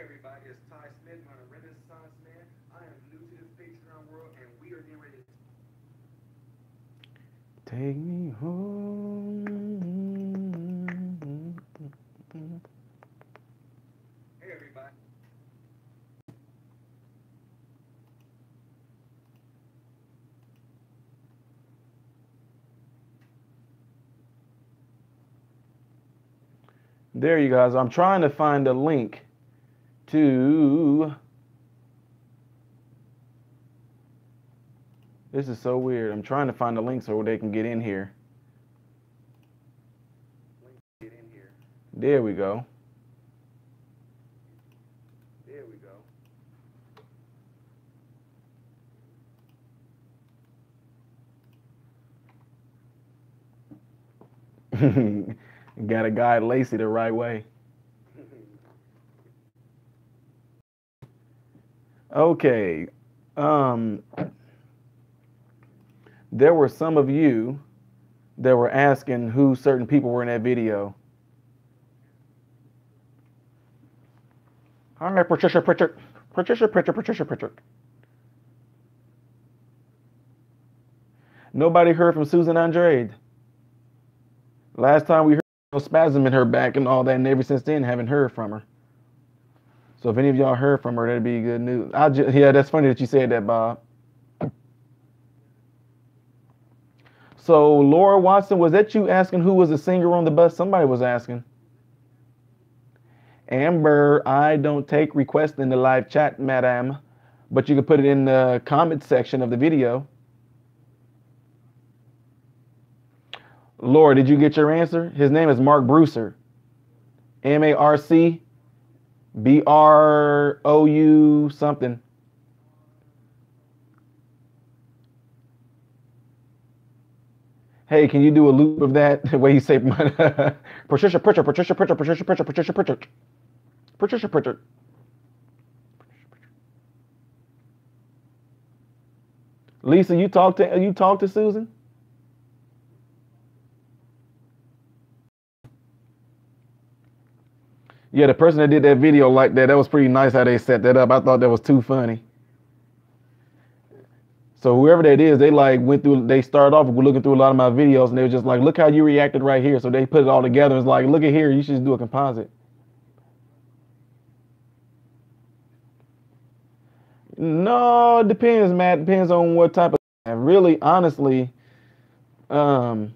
everybody, it's Ty Smith, I'm a Renaissance man. I am new to this Patreon world, and we are getting ready to take me home. Hey everybody. There you guys. I'm trying to find a link to. This is so weird. I'm trying to find a link so they can get in here. There we go. There we go. Gotta guide Lacey the right way. Okay. There were some of you that were asking who certain people were in that video. Hi, Patricia Pritchard. Patricia Pritchard. Nobody heard from Susan Andrade. Last time we heard a spasm in her back and all that, and ever since then, haven't heard from her. So if any of y'all heard from her, that'd be good news. Yeah, that's funny that you said that, Bob. So Laura Watson, was that you asking who was the singer on the bus? Somebody was asking. Amber, I don't take requests in the live chat, madam, but you can put it in the comment section of the video. Laura, did you get your answer? His name is Mark Brewster. MarcBrou something. Hey, can you do a loop of that? The way you say Patricia Pritchard. Lisa, you talk to Susan? Yeah, the person that did that video like that was pretty nice how they set that up. I thought that was too funny. So whoever that is, they started off looking through a lot of my videos and they were just like, look how you reacted right here. So they put it all together. It's like, look at here, you should just do a composite. No, it depends, Matt. It depends on what type of, really, honestly, oh,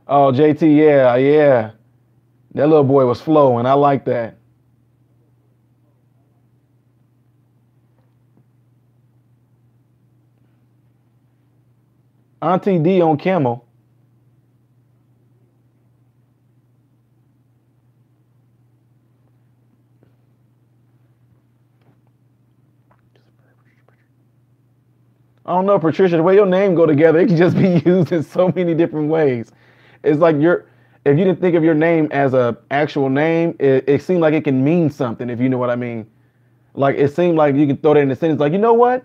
JT, yeah. That little boy was flowing. I like that. Auntie D on Camel. I don't know, Patricia, the way your name go together, it can just be used in so many different ways. It's like if you didn't think of your name as a actual name, it seemed like it can mean something, if you know what I mean. Like, it seemed like you can throw that in a sentence, like, you know what?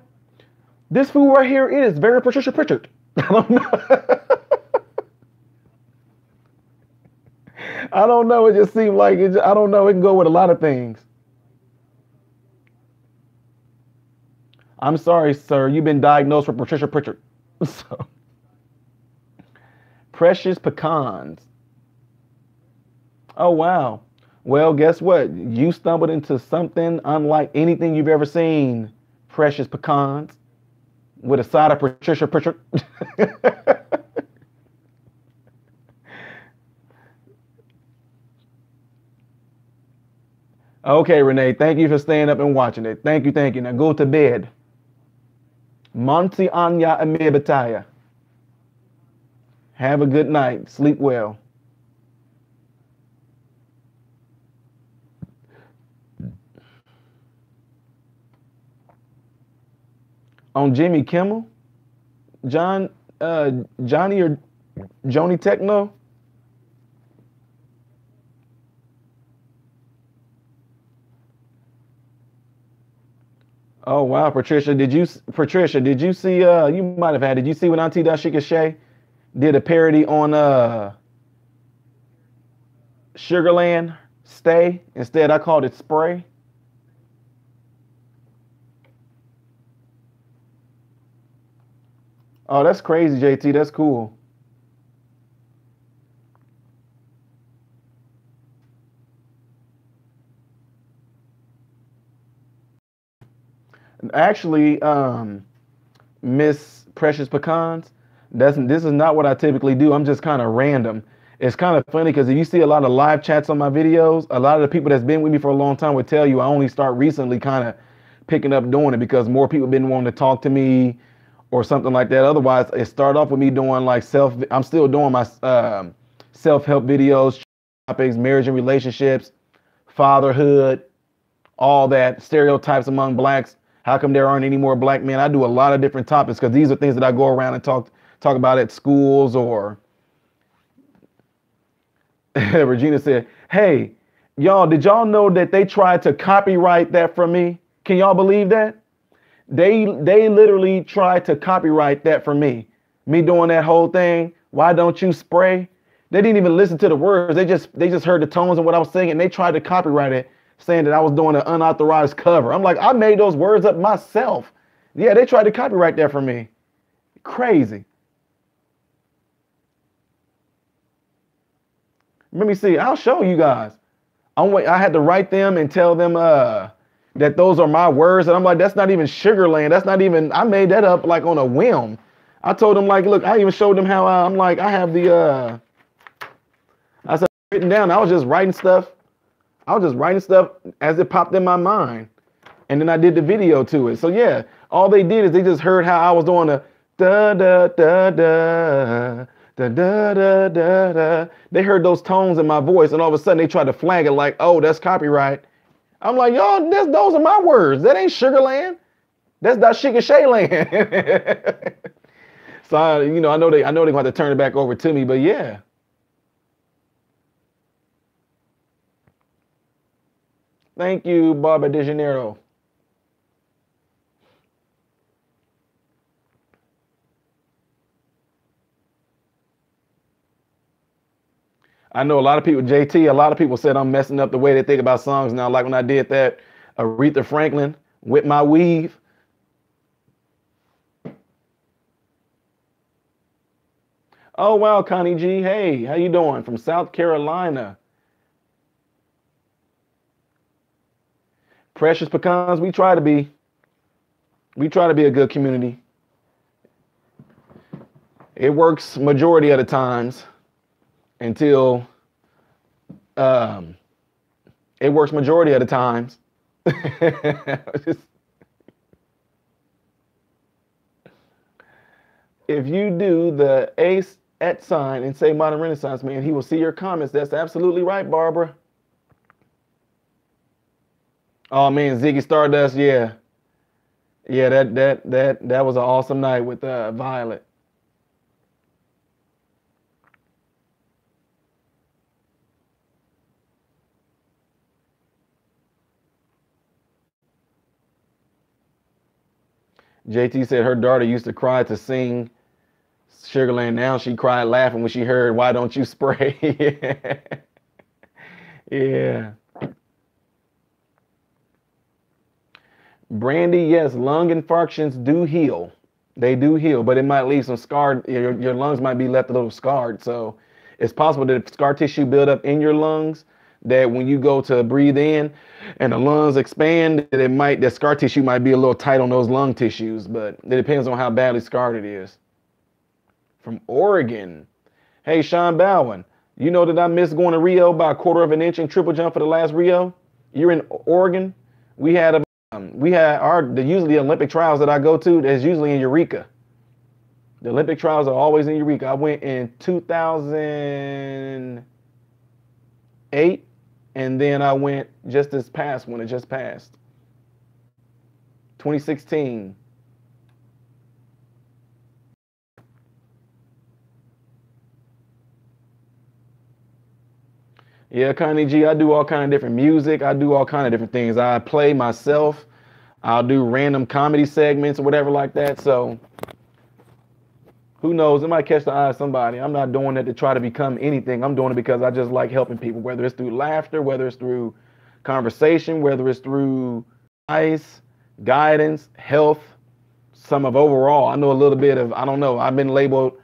This fool right here is very Patricia Pritchard. I don't know. I don't know. It just seemed like I don't know. It can go with a lot of things. I'm sorry, sir. You've been diagnosed with Patricia Pritchard. So, precious pecans. Oh, wow. Well, guess what? You stumbled into something unlike anything you've ever seen, precious pecans, with a side of Patricia Pritchard. Okay, Renee, thank you for staying up and watching it. Thank you. Now go to bed. Monty Anya Amebataya. Have a good night. Sleep well. On Jimmy Kimmel, Johnny or Joni Techno. Oh wow, Patricia, did you see? You might have had. Did you see when Auntie Dashika Shay did a parody on Sugarland Stay. Instead, I called it Spray. Oh, that's crazy, JT. That's cool. Actually, Miss Precious Pecans, this is not what I typically do. I'm just kind of random. It's kind of funny because if you see a lot of live chats on my videos, a lot of the people that's been with me for a long time would tell you I only start recently kind of picking up doing it because more people have been wanting to talk to me or something like that. Otherwise, it started off with me doing like I'm still doing my self-help videos, topics, marriage and relationships, fatherhood, all that, stereotypes among blacks. How come there aren't any more black men? I do a lot of different topics because these are things that I go around and talk about at schools or. Regina said, hey, y'all, did y'all know that they tried to copyright that from me? Can y'all believe that? They literally tried to copyright that from me. Me doing that whole thing. Why don't you spray? They didn't even listen to the words. They just heard the tones and what I was saying, and they tried to copyright it, saying that I was doing an unauthorized cover. I'm like, I made those words up myself. Yeah, they tried to copyright that from me. Crazy. Let me see. I'll show you guys. I had to write them and tell them that those are my words. And I'm like, that's not even Sugarland. That's not even, I made that up like on a whim. I told them like, look, I even showed them how I'm like, I have the, I said, written down. I was just writing stuff. As it popped in my mind. And then I did the video to it. So yeah, all they did is they just heard how I was doing the da da da da. Da, da, da, da, da. They heard those tones in my voice, and all of a sudden they tried to flag it like, oh, that's copyright. I'm like, y'all, those are my words. That ain't Sugarland. That's not Shayland. So I know they're going to have to turn it back over to me, but yeah. Thank you, Barbara De Janeiro. I know a lot of people, JT, a lot of people said I'm messing up the way they think about songs now. Like when I did that Aretha Franklin, With My Weave. Oh, wow, Connie G. Hey, how you doing? From South Carolina. Precious Pecans, we try to be a good community. It works majority of the times. Until it works majority of the times. If you do the ace at sign and say Modern Renaissance Man, he will see your comments. That's absolutely right, Barbara. Oh man, Ziggy Stardust, yeah. Yeah, that was an awesome night with Violet. JT said her daughter used to cry to sing Sugarland. Now she cried laughing when she heard, why don't you spray? Yeah. Brandy, yes, lung infarctions do heal. They do heal, but it might leave some scarred, your lungs might be left a little scarred. So it's possible that if scar tissue build up in your lungs, that when you go to breathe in and the lungs expand, that scar tissue might be a little tight on those lung tissues, but it depends on how badly scarred it is. From Oregon. Hey, Sean Bowen, you know that I missed going to Rio by 1/4 of an inch in triple jump for the last Rio? You're in Oregon? Usually the Olympic trials that I go to, that's usually in Eureka. The Olympic trials are always in Eureka. I went in 2008. And then I went just this past one. It just passed. 2016. Yeah, Connie G, I do all kind of different music. I do all kind of different things. I play myself. I'll do random comedy segments or whatever like that. So who knows? It might catch the eye of somebody. I'm not doing it to try to become anything. I'm doing it because I just like helping people, whether it's through laughter, whether it's through conversation, whether it's through advice, guidance, health, some of overall. I know a little bit of, I don't know, I've been labeled,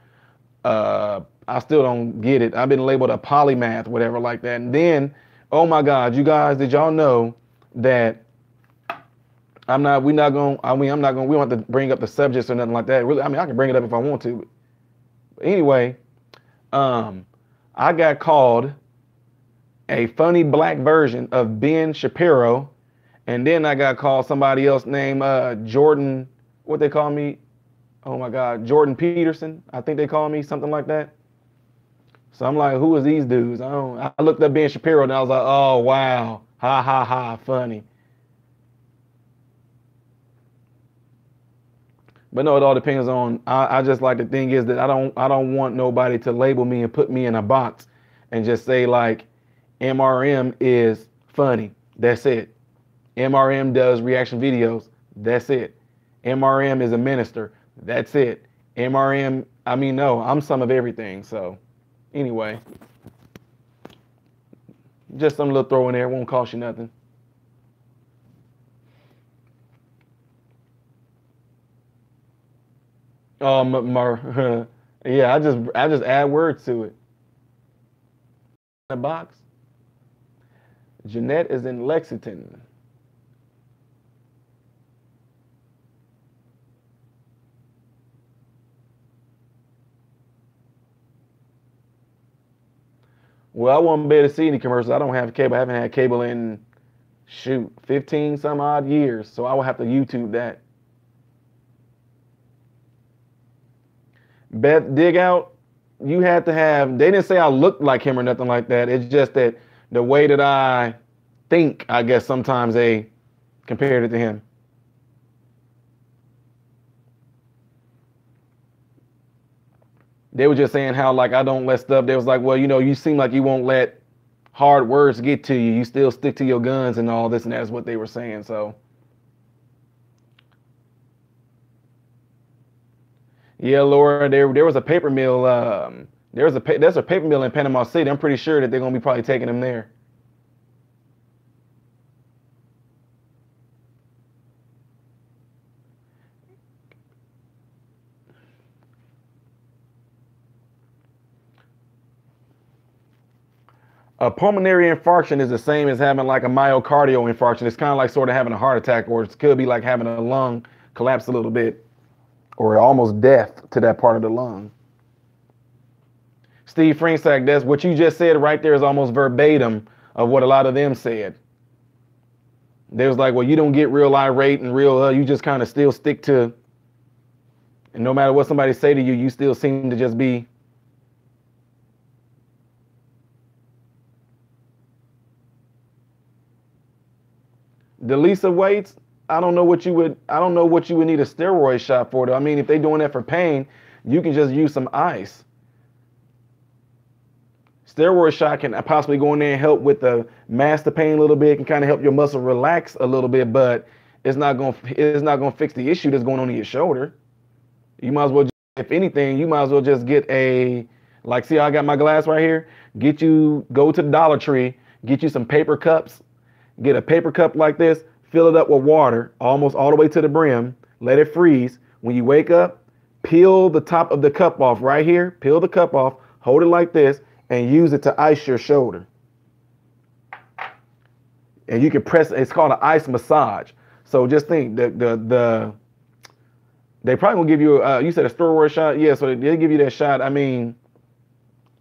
I still don't get it. I've been labeled a polymath, whatever like that. And then, oh my God, you guys, did y'all know that I'm not going to, we don't have to bring up the subjects or nothing like that. Really, I mean, I can bring it up if I want to. But anyway, I got called a funny black version of Ben Shapiro. And then I got called somebody else named Jordan, what they call me? Oh my God, Jordan Peterson. I think they call me something like that. So I'm like, who is these dudes? I looked up Ben Shapiro and I was like, oh wow, ha ha ha, funny. But no, it all depends on. I just like the thing is that I don't want nobody to label me and put me in a box and just say like MRM is funny. That's it. MRM does reaction videos. That's it. MRM is a minister. That's it. MRM, I mean, no, I'm some of everything. So anyway, just some little throw in there. Won't cost you nothing. Yeah, I just add words to it. The box. Jeanette is in Lexington. Well, I won't be able to see any commercials. I don't have cable. I haven't had cable in, shoot, 15 some odd years. So I will have to YouTube that. Beth Dig Out, you had to have, they didn't say I looked like him or nothing like that. It's just that the way that I think, I guess sometimes they compared it to him. They were just saying how like I don't let stuff. They was like, well, you know, you seem like you won't let hard words get to you. You still stick to your guns and all this, and that's what they were saying. So yeah, Laura, there was a paper mill. There's a paper mill in Panama City. I'm pretty sure that they're gonna be probably taking them there. A pulmonary infarction is the same as having like a myocardial infarction. It's kind of like sort of having a heart attack, or it could be like having a lung collapse a little bit, or almost death to that part of the lung. Steve Franksack, that's what you just said right there is almost verbatim of what a lot of them said. They was like, well, you don't get real irate and real, you just kind of still stick to, and no matter what somebody say to you, you still seem to just be. Delisa weights, I don't know what you would need a steroid shot for though. I mean, if they're doing that for pain, you can just use some ice. Steroid shot can possibly go in there and help with the mask the pain a little bit, can kind of help your muscle relax a little bit, but it's not gonna fix the issue that's going on in your shoulder. You might as well, if anything, you might as well just get a, like, see how I got my glass right here? Go to the Dollar Tree, get you some paper cups. Get a paper cup like this, fill it up with water, almost all the way to the brim, let it freeze. When you wake up, peel the top of the cup off right here, peel the cup off, hold it like this, and use it to ice your shoulder. And you can press, it's called an ice massage. So just think, they probably gonna give you, you said a steroid shot? Yeah, so they'll give you that shot. I mean,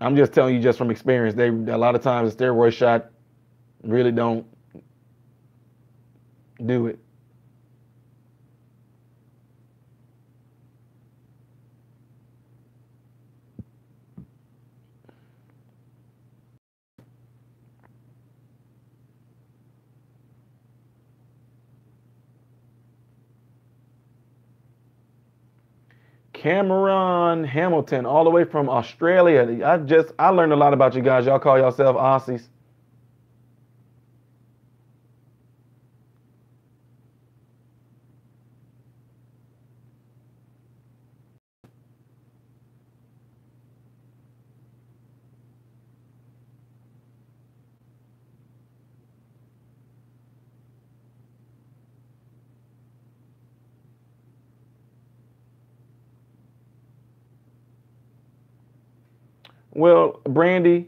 I'm just telling you just from experience, a lot of times a steroid shot really don't do it. Cameron Hamilton, all the way from Australia. I learned a lot about you guys. Y'all call yourself Aussies. Well, Brandy,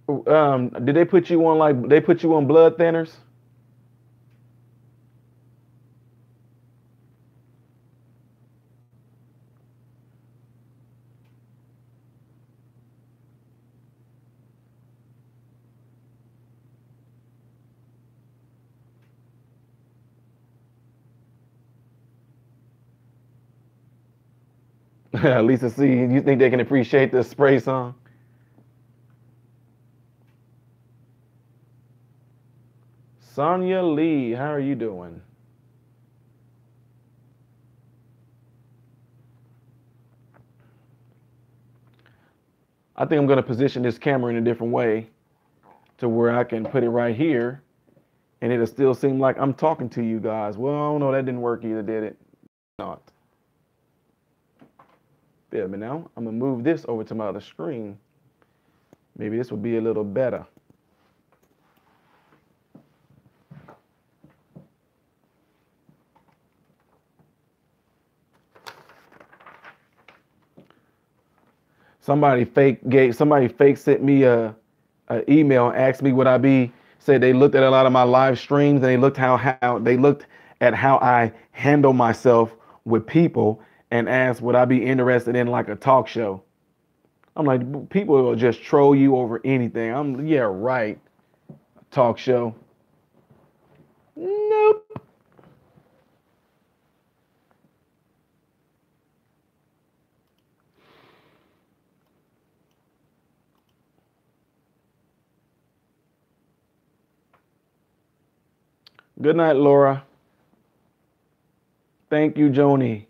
did they put you on they put you on blood thinners? Lisa C, you think they can appreciate this spray song? Sonia Lee, how are you doing? I think I'm going to position this camera in a different way to where I can put it right here and it'll still seem like I'm talking to you guys. Well, I don't know, that didn't work either, did it? Not. Yeah, but now I'm going to move this over to my other screen. Maybe this will be a little better. Somebody fake sent me a email and asked me would I be, said they looked at a lot of my live streams and they looked at how I handle myself with people and asked would I be interested in like a talk show. I'm like, people will just troll you over anything. Yeah, right. Talk show. Nope. Good night, Laura. Thank you, Joni.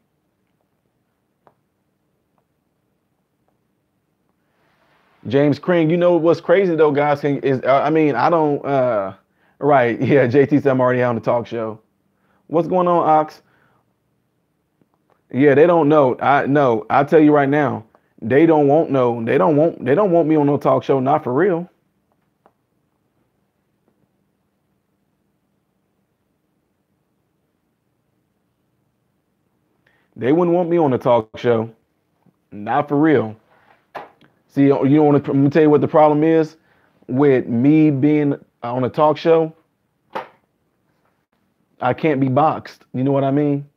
James Kring, you know what's crazy though, guys, is I mean, I don't right, yeah, JT said I'm already on the talk show. What's going on, Ox? Yeah, they don't know. I'll tell you right now, they don't want they don't want me on no talk show, not for real. They wouldn't want me on the talk show. Not for real. See, you know, I'm gonna tell you what the problem is with me being on a talk show. I can't be boxed. You know what I mean?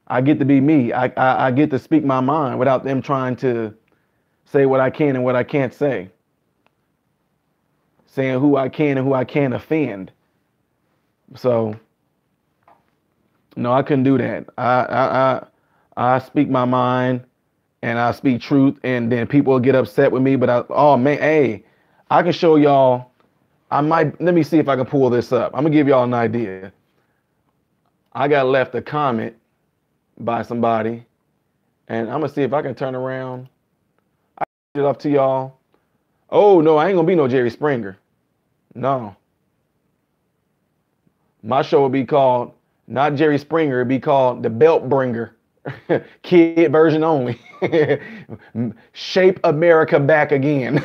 I get to be me. I get to speak my mind without them trying to say what I can and what I can't say. Saying who I can and who I can't offend. So no, I couldn't do that. I speak my mind and I speak truth, and then people will get upset with me. But oh man, hey, I can show y'all. Let me see if I can pull this up. I'm gonna give y'all an idea. I got left a comment by somebody, and I'm gonna see if I can turn around. I it up to y'all. Oh no, I ain't gonna be no Jerry Springer. No. My show would be called not Jerry Springer, it'd be called The Belt Bringer. Kid version only. Shape America back again.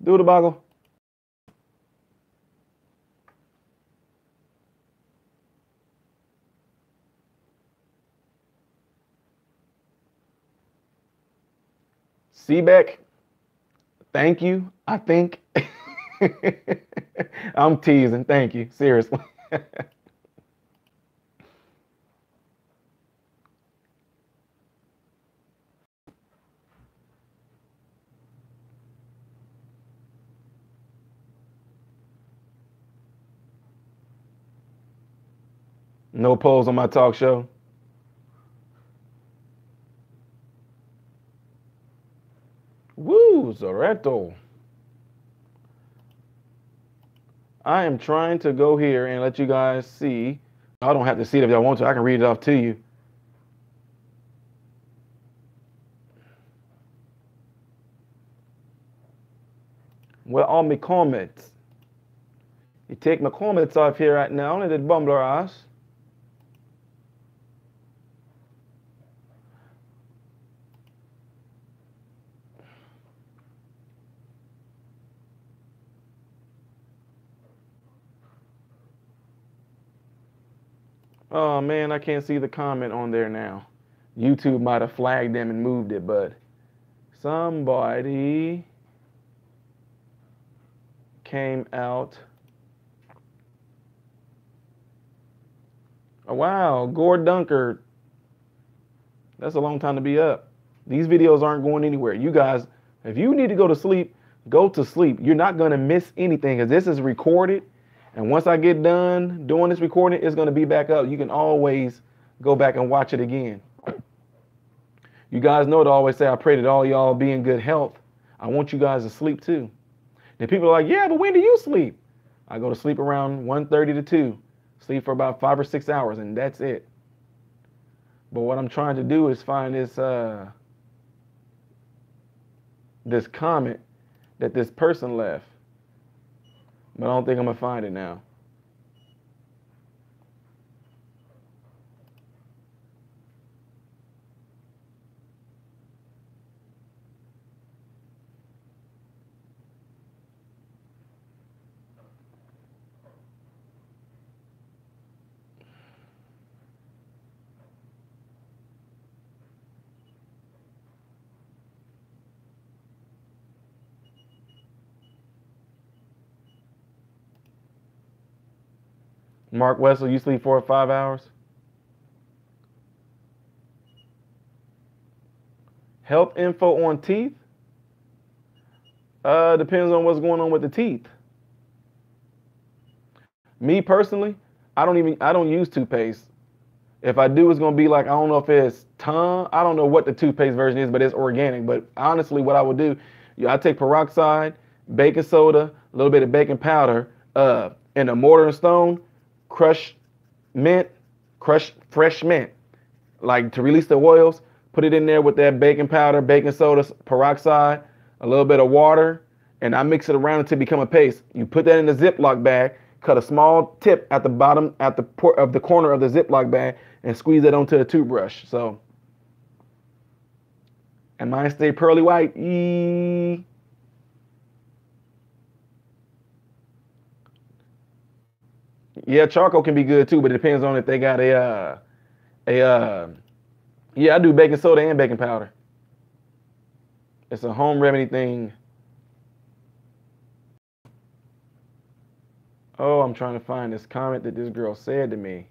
Do the boggle. Seebeck, thank you, I think. I'm teasing. Thank you. Seriously. No polls on my talk show. Woo, Zoretto. I am trying to go here and let you guys see. I don't have to see it if y'all want to. I can read it off to you. Where are my comments? You take my comments off here right now, and it bumbler ass. Oh man, I can't see the comment on there now. YouTube might have flagged them and moved it, but somebody came out. Oh, wow, Gord Dunker. That's a long time to be up. These videos aren't going anywhere. You guys, if you need to go to sleep, go to sleep. You're not going to miss anything because this is recorded. And once I get done doing this recording, it's going to be back up. You can always go back and watch it again. You guys know to always say, I pray that all y'all be in good health. I want you guys to sleep too. And people are like, yeah, but when do you sleep? I go to sleep around 1:30 to 2. Sleep for about 5 or 6 hours, and that's it. But what I'm trying to do is find this comment that this person left. But I don't think I'm going to find it now. Mark Wessel, you sleep 4 or 5 hours? Health info on teeth? Depends on what's going on with the teeth. Me personally, I don't use toothpaste. If I do, it's gonna be like, I don't know if it's tongue. I don't know what the toothpaste version is, but it's organic. But honestly, what I would do, I take peroxide, baking soda, a little bit of baking powder, in a mortar and stone, crush fresh mint, like to release the oils. Put it in there with that baking powder, baking soda, peroxide, a little bit of water, and I mix it around until it become a paste. You put that in the Ziploc bag, cut a small tip at the bottom, at the corner of the Ziploc bag, and squeeze it onto a toothbrush. So, and mine stay pearly white. Yeah, charcoal can be good too, but it depends on if they got yeah, I do baking soda and baking powder. It's a home remedy thing. Oh, I'm trying to find this comment that this girl said to me.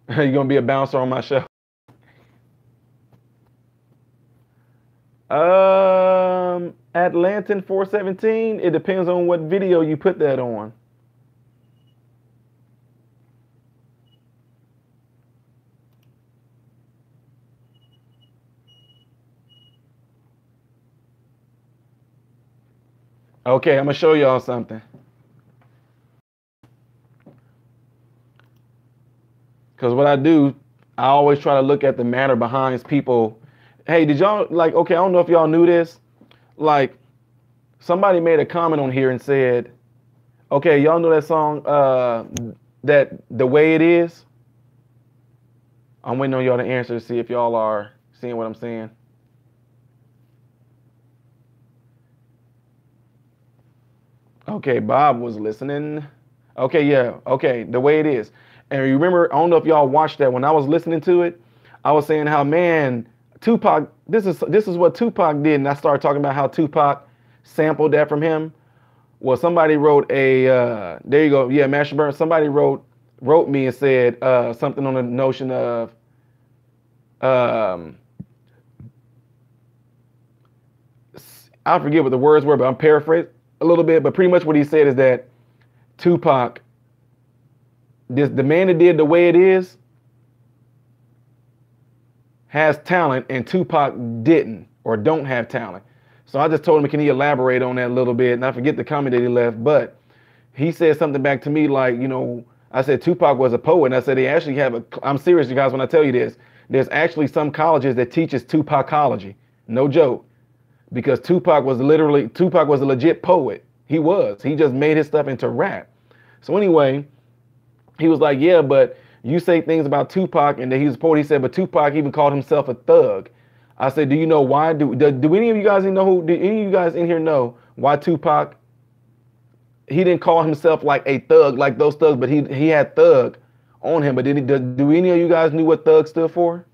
You gonna be a bouncer on my show? Atlantan 417. It depends on what video you put that on. Okay, I'm gonna show y'all something. Because what I do, I always try to look at the matter behind people. Hey, did y'all, like, okay, I don't know if y'all knew this. Like, somebody made a comment on here and said, okay, y'all know that song, that The Way It Is? I'm waiting on y'all to answer to see if y'all are seeing what I'm saying. Okay, Bob was listening. Okay, yeah, okay, The Way It Is. And remember, I don't know if y'all watched that. When I was listening to it, I was saying how, man, Tupac, this is what Tupac did. And I started talking about how Tupac sampled that from him. Well, somebody wrote there you go. Yeah, Master Burns. Somebody wrote me and said something on the notion of, I forget what the words were, but I'm paraphrasing a little bit. But pretty much what he said is that Tupac, the man that did The Way It Is, has talent, and Tupac didn't or don't have talent. So I just told him, can he elaborate on that a little bit? And I forget the comment that he left, but he said something back to me like, I said Tupac was a poet, and I said they actually have I'm serious, you guys, when I tell you this. There's actually some colleges that teaches Tupacology. No joke. Because Tupac was a legit poet. He was. He just made his stuff into rap. So anyway, he was like, yeah, but You say things about Tupac and that he was a poet. He said, but Tupac even called himself a thug. I said, do you know why? Do any of you guys know do any of you guys in here know why Tupac, he didn't call himself like a thug like those thugs, but he had thug on him. But do any of you guys knew what thug stood for?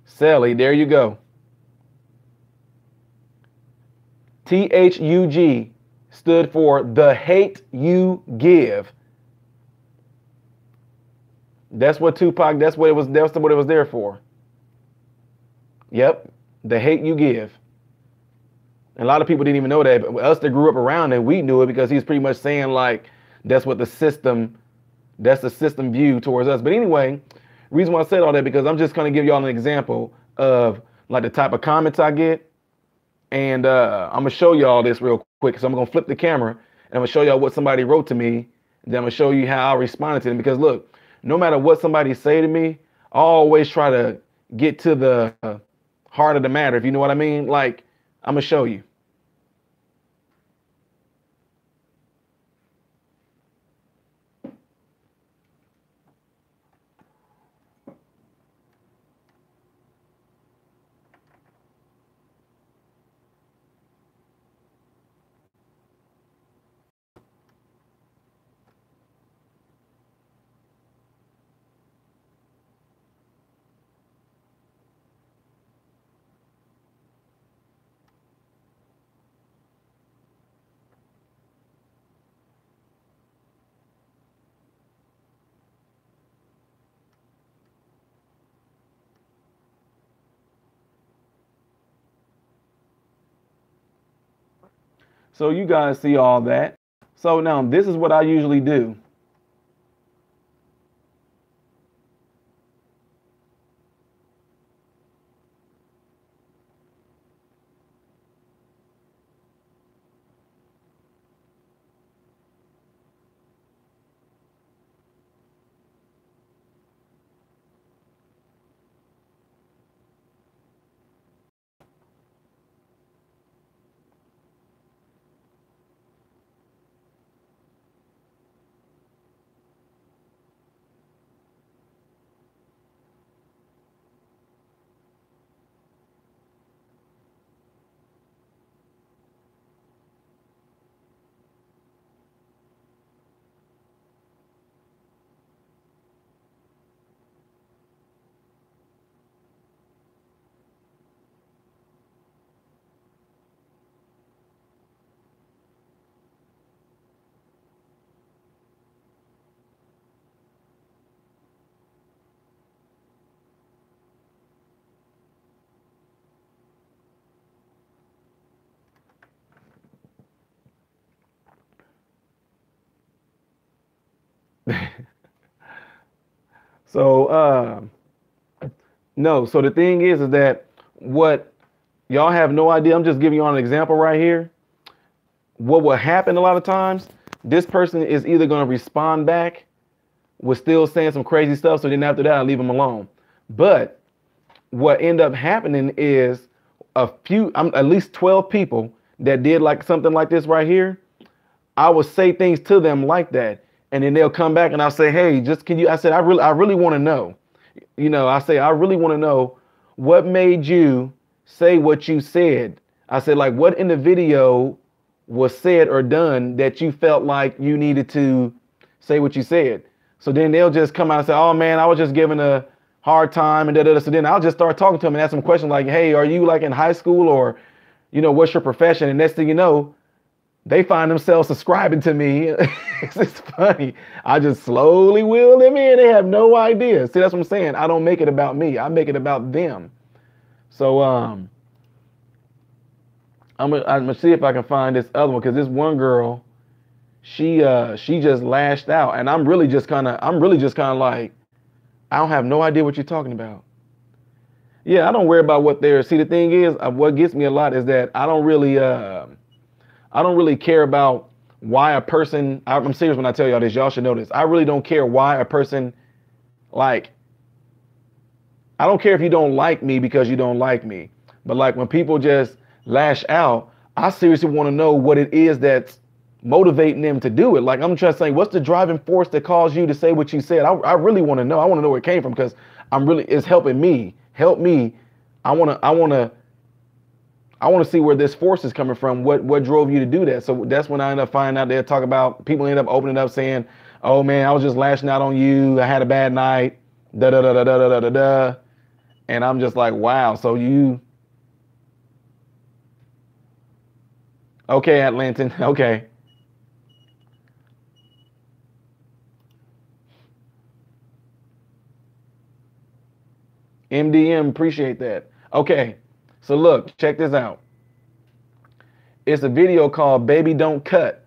Sally, there you go. THUG stood for the hate you give. That's what Tupac, that's what it was there for. Yep, the hate you give. And a lot of people didn't even know that, but us that grew up around it, we knew it because he's pretty much saying like, that's what the system view towards us. But anyway, reason why I said all that, because I'm just going to give y'all an example of like the type of comments I get. And I'm going to show y'all this real quick. So I'm going to flip the camera and I'm going to show y'all what somebody wrote to me. Then I'm going to show you how I responded to them. Because look, no matter what somebody say to me, I always try to get to the heart of the matter, if you know what I mean. Like, I'm going to show you. So you guys see all that. So now this is what I usually do. So no, so the thing is that what y'all have no idea. I'm just giving you an example right here. What will happen a lot of times, this person is either going to respond back with still saying some crazy stuff. So then after that, I leave them alone. But what end up happening is at least 12 people that did like something like this right here. I would say things to them like that. And then they'll come back and I'll say, hey, I said, I really want to know. I really want to know what made you say what you said. I said, like, what in the video was said or done that you felt like you needed to say what you said. So then they'll just come out and say, oh man, I was just giving a hard time and da-da-da. So then I'll just start talking to them and ask them questions like, hey, are you like in high school, or, what's your profession? And next thing you know, they find themselves subscribing to me. It's funny. I just slowly wheel them in. They have no idea. See, that's what I'm saying. I don't make it about me. I make it about them. So I'm gonna see if I can find this other one, because this one girl, she just lashed out, and I'm really just kind of like, I don't have no idea what you're talking about. Yeah, I don't worry about what they're. See, the thing is, what gets me a lot is that I don't really care about why a person. I'm serious when I tell y'all this. Y'all should know this. I really don't care why a person, like, I don't care if you don't like me because you don't like me. But like when people just lash out, I seriously want to know what it is that's motivating them to do it. Like, I'm just saying, what's the driving force that caused you to say what you said? I really want to know. I want to know where it came from, because it's helping me. Help me. I want to see where this force is coming from. What drove you to do that? So that's when I end up finding out. They'll talk about, people end up opening up saying, oh man, I was just lashing out on you. I had a bad night. Da da da da da da da da. And I'm just like, wow. So you, okay, Atlantan. Okay. MDM, appreciate that. Okay, so look, check this out. It's a video called Baby Don't Cut,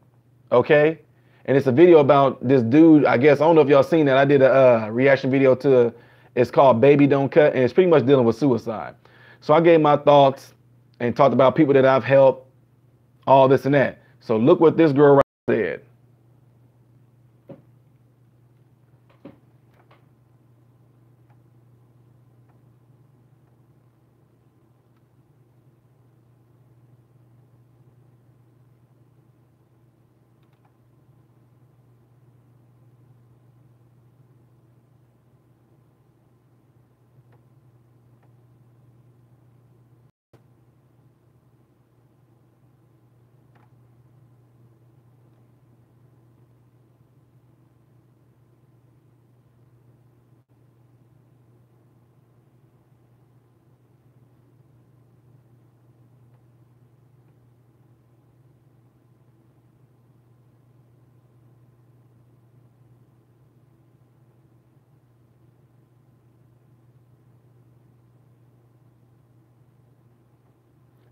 okay? And it's a video about this dude, I guess, I don't know if y'all seen that. I did a reaction video to, it's called Baby Don't Cut, and it's pretty much dealing with suicide. So I gave my thoughts and talked about people that I've helped, all this and that. So look what this girl said.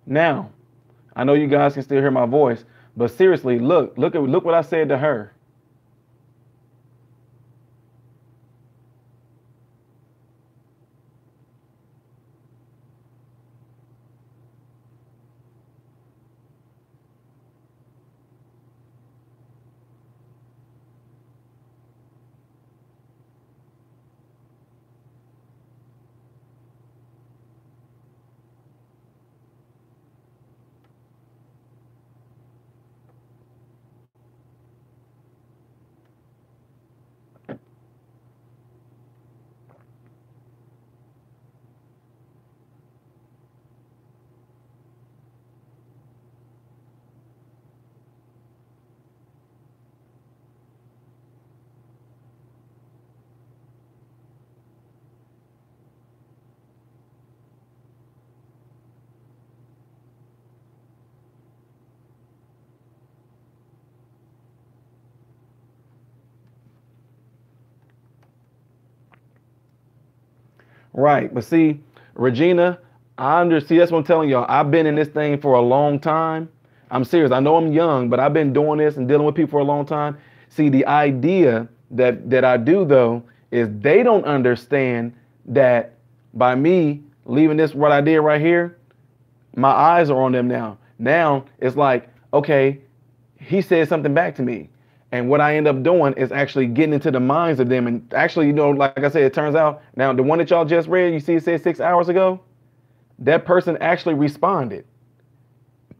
Now, I know you guys can still hear my voice, but seriously, look what I said to her. Right, but see, Regina, see, that's what I'm telling y'all. I've been in this thing for a long time. I'm serious. I know I'm young, but I've been doing this and dealing with people for a long time. See, the idea that I do, though, is they don't understand that by me leaving this, what I did right here, my eyes are on them now. Now it's like, okay, he said something back to me. And what I end up doing is actually getting into the minds of them. And actually, you know, like I said, it turns out now the one that y'all just read, you see it said 6 hours ago, that person actually responded.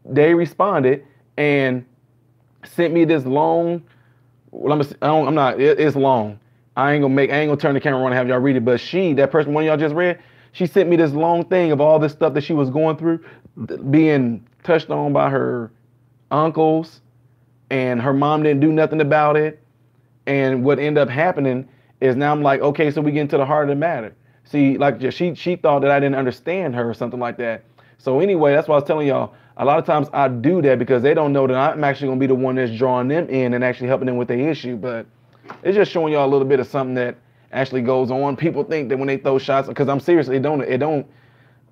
They responded and sent me this long, well, it's long. I ain't gonna turn the camera on and have y'all read it. But that person, one of y'all just read, she sent me this long thing of all this stuff that she was going through, being touched on by her uncles, and her mom didn't do nothing about it. And what ended up happening is now I'm like, okay, so we get into the heart of the matter. See, like she thought that I didn't understand her or something like that. So anyway, that's why I was telling y'all, a lot of times I do that because they don't know that I'm actually gonna be the one that's drawing them in and actually helping them with their issue. But it's just showing y'all a little bit of something that actually goes on. People think that when they throw shots, because I'm serious, it don't.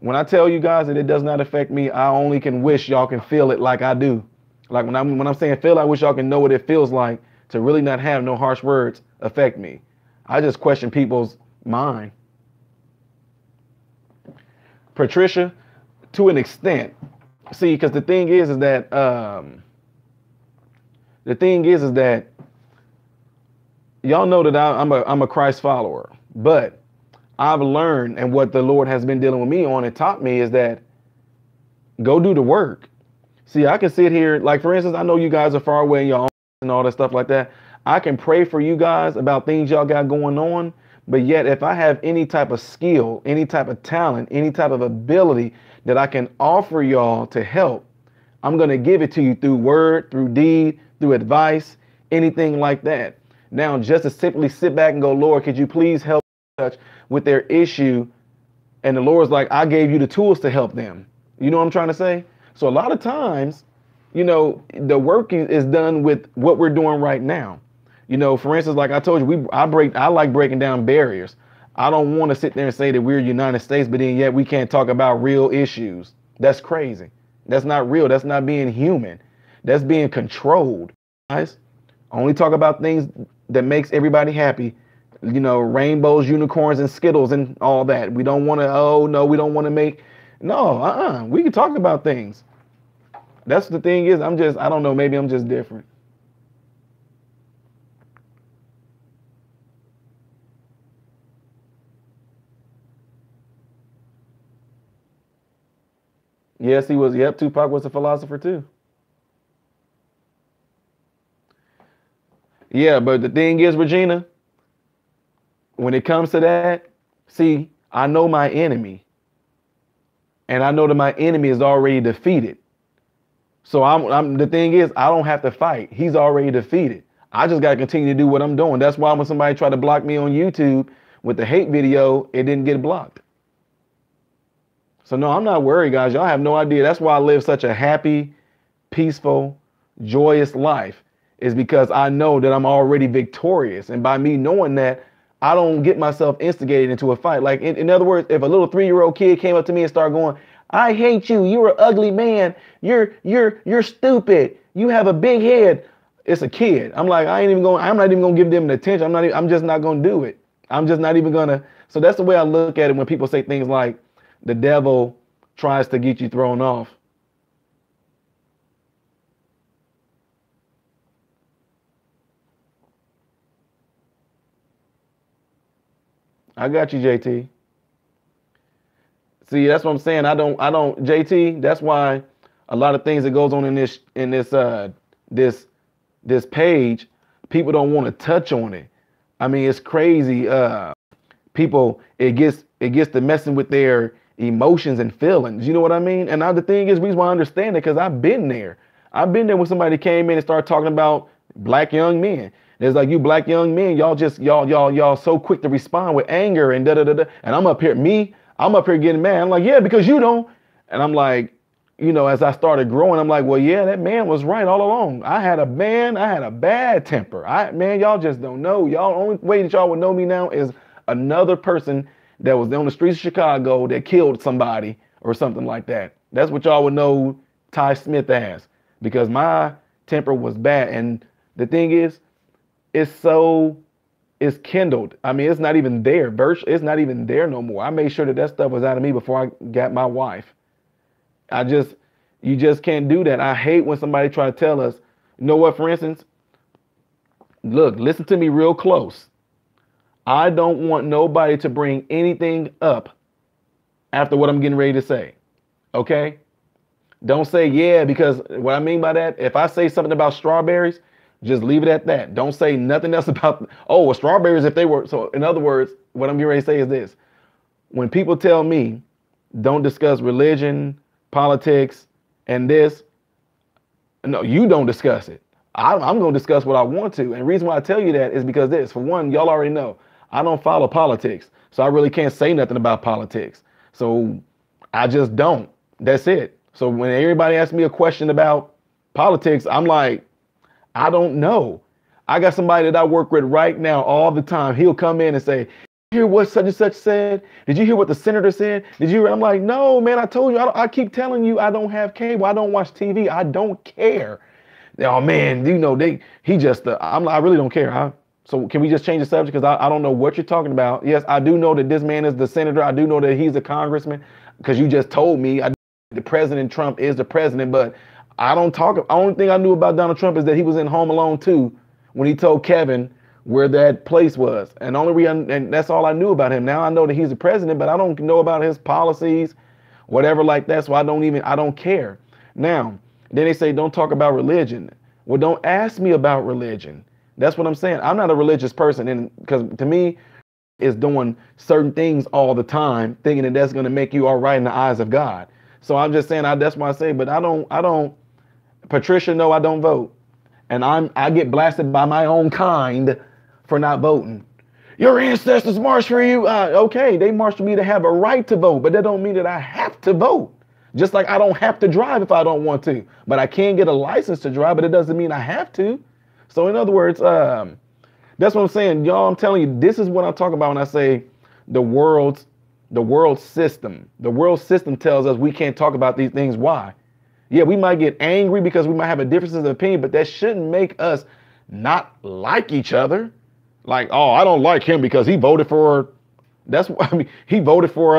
When I tell you guys that it does not affect me, I only can wish y'all can feel it like I do. Like when I'm saying feel, I wish y'all can know what it feels like to really not have no harsh words affect me. I just question people's mind. Patricia, to an extent. See, because the thing is that y'all know that I'm a Christ follower, but I've learned, and what the Lord has been dealing with me on and taught me, is that go do the work. See, I can sit here, like for instance, I know you guys are far away in your own and all that stuff like that. I can pray for you guys about things y'all got going on, but yet if I have any type of skill, any type of talent, any type of ability that I can offer y'all to help, I'm going to give it to you through word, through deed, through advice, anything like that. Now, just to simply sit back and go, Lord, could you please help such with their issue? And the Lord's like, I gave you the tools to help them. You know what I'm trying to say? So a lot of times, you know, the work is done with what we're doing right now. You know, for instance, like I told you, I like breaking down barriers. I don't want to sit there and say that we're United States, but then yet we can't talk about real issues. That's crazy. That's not real. That's not being human. That's being controlled. Guys, only talk about things that makes everybody happy. You know, rainbows, unicorns, and Skittles and all that. We don't want to, oh no, we don't want to make, no, we can talk about things. That's the thing is, I don't know, maybe I'm just different. Yes, he was. Yep, Tupac was a philosopher too. Yeah, but the thing is, Regina, when it comes to that, see, I know my enemy, and I know that my enemy is already defeated. So the thing is, I don't have to fight. He's already defeated. I just got to continue to do what I'm doing. That's why when somebody tried to block me on YouTube with the hate video, it didn't get blocked. So no, I'm not worried, guys. Y'all have no idea. That's why I live such a happy, peaceful, joyous life, is because I know that I'm already victorious. And by me knowing that, I don't get myself instigated into a fight. Like in other words, if a little 3-year-old kid came up to me and started going, I hate you. You're an ugly man. You're stupid. You have a big head. It's a kid. I'm like, I'm not even going to give them the attention. I'm just not going to do it. I'm just not even going to. So that's the way I look at it when people say things like the devil tries to get you thrown off. I got you, JT. See, that's what I'm saying. JT, that's why a lot of things that goes on in this page, people don't want to touch on it. I mean, it's crazy. People, it gets to messing with their emotions and feelings. You know what I mean? And now the thing is, reason why I understand it, because I've been there. I've been there when somebody came in and started talking about black young men. It's like, you black young men, y'all so quick to respond with anger and da-da-da-da. And I'm up here getting mad. I'm like, yeah, because you don't. And I'm like, you know, as I started growing, I'm like, well, yeah, that man was right all along. I had a bad temper. Man, y'all just don't know. Only way that y'all would know me now is another person that was on the streets of Chicago that killed somebody or something like that. That's what y'all would know Ty Smith as, because my temper was bad. And the thing is, it's kindled. I mean, it's not even there. It's not even there no more. I made sure that stuff was out of me before I got my wife. You just can't do that. I hate when somebody try to tell us, you know what, for instance, look, listen to me real close. I don't want nobody to bring anything up after what I'm getting ready to say. Okay? Don't say yeah, because what I mean by that, if I say something about strawberries, just leave it at that. Don't say nothing else about, oh, well, strawberries if they were. So in other words, what I'm getting ready to say is this. When people tell me don't discuss religion, politics, and this, no, you don't discuss it. I'm going to discuss what I want to. And the reason why I tell you that is because this, for one, y'all already know, I don't follow politics. So I really can't say nothing about politics. So I just don't. That's it. So when everybody asks me a question about politics, I'm like, I don't know. I got somebody that I work with right now all the time. He'll come in and say, "Did you hear what such and such said? Did you hear what the senator said? Did you?" I'm like, no, man, I told you. I keep telling you, I don't have cable. I don't watch TV. I don't care. Oh man, you know, I really don't care. So can we just change the subject? Because I don't know what you're talking about. Yes, I do know that this man is the senator. I do know that he's a congressman, because you just told me the President Trump is the president, but I don't talk. The only thing I knew about Donald Trump is that he was in Home Alone 2 when he told Kevin where that place was. And and that's all I knew about him. Now I know that he's the president, but I don't know about his policies, whatever like that. So I don't care. Now, Then they say, don't talk about religion. Well, don't ask me about religion. That's what I'm saying. I'm not a religious person. And because to me, is doing certain things all the time, thinking that that's going to make you all right in the eyes of God. So I'm just saying, that's why I say, but I don't, Patricia, no, I don't vote. And I get blasted by my own kind for not voting. Your ancestors marched for you. Okay, they marched for me to have a right to vote, but that don't mean that I have to vote. Just like I don't have to drive if I don't want to, but I can get a license to drive, but it doesn't mean I have to. So in other words, that's what I'm saying, y'all. I'm telling you, this is what I'm talking about when I say the world system. The world system tells us we can't talk about these things. Why? Yeah, we might get angry because we might have a difference of opinion, but that shouldn't make us not like each other. Like, oh, I don't like him because he voted for. That's what I mean. He voted for.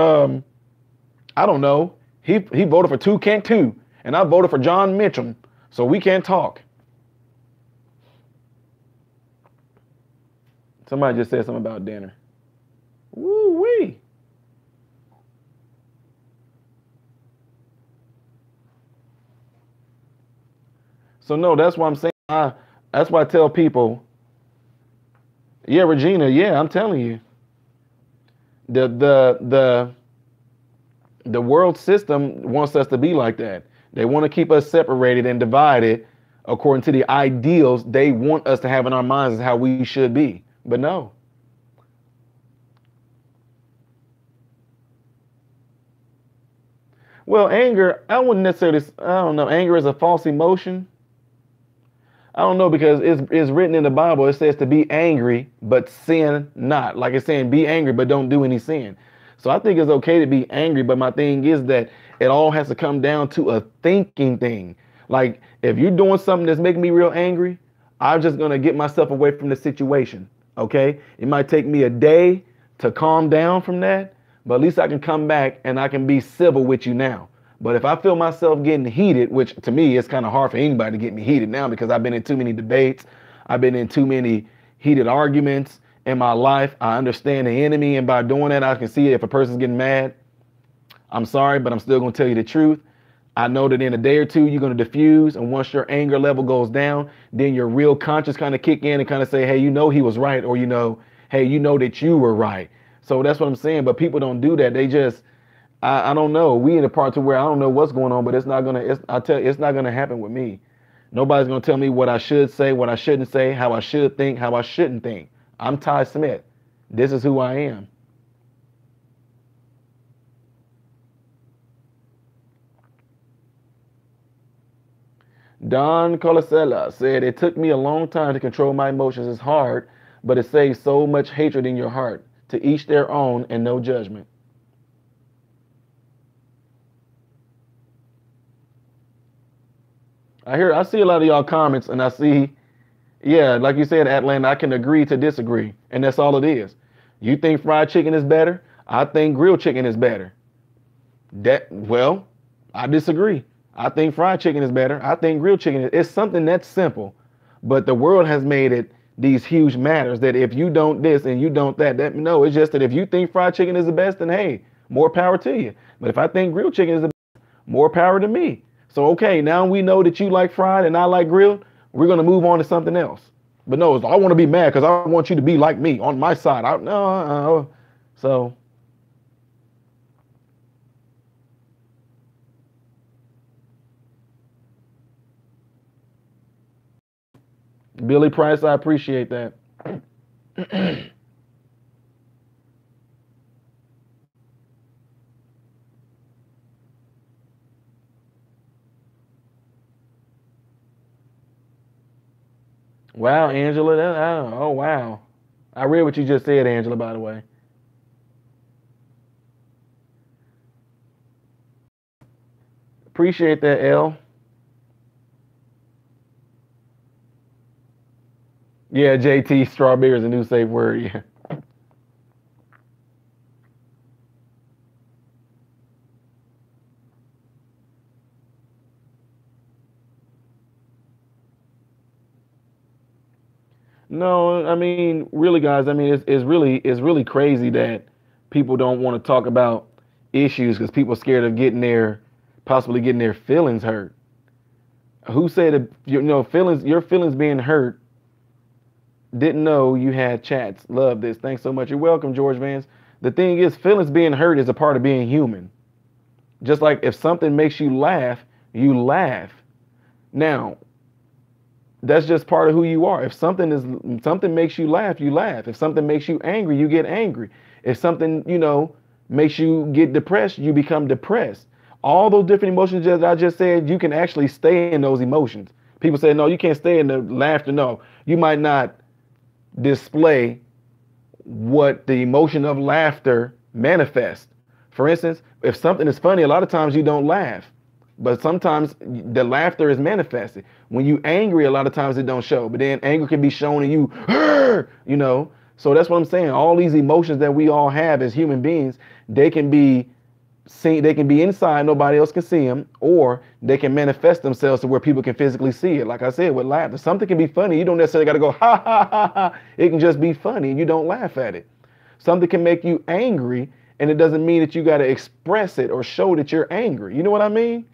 I don't know. He voted for Two Can't Two, and I voted for John Mitchell, so we can't talk. Somebody just said something about dinner. Woo-wee. So no, that's why I'm saying. That's why I tell people. Yeah, Regina. Yeah, I'm telling you. The world system wants us to be like that. They want to keep us separated and divided according to the ideals they want us to have in our minds as how we should be. But no. Well, anger, I wouldn't necessarily, I don't know, anger is a false emotion. I don't know, because it's written in the Bible, it says to be angry, but sin not. Like it's saying, be angry, but don't do any sin. So I think it's okay to be angry, but my thing is that it all has to come down to a thinking thing. Like if you're doing something that's making me real angry, I'm just going to get myself away from the situation. Okay, it might take me a day to calm down from that, but at least I can come back and I can be civil with you now. But if I feel myself getting heated, which to me it's kind of hard for anybody to get me heated now because I've been in too many debates, I've been in too many heated arguments in my life. I understand the enemy, and by doing that, I can see if a person's getting mad. I'm sorry, but I'm still going to tell you the truth. I know that in a day or two, you're going to diffuse. And once your anger level goes down, then your real conscience kind of kick in and kind of say, hey, you know, he was right. Or, you know, hey, you know that you were right. So that's what I'm saying. But people don't do that. They just, I don't know. We in a part to where I don't know what's going on, but it's not going to, it's not going to happen with me. Nobody's going to tell me what I should say, what I shouldn't say, how I should think, how I shouldn't think. I'm Ty Smith. This is who I am. Don Colasella said, it took me a long time to control my emotions. It's hard, but it saves so much hatred in your heart. To each their own and no judgment. I see a lot of y'all comments, and I see, yeah, like you said, Atlanta, I can agree to disagree. And that's all it is. You think fried chicken is better? I think grilled chicken is better. Well, I disagree. I think fried chicken is better. I think grilled chicken is. It's something that's simple. But the world has made it these huge matters that if you don't this and you don't that, no, it's just that if you think fried chicken is the best, then hey, more power to you. But if I think grilled chicken is the best, more power to me. So, okay, now we know that you like fried and I like grilled. We're going to move on to something else. But no, I want to be mad because I want you to be like me on my side. So. Billy Price, I appreciate that. Wow, Angela. Oh, wow. I read what you just said, Angela, by the way. Appreciate that, L. Yeah, JT, strawberry is a new safe word. Yeah. No, I mean, really, guys. I mean, it's really crazy that people don't want to talk about issues because people are scared of possibly getting their feelings hurt. Who said that, your feelings being hurt? Didn't know you had chats. Love this. Thanks so much. You're welcome, George Vance. The thing is, feelings being hurt is a part of being human. Just like if something makes you laugh, you laugh. Now, that's just part of who you are. If something makes you laugh, you laugh. If something makes you angry, you get angry. If something, makes you get depressed, you become depressed. All those different emotions that I just said, you can actually stay in those emotions. People say, no, you can't stay in the laughter. No, you might not display what the emotion of laughter manifests. For instance, if something is funny, a lot of times you don't laugh, but sometimes the laughter is manifested. When you angry, a lot of times it don't show, but then anger can be shown in you, So that's what I'm saying. All these emotions that we all have as human beings, they can be seen, they can be inside, nobody else can see them, or they can manifest themselves to where people can physically see it. Like I said, with laughter, something can be funny. You don't necessarily got to go, ha, ha, ha, ha. It can just be funny and you don't laugh at it. Something can make you angry, and it doesn't mean that you got to express it or show that you're angry. You know what I mean?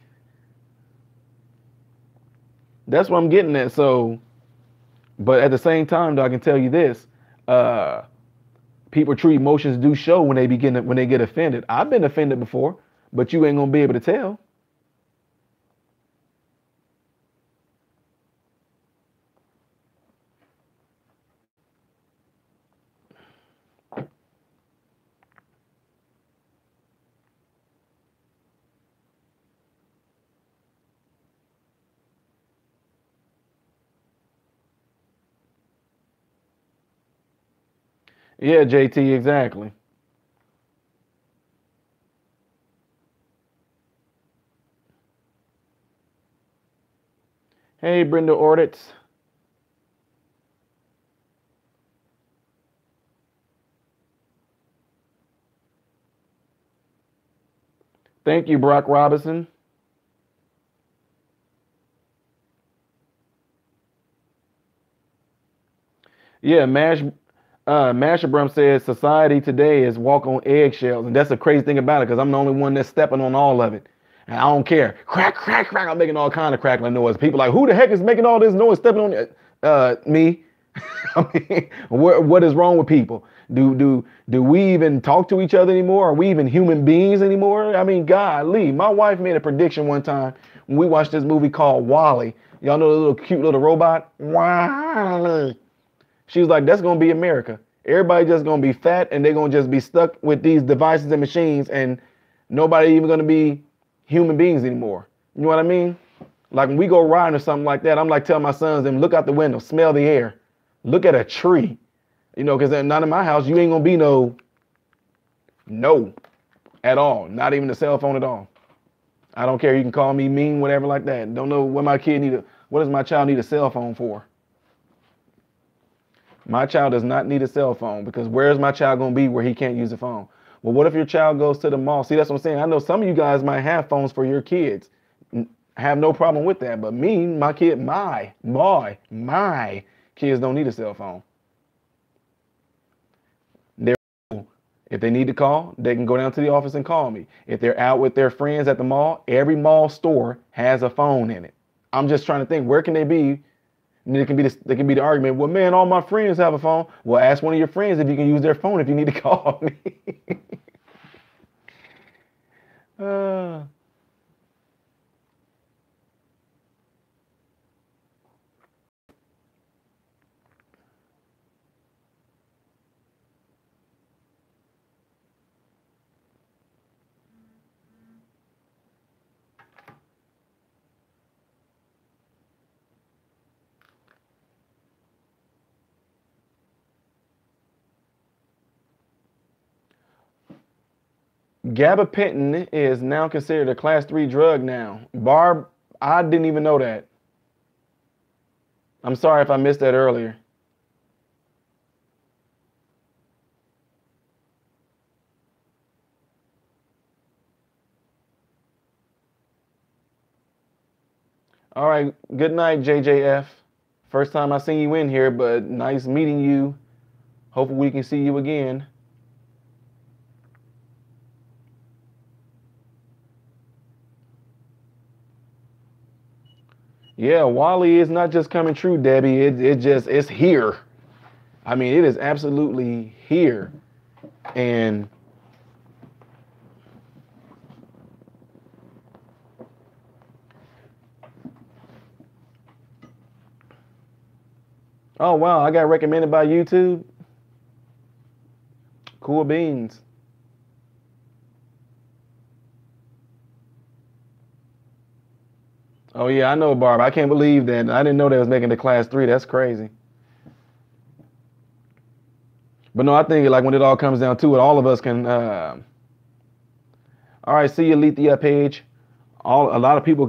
That's what I'm getting at. So, but at the same time, though, I can tell you this, people true emotions do show when they get offended. I've been offended before, but you ain't gonna be able to tell. Yeah, JT, exactly. Hey, Brenda Orditz. Thank you, Brock Robinson. Yeah, Mashabrum says society today is walk on eggshells, and that's the crazy thing about it, because I'm the only one that's stepping on all of it, and I don't care. Crack, crack, crack. I'm making all kind of crackling noise. People are like, who the heck is making all this noise, stepping on it? Me. I mean, what is wrong with people? Do we even talk to each other anymore? Are we even human beings anymore? I mean, golly, my wife made a prediction one time when we watched this movie called Wall-E. Y'all know the little cute little robot? Wall-E. She was like, that's gonna be America. Everybody just gonna be fat, and they're gonna just be stuck with these devices and machines, and nobody even gonna be human beings anymore. You know what I mean? Like when we go riding or something like that, I'm like telling my sons, them look out the window, smell the air, look at a tree. Because not in my house, you ain't gonna be no at all. Not even a cell phone at all. I don't care. You can call me mean, whatever like that. Don't know what what does my child need a cell phone for? My child does not need a cell phone, because where is my child going to be where he can't use a phone? Well, what if your child goes to the mall? See, that's what I'm saying. I know some of you guys might have phones for your kids. I have no problem with that. But me, my kid, my kids don't need a cell phone. If they need to call, they can go down to the office and call me. If they're out with their friends at the mall, every mall store has a phone in it. I'm just trying to think, where can they be? And it can be the argument, well, man, all my friends have a phone. Well, ask one of your friends if you can use their phone if you need to call me. Gabapentin is now considered a class 3 drug now. Barb, I didn't even know that. I'm sorry if I missed that earlier. All right, good night, JJF. First time I seen you in here, but nice meeting you. Hopefully we can see you again. Yeah, Wally is not just coming true, Debbie. It's here. I mean, it is absolutely here. And oh wow, I got recommended by YouTube. Cool beans. Oh yeah, I know, Barb. I can't believe that. I didn't know they was making the class 3. That's crazy. But no, I think like when it all comes down to it, all of us can. All right, see you, Lethea Page. A lot of people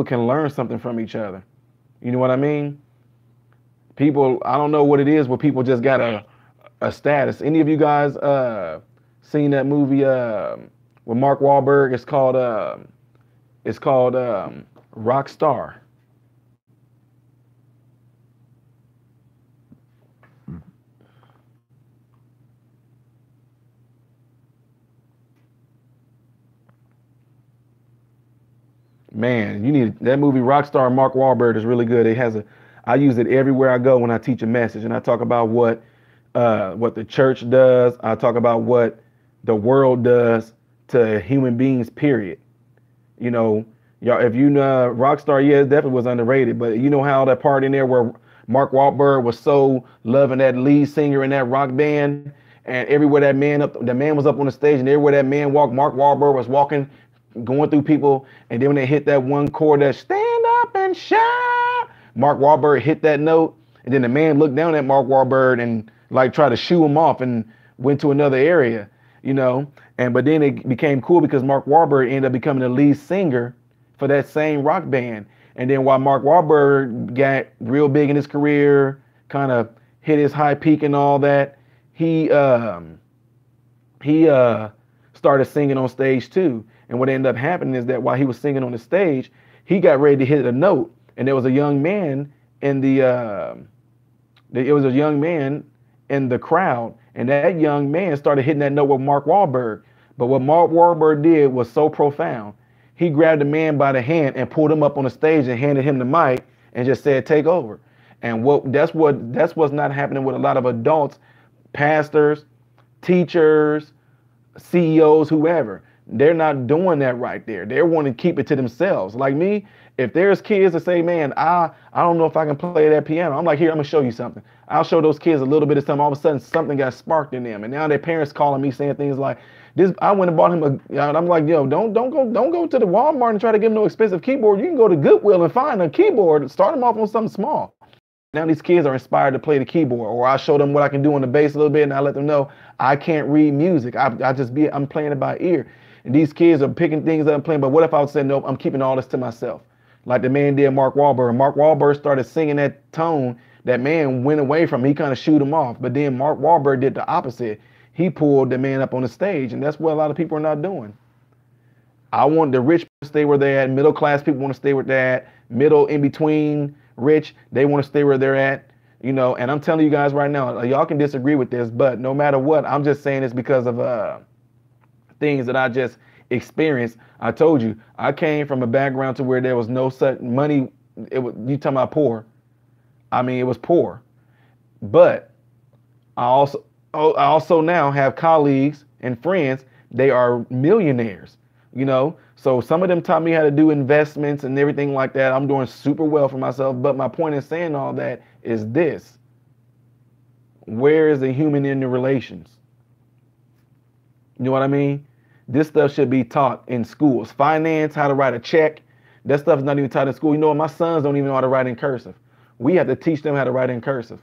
can learn something from each other. You know what I mean? People, I don't know what it is, but people just got a status. Any of you guys seen that movie with Mark Wahlberg? It's called Rock Star. Man, you need that movie Rockstar. Mark Wahlberg is really good. I use it everywhere I go when I teach a message, and I talk about what the church does. I talk about what the world does to human beings. Period. You know, y'all. If you know Rockstar, yeah, it definitely was underrated. But you know how that part in there where Mark Wahlberg was so loving that lead singer in that rock band, and everywhere the man was up on the stage, and everywhere that man walked, Mark Wahlberg was walking, going through people, and then when they hit that one chord, that stand up and shout, Mark Wahlberg hit that note, and then the man looked down at Mark Wahlberg and like tried to shoo him off and went to another area, you know. And but then it became cool because Mark Wahlberg ended up becoming the lead singer for that same rock band. And then while Mark Wahlberg got real big in his career, kind of hit his high peak and all that, he started singing on stage too. And what ended up happening is that while he was singing on the stage, he got ready to hit a note, and there was a young man in the crowd, and that young man started hitting that note with Mark Wahlberg. But what Mark Wahlberg did was so profound. He grabbed the man by the hand and pulled him up on the stage and handed him the mic and just said, "Take over." And that's what's not happening with a lot of adults, pastors, teachers, CEOs, whoever. They're not doing that right there. They're wanting to keep it to themselves. Like me, if there's kids that say, "Man, I don't know if I can play that piano," I'm like, "Here, I'm gonna show you something." I'll show those kids a little bit of something. All of a sudden, something got sparked in them, and now their parents calling me saying things like, "This." I went and bought him a. And I'm like, "Yo, don't go to the Walmart and try to get him no expensive keyboard. You can go to Goodwill and find a keyboard. Start them off on something small." Now these kids are inspired to play the keyboard, or I show them what I can do on the bass a little bit, and I let them know I can't read music. I'm playing it by ear. And these kids are picking things up and playing. But what if I would say, "Nope, I'm keeping all this to myself," like the man did Mark Wahlberg. Mark Wahlberg started singing that tone. That man went away from him. He kind of shooed him off. But then Mark Wahlberg did the opposite. He pulled the man up on the stage, and that's what a lot of people are not doing. I want the rich to stay where they're at. Middle class people want to stay where they're at. Middle, in between, rich, they want to stay where they're at. You know, and I'm telling you guys right now, y'all can disagree with this, but no matter what, I'm just saying this because of things that I just experienced. I told you, I came from a background to where there was no such money. You talking about poor? I mean, it was poor. But I also now have colleagues and friends. They are millionaires. You know, so some of them taught me how to do investments and everything like that. I'm doing super well for myself. But my point in saying all that is this: where is the human in the relations? You know what I mean? This stuff should be taught in schools. Finance, how to write a check. That stuff is not even taught in school. You know what? My sons don't even know how to write in cursive. We have to teach them how to write in cursive.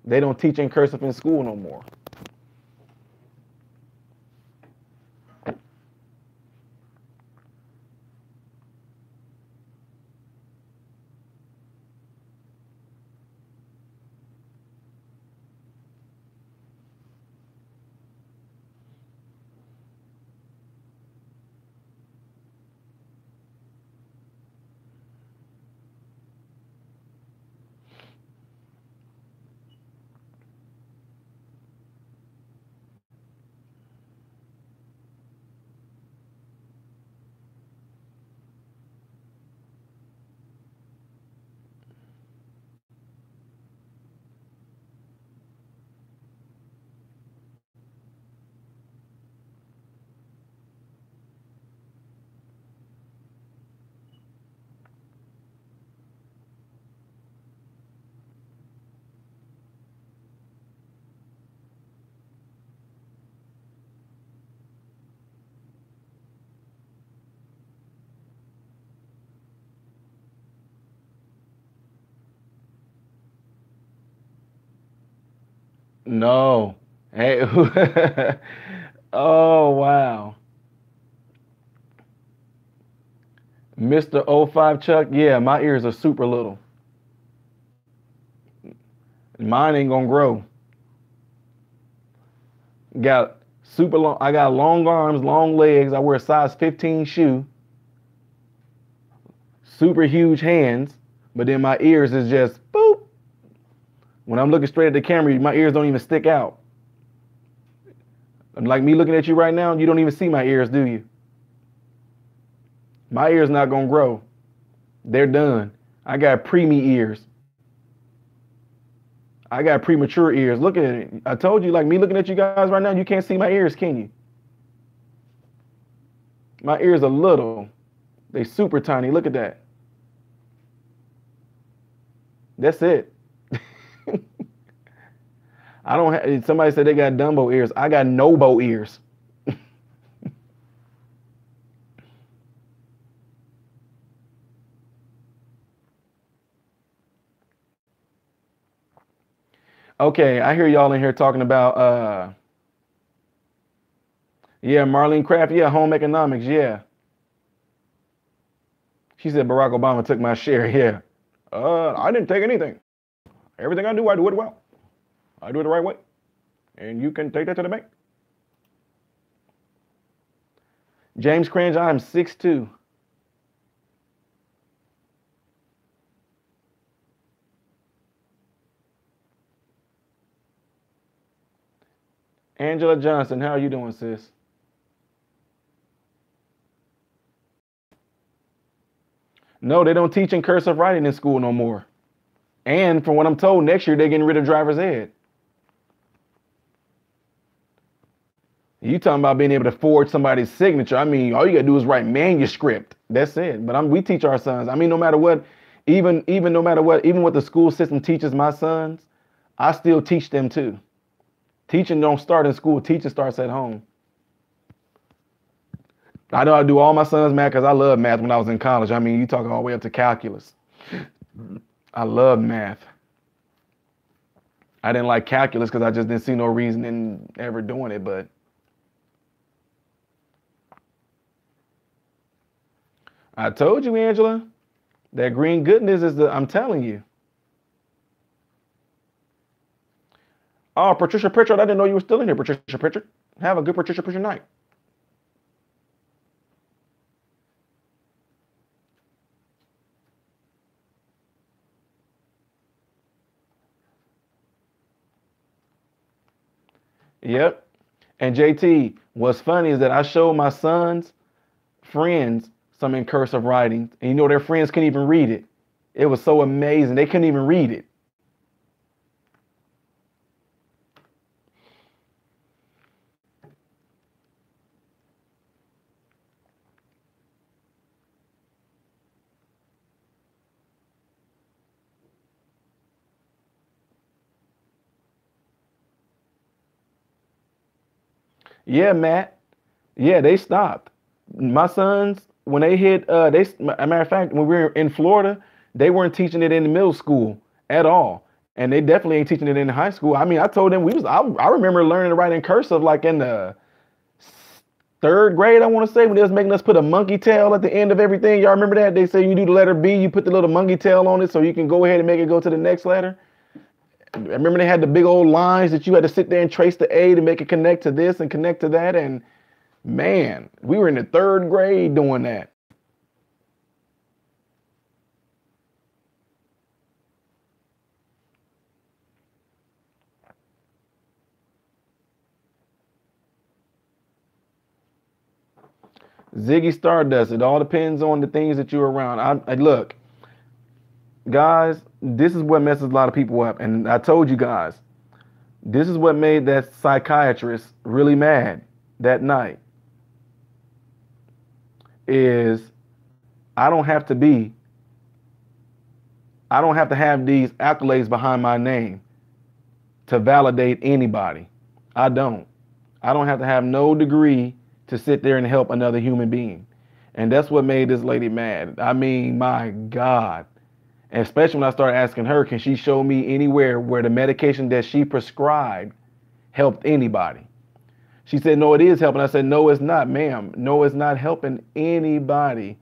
They don't teach in cursive in school no more. No. Hey. Oh, wow. Mr. O5 Chuck, yeah, my ears are super little. Mine ain't gonna grow. Got super long. I got long arms, long legs. I wear a size 15 shoe. Super huge hands, but then my ears is just boop. When I'm looking straight at the camera, my ears don't even stick out. Like me looking at you right now, you don't even see my ears, do you? My ears not gonna grow. They're done. I got preemie ears. I got premature ears. Look at it. I told you, like me looking at you guys right now, you can't see my ears, can you? My ears are little. They super tiny. Look at that. That's it. I don't have, somebody said they got Dumbo ears. I got Nobo ears. Okay, I hear y'all in here talking about yeah, Marlene Craft, yeah, home economics, yeah. She said Barack Obama took my share, yeah. I didn't take anything. Everything I do it well. I do it the right way. And you can take that to the bank. James Cringe, I'm 6'2". Angela Johnson, how are you doing, sis? No, they don't teach in cursive writing in school no more. And from what I'm told, next year they're getting rid of driver's ed. You talking about being able to forge somebody's signature. I mean, all you gotta do is write manuscript. That's it. But we teach our sons. I mean, no matter what, even no matter what, even what the school system teaches my sons, I still teach them too. Teaching don't start in school. Teaching starts at home. I know I do all my sons math because I loved math when I was in college. I mean, you talking all the way up to calculus. I loved math. I didn't like calculus because I just didn't see no reason in ever doing it, but I told you, Angela, that green goodness is I'm telling you. Oh, Patricia Pritchard, I didn't know you were still in here, Patricia Pritchard. Have a good Patricia Pritchard night. Yep. And JT, what's funny is that I showed my son's friends some in cursive writing, and you know their friends couldn't even read it. It was so amazing. They couldn't even read it. Yeah, Matt. Yeah, they stopped. My sons, when they hit, as a matter of fact, when we were in Florida, they weren't teaching it in the middle school at all. And they definitely ain't teaching it in high school. I mean, I told them I remember learning to write in cursive like in the third grade, I want to say, when they was making us put a monkey tail at the end of everything. Y'all remember that? They say you do the letter B, you put the little monkey tail on it so you can go ahead and make it go to the next letter. I remember they had the big old lines that you had to sit there and trace the A to make it connect to this and connect to that. And man, we were in the third grade doing that. Ziggy Stardust, it all depends on the things that you're around. I look, guys, this is what messes a lot of people up. And I told you guys, this is what made that psychiatrist really mad that night. Is I don't have to have these accolades behind my name to validate anybody. I don't have to have no degree to sit there and help another human being. And that's what made this lady mad. I mean, my God. And especially when I started asking her, can she show me anywhere where the medication that she prescribed helped anybody. She said, no, it is helping. I said, no, it's not, ma'am. No, it's not helping anybody.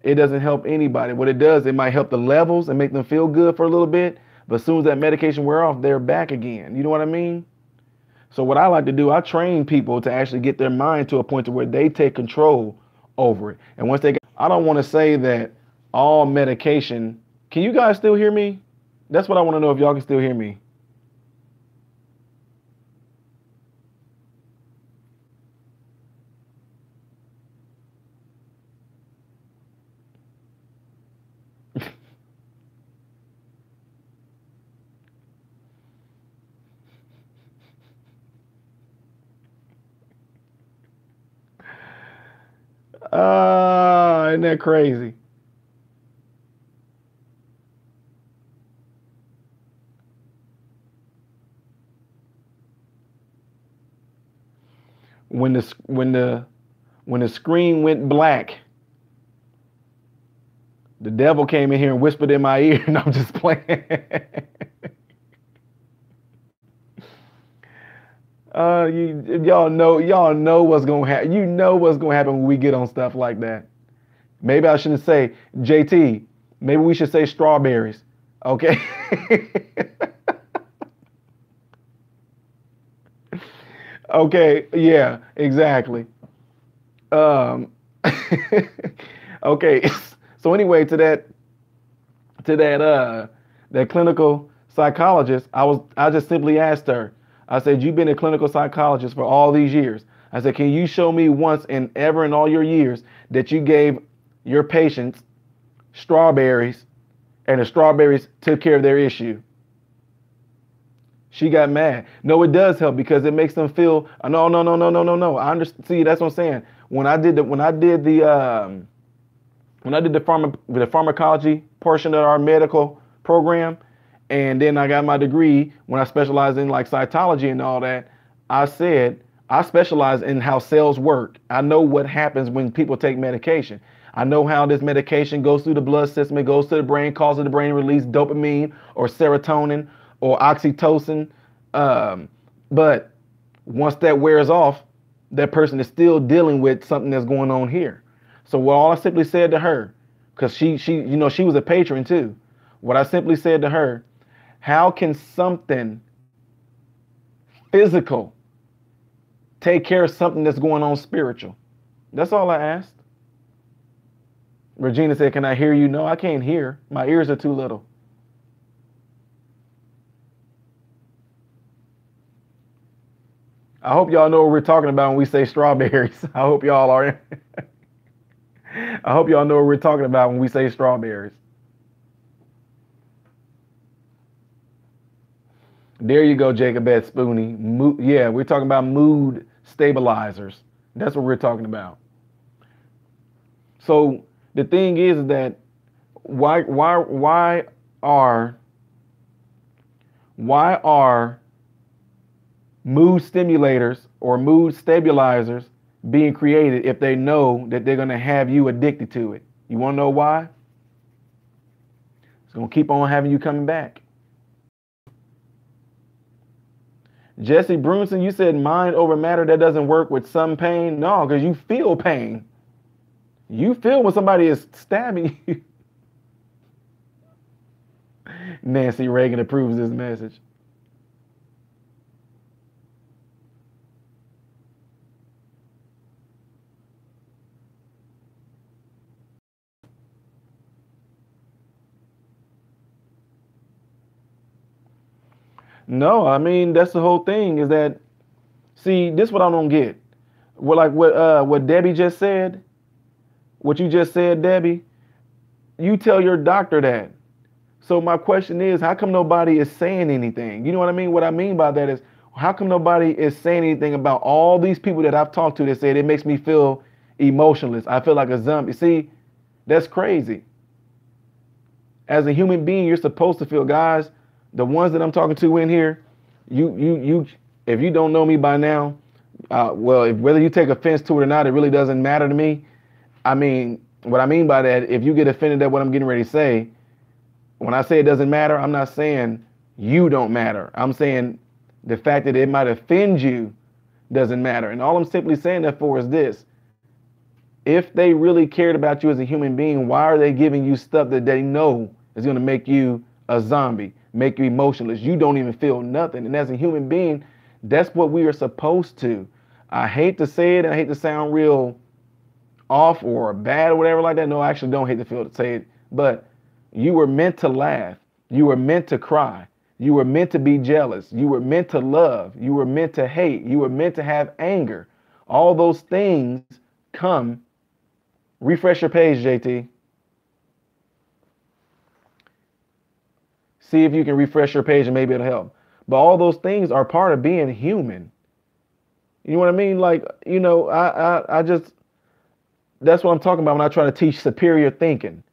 It doesn't help anybody. What it does, it might help the levels and make them feel good for a little bit. But as soon as that medication wears off, they're back again. You know what I mean? So what I like to do, I train people to actually get their mind to a point to where they take control over it. And once they get, I don't want to say that all medication, can you guys still hear me? That's what I want to know, if y'all can still hear me. Isn't that crazy? When the screen went black, the devil came in here and whispered in my ear, and I'm just playing. Y'all know what's gonna happen. You know what's gonna happen when we get on stuff like that. Maybe I shouldn't say JT. Maybe we should say strawberries. Okay. Okay. Yeah. Exactly. Okay. So anyway, to that clinical psychologist, I just simply asked her. I said, you've been a clinical psychologist for all these years. I said, can you show me once and ever in all your years that you gave your patients strawberries and the strawberries took care of their issue? She got mad. No, it does help because it makes them feel, no. I understand. See, that's what I'm saying. When I did the pharmacology portion of our medical program, and then I got my degree when I specialized in like cytology and all that, I said, I specialize in how cells work. I know what happens when people take medication. I know how this medication goes through the blood system. It goes to the brain, causes the brain to release dopamine or serotonin or oxytocin. But once that wears off, that person is still dealing with something that's going on here. So what all I simply said to her, because she was a patron too. What I simply said to her, how can something physical take care of something that's going on spiritual? That's all I asked. Regina said, can I hear you? No, I can't hear. My ears are too little. I hope y'all know what we're talking about when we say strawberries. I hope y'all are. I hope y'all know what we're talking about when we say strawberries. There you go, Jacob at Spoonie. Yeah, we're talking about mood stabilizers. That's what we're talking about. So the thing is that why are mood stimulators or mood stabilizers being created if they know that they're going to have you addicted to it? You want to know why? It's going to keep on having you coming back. Jesse Brunson, you said mind over matter, that doesn't work with some pain. No, because you feel pain. You feel when somebody is stabbing you. Nancy Reagan approves this message. No, I mean, that's the whole thing is that, see, this is what I don't get. What Debbie just said, what you just said, Debbie, you tell your doctor that. So my question is, how come nobody is saying anything? You know what I mean? What I mean by that is, how come nobody is saying anything about all these people that I've talked to that said it makes me feel emotionless? I feel like a zombie. See, that's crazy. As a human being, you're supposed to feel, guys. The ones that I'm talking to in here, you, if you don't know me by now, whether you take offense to it or not, it really doesn't matter to me. I mean, what I mean by that, if you get offended at what I'm getting ready to say, when I say it doesn't matter, I'm not saying you don't matter. I'm saying the fact that it might offend you doesn't matter. And all I'm simply saying that for is this. If they really cared about you as a human being, why are they giving you stuff that they know is going to make you a zombie, make you emotionless? You don't even feel nothing. And as a human being, that's what we are supposed to. I hate to say it, and I hate to sound real off or bad or whatever like that. No, I actually don't hate to say it. But you were meant to laugh. You were meant to cry. You were meant to be jealous. You were meant to love. You were meant to hate. You were meant to have anger. All those things come. Refresh your page, JT. See if you can refresh your page and maybe it'll help. But all those things are part of being human. You know what I mean? Like, you know, I just, that's what I'm talking about when I try to teach superior thinking.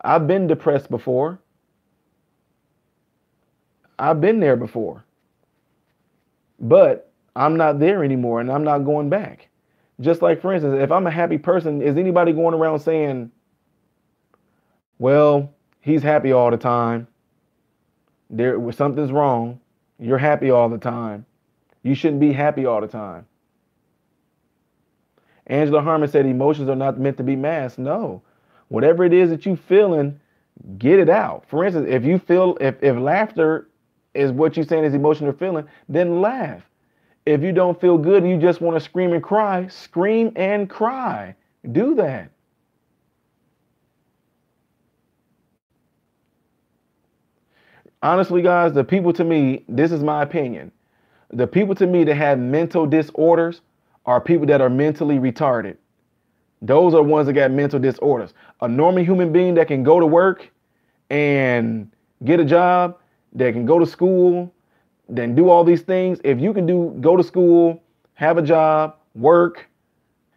I've been depressed before. I've been there before. But I'm not there anymore and I'm not going back. Just like, for instance, if I'm a happy person, is anybody going around saying, well, he's happy all the time. Something's wrong. You're happy all the time. You shouldn't be happy all the time. Angela Harmon said emotions are not meant to be masked. No. Whatever it is that you're feeling, get it out. For instance, if you feel, if laughter is what you're saying is emotional feeling, then laugh. If you don't feel good and you just want to scream and cry, scream and cry. Do that. Honestly, guys, the people to me, this is my opinion. The people to me that have mental disorders are people that are mentally retarded. Those are ones that got mental disorders. A normal human being that can go to work and get a job, that can go to school, then do all these things. If you can go to school, have a job, work,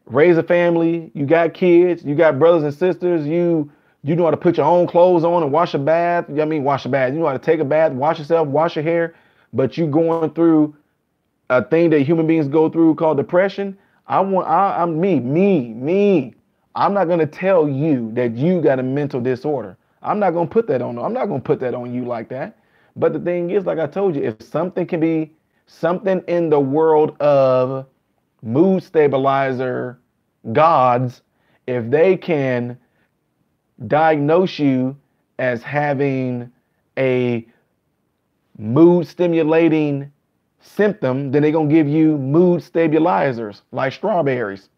raise a family, you got kids, you got brothers and sisters, you know how to put your own clothes on and wash a bath. I mean, wash a bath. You know how to take a bath, wash yourself, wash your hair, but you going through a thing that human beings go through called depression. I'm me. I'm not going to tell you that you got a mental disorder. I'm not going to put that on. I'm not going to put that on you like that. But the thing is, like I told you, if something can be something in the world of mood stabilizer gods, if they can diagnose you as having a mood stimulating symptom, then they're going to give you mood stabilizers like strawberries.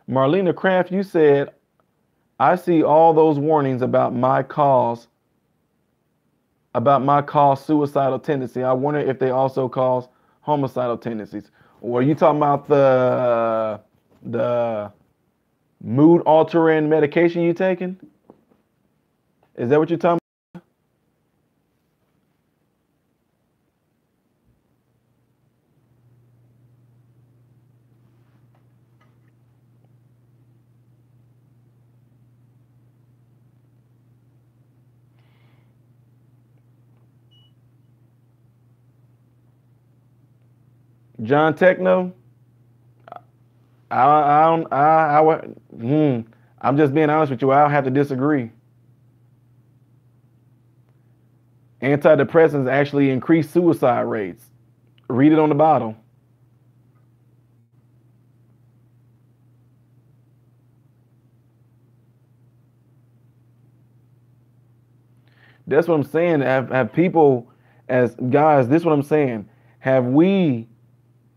Marlena Craft, you said, I see all those warnings about my cause suicidal tendency. I wonder if they also cause homicidal tendencies. Or are you talking about the mood altering medication you taking? Is that what you're talking about? John Techno? I'm just being honest with you. I'll have to disagree. Antidepressants actually increase suicide rates. Read it on the bottle. That's what I'm saying. Have people, as guys, this is what I'm saying. Have we,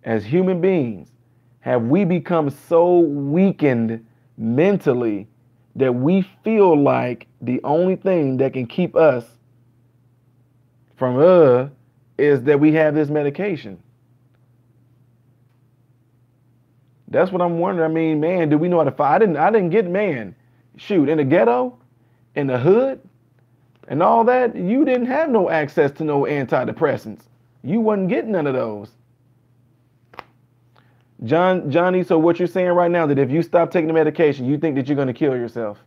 as human beings, have we become so weakened mentally that we feel like the only thing that can keep us from is that we have this medication? That's what I'm wondering. I mean, man, do we know how to fight? I didn't get, man, shoot, in the ghetto, in the hood, and all that, you didn't have no access to no antidepressants. You wasn't getting none of those. Johnny, so what you're saying right now, that if you stop taking the medication, you think that you're going to kill yourself?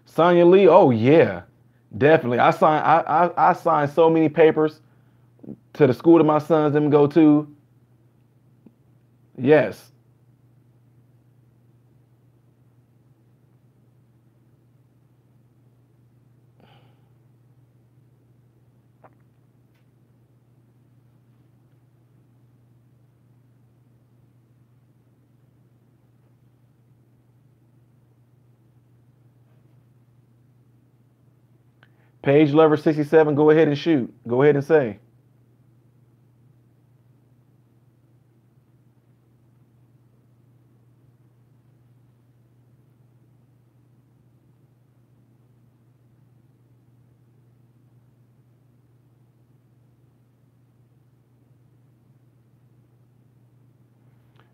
Sonya Lee, oh yeah, definitely. I signed so many papers to the school that my sons them go to. Yes. Page Lover 67, go ahead and shoot. Go ahead and say.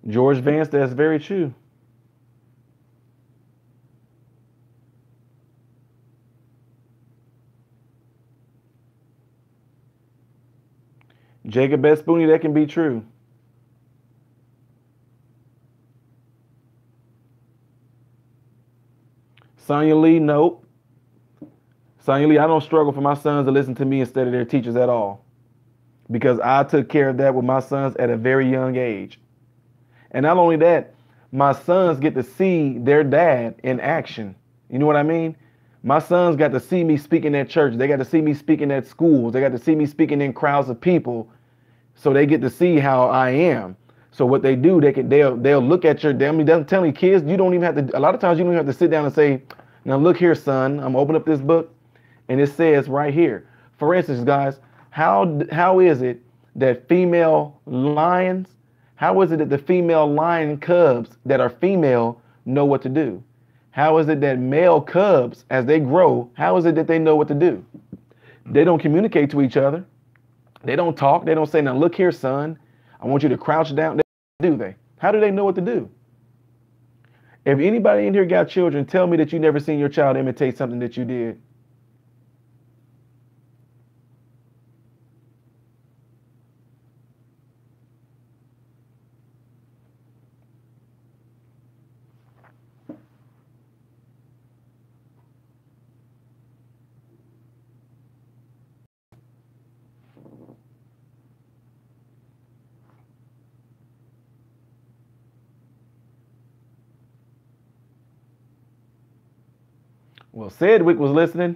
George Vance, that's very true. Jacob S. Spooney, that can be true. Sonya Lee, nope. Sonya Lee, I don't struggle for my sons to listen to me instead of their teachers at all, because I took care of that with my sons at a very young age. And not only that, my sons get to see their dad in action. You know what I mean? My sons got to see me speaking at church. They got to see me speaking at schools. They got to see me speaking in crowds of people. So they get to see how I am. So what they do, they'll look at your, I mean, I'm telling you, kids, you don't even have to, a lot of times you don't even have to sit down and say, now look here, son, I'm opening up this book and it says right here. For instance, guys, how is it that female lions, how is it that the female lion cubs that are female know what to do? How is it that male cubs, as they grow, how is it that they know what to do? They don't communicate to each other. They don't talk. They don't say, now look here, son, I want you to crouch down. Do they? How do they know what to do? If anybody in here got children, tell me that you never seen your child imitate something that you did. Well, Sedgwick was listening.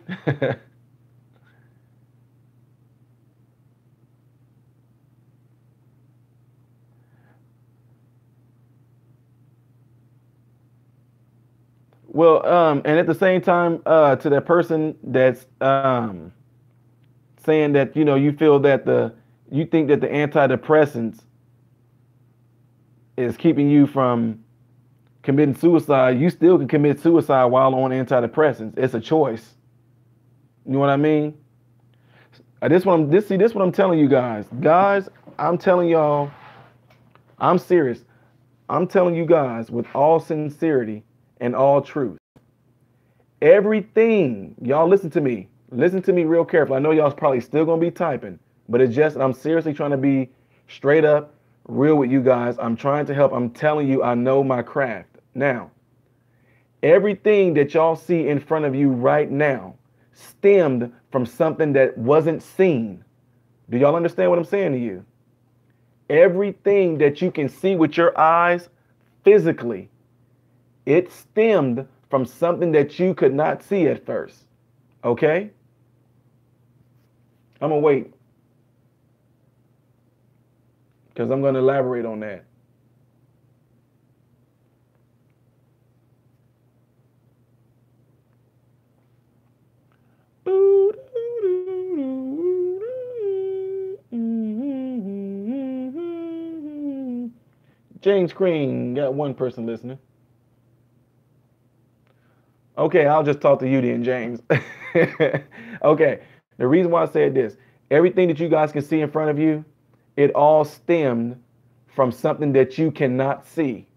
Well, and at the same time, to that person that's saying that, you know, you feel that you think that the antidepressants is keeping you from committing suicide, you still can commit suicide while on antidepressants. It's a choice. You know what I mean? This what I'm telling you guys. Guys, I'm telling y'all, I'm serious. I'm telling you guys with all sincerity and all truth. Everything, y'all listen to me. Listen to me real carefully. I know y'all's probably still gonna be typing, but it's just, I'm seriously trying to be straight up, real with you guys. I'm trying to help. I'm telling you, I know my craft. Now, everything that y'all see in front of you right now stemmed from something that wasn't seen. Do y'all understand what I'm saying to you? Everything that you can see with your eyes physically, it stemmed from something that you could not see at first. Okay? I'm gonna wait, because I'm gonna elaborate on that. James Green, got one person listening. Okay, I'll just talk to you then, James. Okay, the reason why I said this, everything that you guys can see in front of you, it all stemmed from something that you cannot see.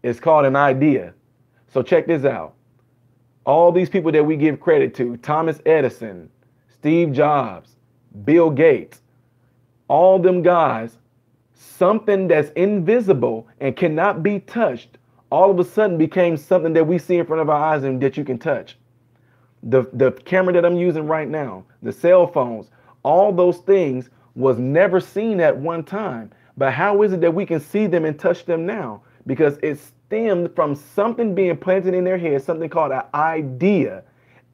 It's called an idea. So check this out. All these people that we give credit to, Thomas Edison, Steve Jobs, Bill Gates, all them guys, something that's invisible and cannot be touched, all of a sudden became something that we see in front of our eyes and that you can touch. The camera that I'm using right now, the cell phones, all those things was never seen at one time. But how is it that we can see them and touch them now? Because it stemmed from something being planted in their head, something called an idea.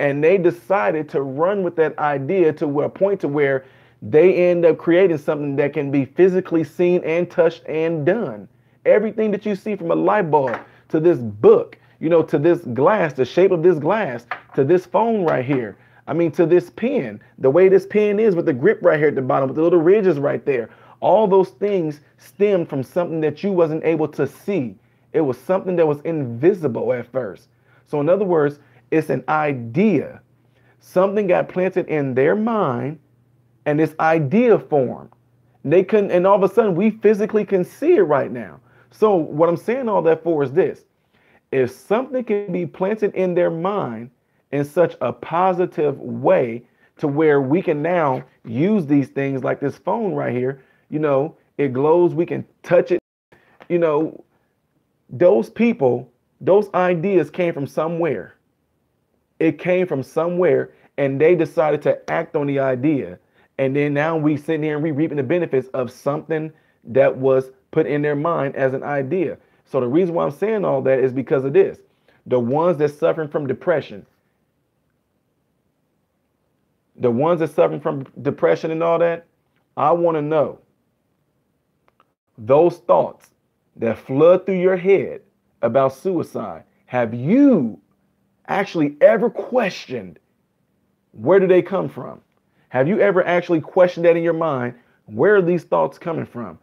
And they decided to run with that idea to a point to where they end up creating something that can be physically seen and touched and done. Everything that you see, from a light bulb to this book, you know, to this glass, the shape of this glass, to this phone right here. I mean, to this pen, the way this pen is with the grip right here at the bottom, with the little ridges right there. All those things stemmed from something that you wasn't able to see. It was something that was invisible at first. So in other words, it's an idea. Something got planted in their mind and this idea formed. They couldn't, and all of a sudden we physically can see it right now. So what I'm saying all that for is this. If something can be planted in their mind in such a positive way to where we can now use these things like this phone right here, you know, it glows, we can touch it, you know, those people, those ideas came from somewhere. It came from somewhere and they decided to act on the idea. And then now we sitting here and we reaping the benefits of something that was put in their mind as an idea. So the reason why I'm saying all that is because of this. The ones that suffering from depression, the ones that suffering from depression and all that, I want to know those thoughts that flood through your head about suicide. Have you actually ever questioned where do they come from? Have you ever actually questioned that in your mind? Where are these thoughts coming from?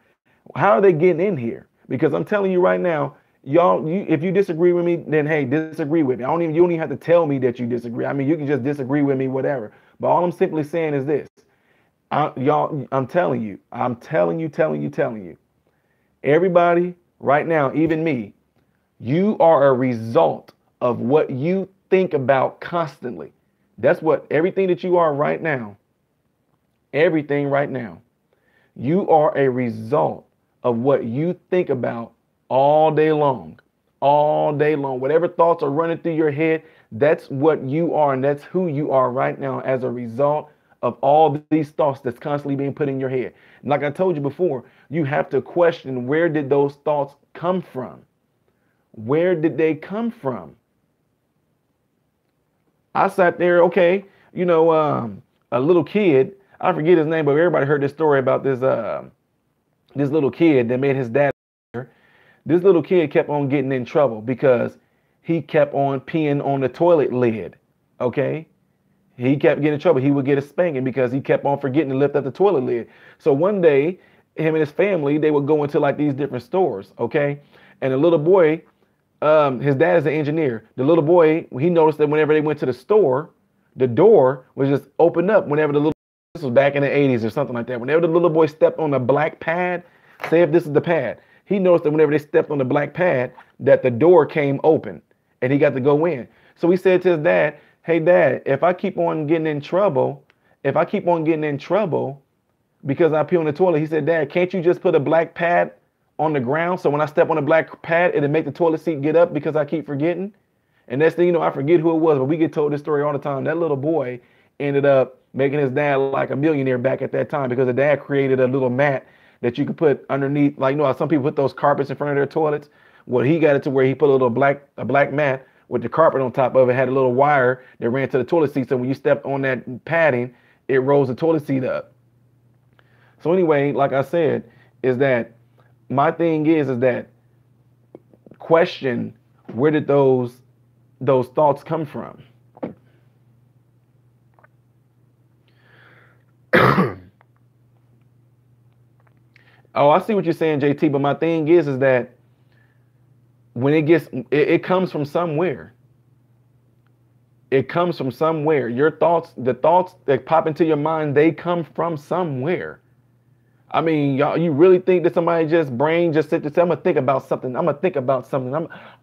How are they getting in here? Because I'm telling you right now, y'all, if you disagree with me, then hey, disagree with me. You don't even have to tell me that you disagree. I mean, you can just disagree with me, whatever. But all I'm simply saying is this. I'm telling you. Everybody right now, even me, you are a result of what you think about constantly. That's what everything that you are right now. Everything right now. You are a result of what you think about all day long. All day long. Whatever thoughts are running through your head, that's what you are, and that's who you are right now as a result of all these thoughts that's constantly being put in your head. And like I told you before, you have to question, where did those thoughts come from? Where did they come from? I sat there, okay, you know, a little kid, I forget his name, but everybody heard this story about this this little kid that made his dad. This little kid kept on getting in trouble because he kept on peeing on the toilet lid. Okay. He kept getting in trouble. He would get a spanking because he kept on forgetting to lift up the toilet lid. So one day, him and his family, they would go into like these different stores. Okay. And the little boy, his dad is an engineer. The little boy, he noticed that whenever they went to the store, the door was just opened up whenever the little, this was back in the 80s or something like that. Whenever the little boy stepped on the black pad, say if this is the pad, he noticed that whenever they stepped on the black pad, that the door came open and he got to go in. So he said to his dad, hey, Dad, if I keep on getting in trouble because I pee on the toilet, he said, Dad, can't you just put a black pad on the ground so when I step on the black pad, it'll make the toilet seat get up because I keep forgetting? And next thing you know, I forget who it was, but we get told this story all the time. That little boy ended up making his dad like a millionaire back at that time because the dad created a little mat that you could put underneath. Like, you know how some people put those carpets in front of their toilets? Well, he got it to where he put a black mat with the carpet on top of it, had a little wire that ran to the toilet seat. So when you stepped on that padding, it rose the toilet seat up. So anyway, like I said, is that my thing is that question, where did those thoughts come from? Oh, I see what you're saying, JT, but my thing is that when it comes from somewhere. It comes from somewhere. Your thoughts, the thoughts that pop into your mind, they come from somewhere. I mean, y'all, you really think that somebody brain just sit there and say, I'm gonna think about something.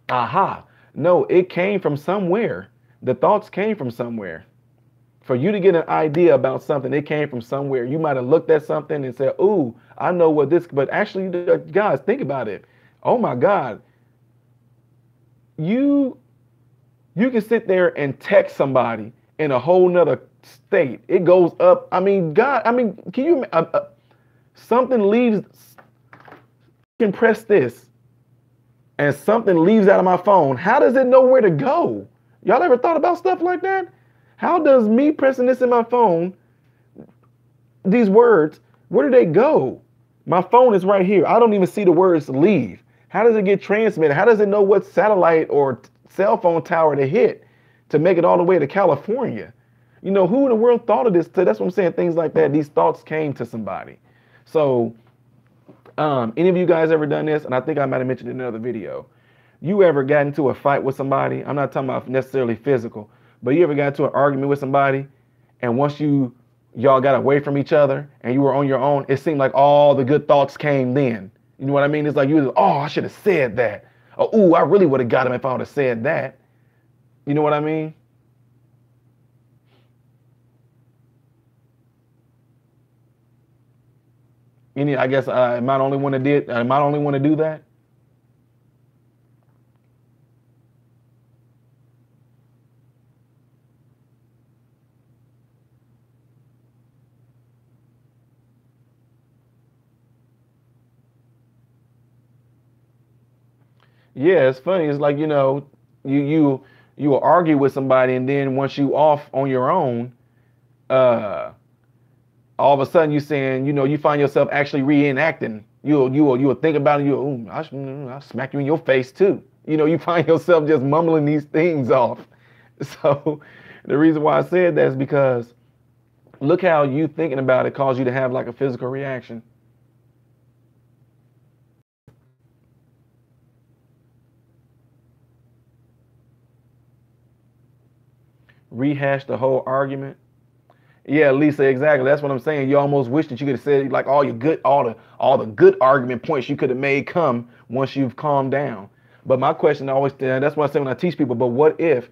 Aha. No, it came from somewhere. The thoughts came from somewhere. For you to get an idea about something, it came from somewhere. You might have looked at something and said, ooh, I know what this, but actually, guys, think about it. Oh my God. You can sit there and text somebody in a whole nother state. It goes up. I mean, God, I mean, can you, something leaves, can press this and something leaves out of my phone. How does it know where to go? Y'all ever thought about stuff like that? How does me pressing this in my phone, these words, where do they go? My phone is right here. I don't even see the words leave. How does it get transmitted? How does it know what satellite or cell phone tower to hit to make it all the way to California? You know, who in the world thought of this? That's what I'm saying. Things like that. These thoughts came to somebody. So any of you guys ever done this? And I think I might have mentioned it in another video. You ever got into a fight with somebody? I'm not talking about necessarily physical, but you ever got into an argument with somebody, and once y'all got away from each other and you were on your own, it seemed like all the good thoughts came then. You know what I mean? It's like I should have said that. Or, ooh, I really would have got him if I would have said that. You know what I mean? I guess am I the only one to do that? Yeah, it's funny. It's like, you will argue with somebody, and then once you off on your own, all of a sudden you saying, you find yourself actually reenacting. You'll think about it. I'll smack you in your face too. You find yourself just mumbling these things off. So the reason why I said that is because look how you thinking about it caused you to have like a physical reaction. Rehash the whole argument. Yeah, Lisa, exactly. That's what I'm saying. You almost wish that you could have said like all the good argument points you could have made come once you've calmed down. But my question always, that's what I say when I teach people, but what if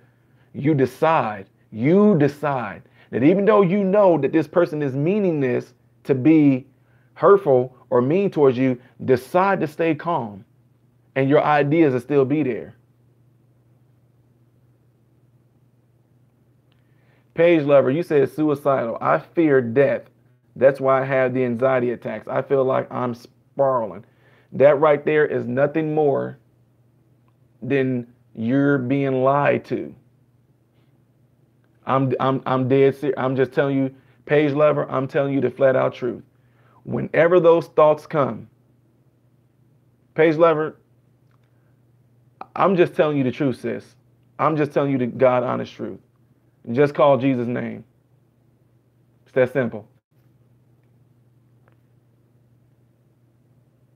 you decide that even though you know that this person is meaning this to be hurtful or mean towards you, decide to stay calm and your ideas will still be there. Page Lover, you said suicidal. I fear death. That's why I have the anxiety attacks. I feel like I'm spiraling. That right there is nothing more than you're being lied to. I'm dead serious. I'm just telling you, Page Lover, I'm telling you the flat out truth. Whenever those thoughts come, Page Lover, I'm just telling you the truth, sis. I'm just telling you the God honest truth. Just call Jesus' name. It's that simple.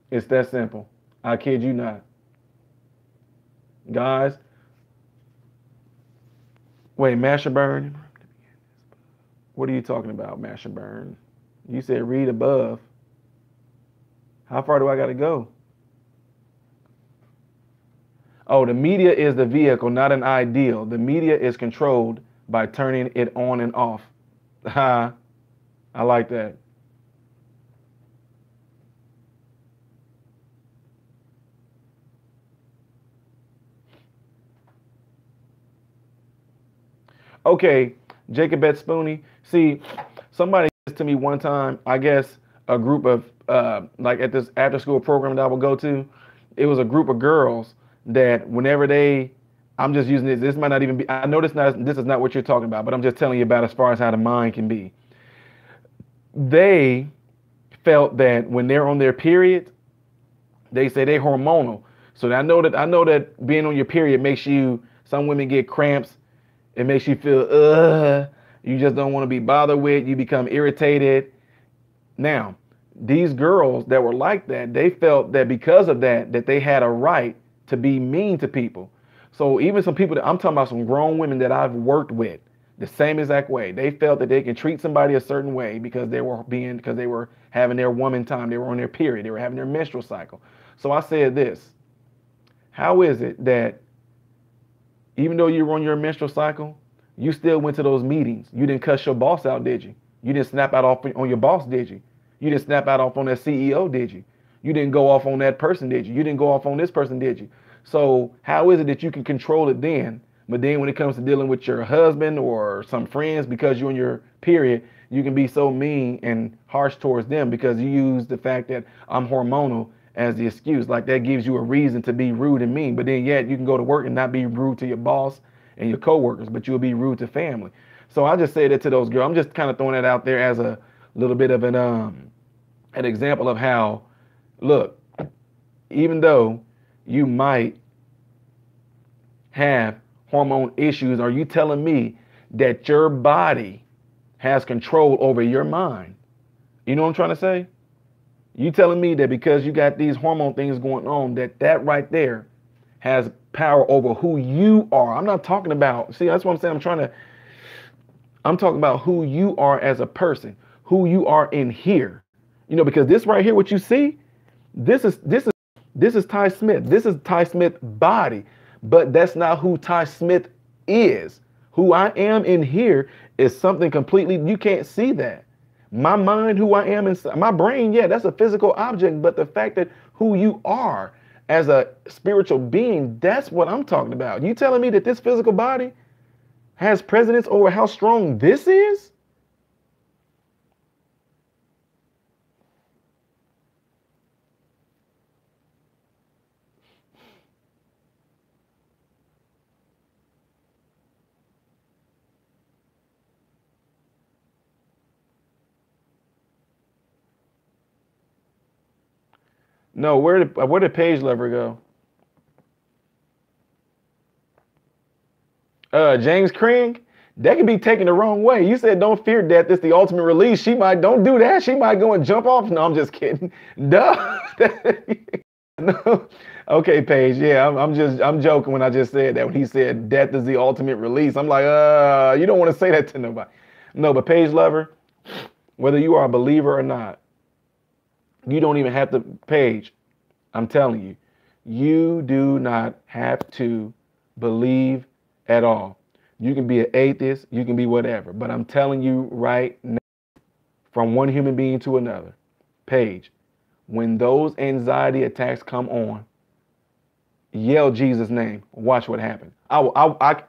It's that simple. I kid you not. Guys, wait, Masher Burn? What are you talking about, Masher Burn? You said read above. How far do I got to go? Oh, the media is the vehicle, not an ideal. The media is controlled by turning it on and off. Ha, I like that. Okay, Jacob Bet Spoonie. See, somebody said to me one time, I guess a group of, like at this after school program that I would go to, it was a group of girls that whenever I'm just using this might not even be, I know this is not what you're talking about, but I'm just telling you about as far as how the mind can be. They felt that when they're on their period, they say they're hormonal. So I know that being on your period makes you, some women get cramps. It makes you feel, you just don't want to be bothered with. You become irritated. Now, these girls that were like that, they felt that because of that they had a right to be mean to people. So even some people I'm talking about, some grown women that I've worked with, the same exact way. They felt that they can treat somebody a certain way because they were having their woman time. They were on their period. They were having their menstrual cycle. So I said this, how is it that even though you're on your menstrual cycle, You still went to those meetings. You didn't cuss your boss out, did you? You didn't snap out off on your boss, did you? You didn't snap out off on that CEO, did you? You didn't go off on that person, did you? You didn't go off on this person, did you? So how is it that you can control it then? But then when it comes to dealing with your husband or some friends, because you're in your period, you can be so mean and harsh towards them because you use the fact that I'm hormonal as the excuse. Like that gives you a reason to be rude and mean. But then yet you can go to work and not be rude to your boss and your coworkers, but you'll be rude to family. So I just say that to those girls. I'm just kind of throwing that out there as a little bit of an example of how, look, even though you might have hormone issues, are you telling me that your body has control over your mind? You know what I'm trying to say? You telling me that because you got these hormone things going on, that right there has power over who you are. I'm not talking about, see, that's what I'm saying. I'm talking about who you are as a person, who you are in here. You know, because this right here, what you see, this is Ty Smith. This is Ty Smith's body, but that's not who Ty Smith is. Who I am in here is something completely, you can't see that. My mind, who I am inside, my brain, yeah, that's a physical object, but the fact that who you are as a spiritual being, that's what I'm talking about. You telling me that this physical body has precedence over how strong this is? No, where did Paige Lover go? James Cring, that can be taken the wrong way. You said don't fear death. It's the ultimate release. Don't do that. She might go and jump off. No, I'm just kidding. Duh. No. Okay, Paige. Yeah, I'm joking when I just said that. When he said death is the ultimate release, I'm like, you don't want to say that to nobody. No, but Paige Lover, whether you are a believer or not, you don't even have to, Paige, I'm telling you, you do not have to believe at all. You can be an atheist, you can be whatever, but I'm telling you right now, from one human being to another, Paige, when those anxiety attacks come on, yell Jesus' name. Watch what happens. It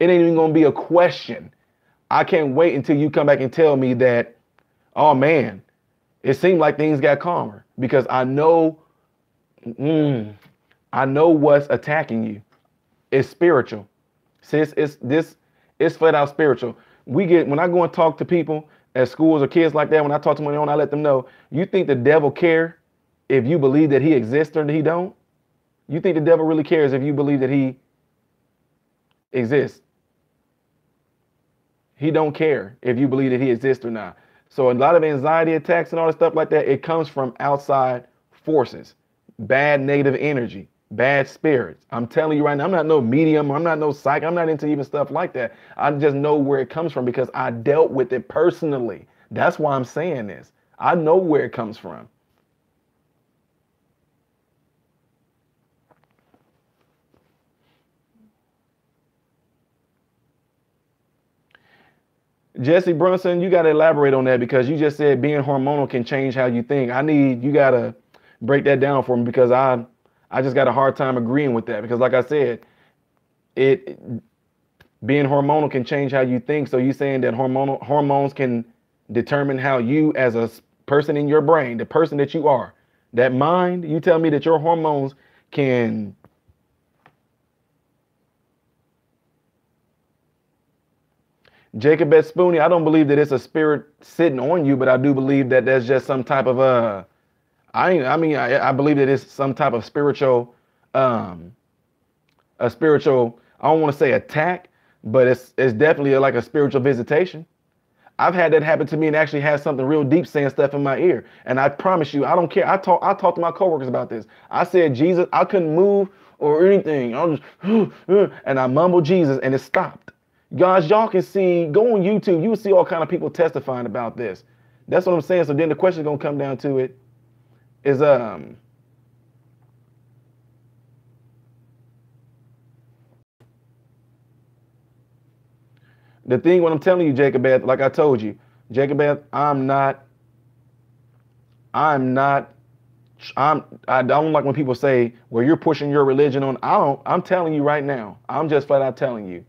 ain't even gonna be a question. I can't wait until you come back and tell me that, oh man, it seemed like things got calmer because I know what's attacking you. It's spiritual. Sis, it's flat out spiritual. When I go and talk to people at schools or kids like that, when I talk to them on their own, I let them know, you think the devil care if you believe that he exists or that he don't? You think the devil really cares if you believe that he exists? He don't care if you believe that he exists or not. So a lot of anxiety attacks and all this stuff like that, it comes from outside forces, bad negative energy, bad spirits. I'm telling you right now, I'm not no medium, I'm not no psych, I'm not into even stuff like that. I just know where it comes from because I dealt with it personally. That's why I'm saying this. I know where it comes from. Jesse Brunson, you got to elaborate on that because you just said being hormonal can change how you think. You got to break that down for me because I just got a hard time agreeing with that because like I said, being hormonal can change how you think. So you saying that hormones can determine how you as a person in your brain, the person that you are, that mind, you tell me that your hormones can Jacob at Spoonie, I don't believe that it's a spirit sitting on you, but I do believe that there's just some type of I believe that it's some type of spiritual I don't want to say attack, but it's definitely like a spiritual visitation. I've had that happen to me and actually had something real deep saying stuff in my ear. And I promise you, I don't care. I talked to my coworkers about this. I said Jesus, I couldn't move or anything. I was just and I mumbled Jesus and it stopped. Guys, y'all can see, go on YouTube, you will see all kind of people testifying about this. That's what I'm saying. So then the question is gonna come down to it is The thing, what I'm telling you, Jacob, like I told you, Jacob, I don't like when people say, well, you're pushing your religion on. I'm telling you right now. I'm just flat out telling you.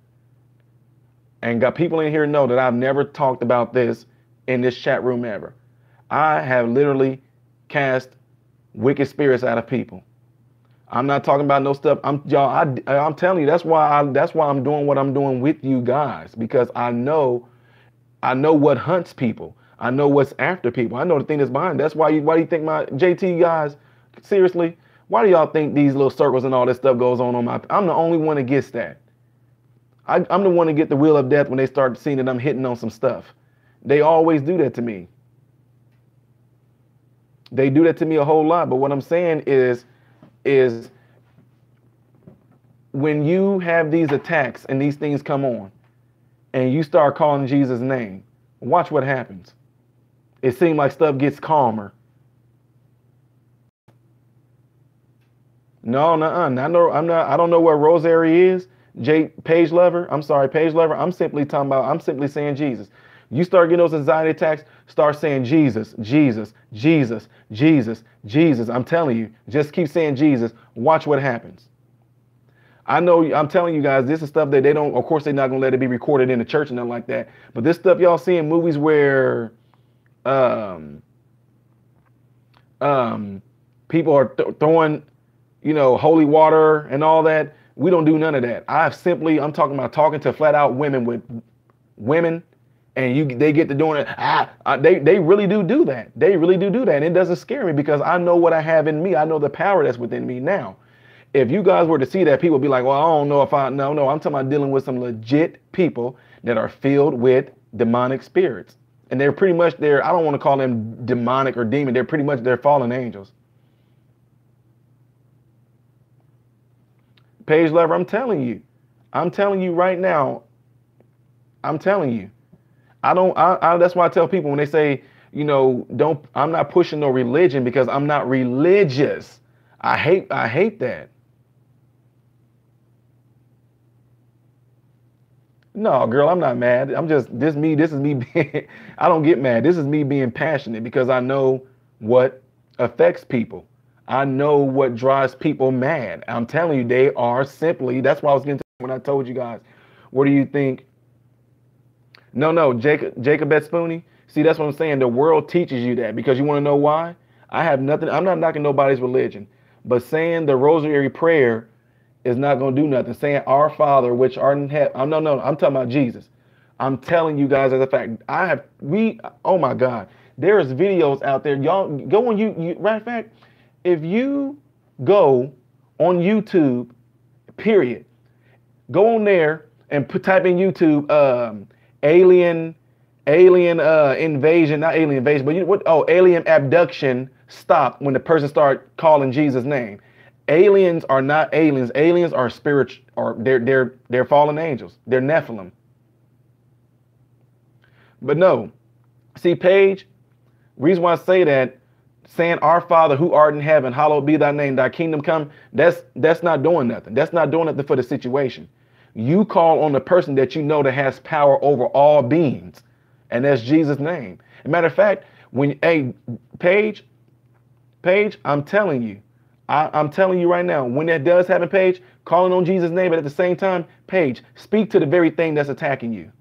And got people in here know that I've never talked about this in this chat room ever. I have literally cast wicked spirits out of people. I'm not talking about no stuff. I'm telling you, that's why I'm doing what I'm doing with you guys, because I know what hunts people. I know what's after people. I know the thing that's behind. That's why do you think my JT guys, seriously, why do y'all think these little circles and all this stuff goes on my, I'm the only one that gets that. I'm the one to get the wheel of death when they start seeing that I'm hitting on some stuff. They always do that to me. They do that to me a whole lot. But what I'm saying is when you have these attacks and these things come on and you start calling Jesus' name, watch what happens. It seems like stuff gets calmer. No, I don't know where Rosary is. Paige Lover. I'm sorry, Paige Lover. I'm simply saying Jesus. You start getting those anxiety attacks, start saying Jesus, Jesus, Jesus, Jesus, Jesus. I'm telling you, just keep saying Jesus. Watch what happens. I know, I'm telling you guys, this is stuff that they don't, of course, they're not going to let it be recorded in the church and nothing like that. But this stuff y'all see in movies where people are throwing, holy water and all that. We don't do none of that. I'm talking about talking to flat out women, and they get to doing it. They really do that. They really do that. And it doesn't scare me because I know what I have in me. I know the power that's within me now. If you guys were to see that, people would be like, well, I don't know if no, I'm talking about dealing with some legit people that are filled with demonic spirits. And they're pretty much I don't want to call them demonic or demon. They're fallen angels. Paige Lover, I'm telling you right now, I'm telling you, that's why I tell people when they say, I'm not pushing no religion because I'm not religious. I hate that. No, girl, I'm not mad. This is me being, I don't get mad. This is me being passionate because I know what affects people. I know what drives people mad. I'm telling you, they are simply, that's why I was getting to when I told you guys, what do you think? No, Jacob Spooney. See, that's what I'm saying. The world teaches you that because you want to know why? I'm not knocking nobody's religion, but saying the rosary prayer is not going to do nothing. Saying our Father, which art in heaven. I'm talking about Jesus. I'm telling you guys as a fact. Oh my God, there's videos out there. Y'all go on right fact. If you go on YouTube, period, go on there and type in YouTube, alien invasion, not alien invasion, but alien abduction stop when the person start calling Jesus' name. Aliens are not aliens. Aliens are spiritual, or they're fallen angels. They're Nephilim. But no, see, Paige, reason why I say that, saying our Father who art in heaven, hallowed be thy name, thy kingdom come, that's not doing nothing. That's not doing nothing for the situation. You call on the person that you know that has power over all beings, and that's Jesus' name. As a matter of fact, Paige, I'm telling you, I'm telling you right now, when that does happen, Paige, calling on Jesus' name, but at the same time, Paige, speak to the very thing that's attacking you.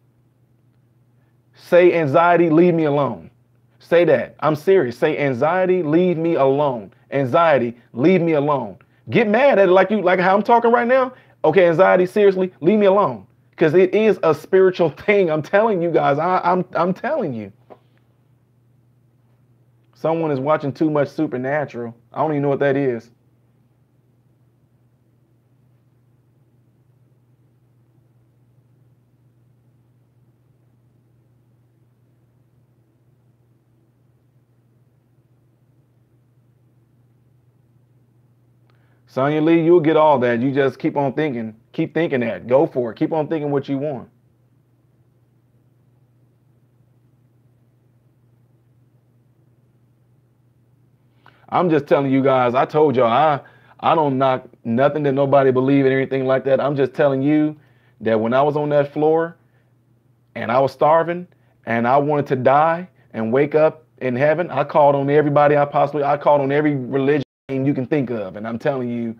Say, anxiety, leave me alone. Say that. I'm serious. Say, anxiety, leave me alone. Anxiety, leave me alone. Get mad at it like how I'm talking right now. Okay, anxiety, seriously, leave me alone. Because it is a spiritual thing. I'm telling you guys. I'm telling you. Someone is watching too much Supernatural. I don't even know what that is. Sonya Lee, you'll get all that. You just keep on thinking. Keep thinking that. Go for it. Keep on thinking what you want. I'm just telling you guys, I told y'all, I don't knock nothing that nobody believe in or anything like that. I'm just telling you that when I was on that floor, and I was starving and I wanted to die and wake up in heaven, I called on everybody I called on every religion you can think of. And I'm telling you,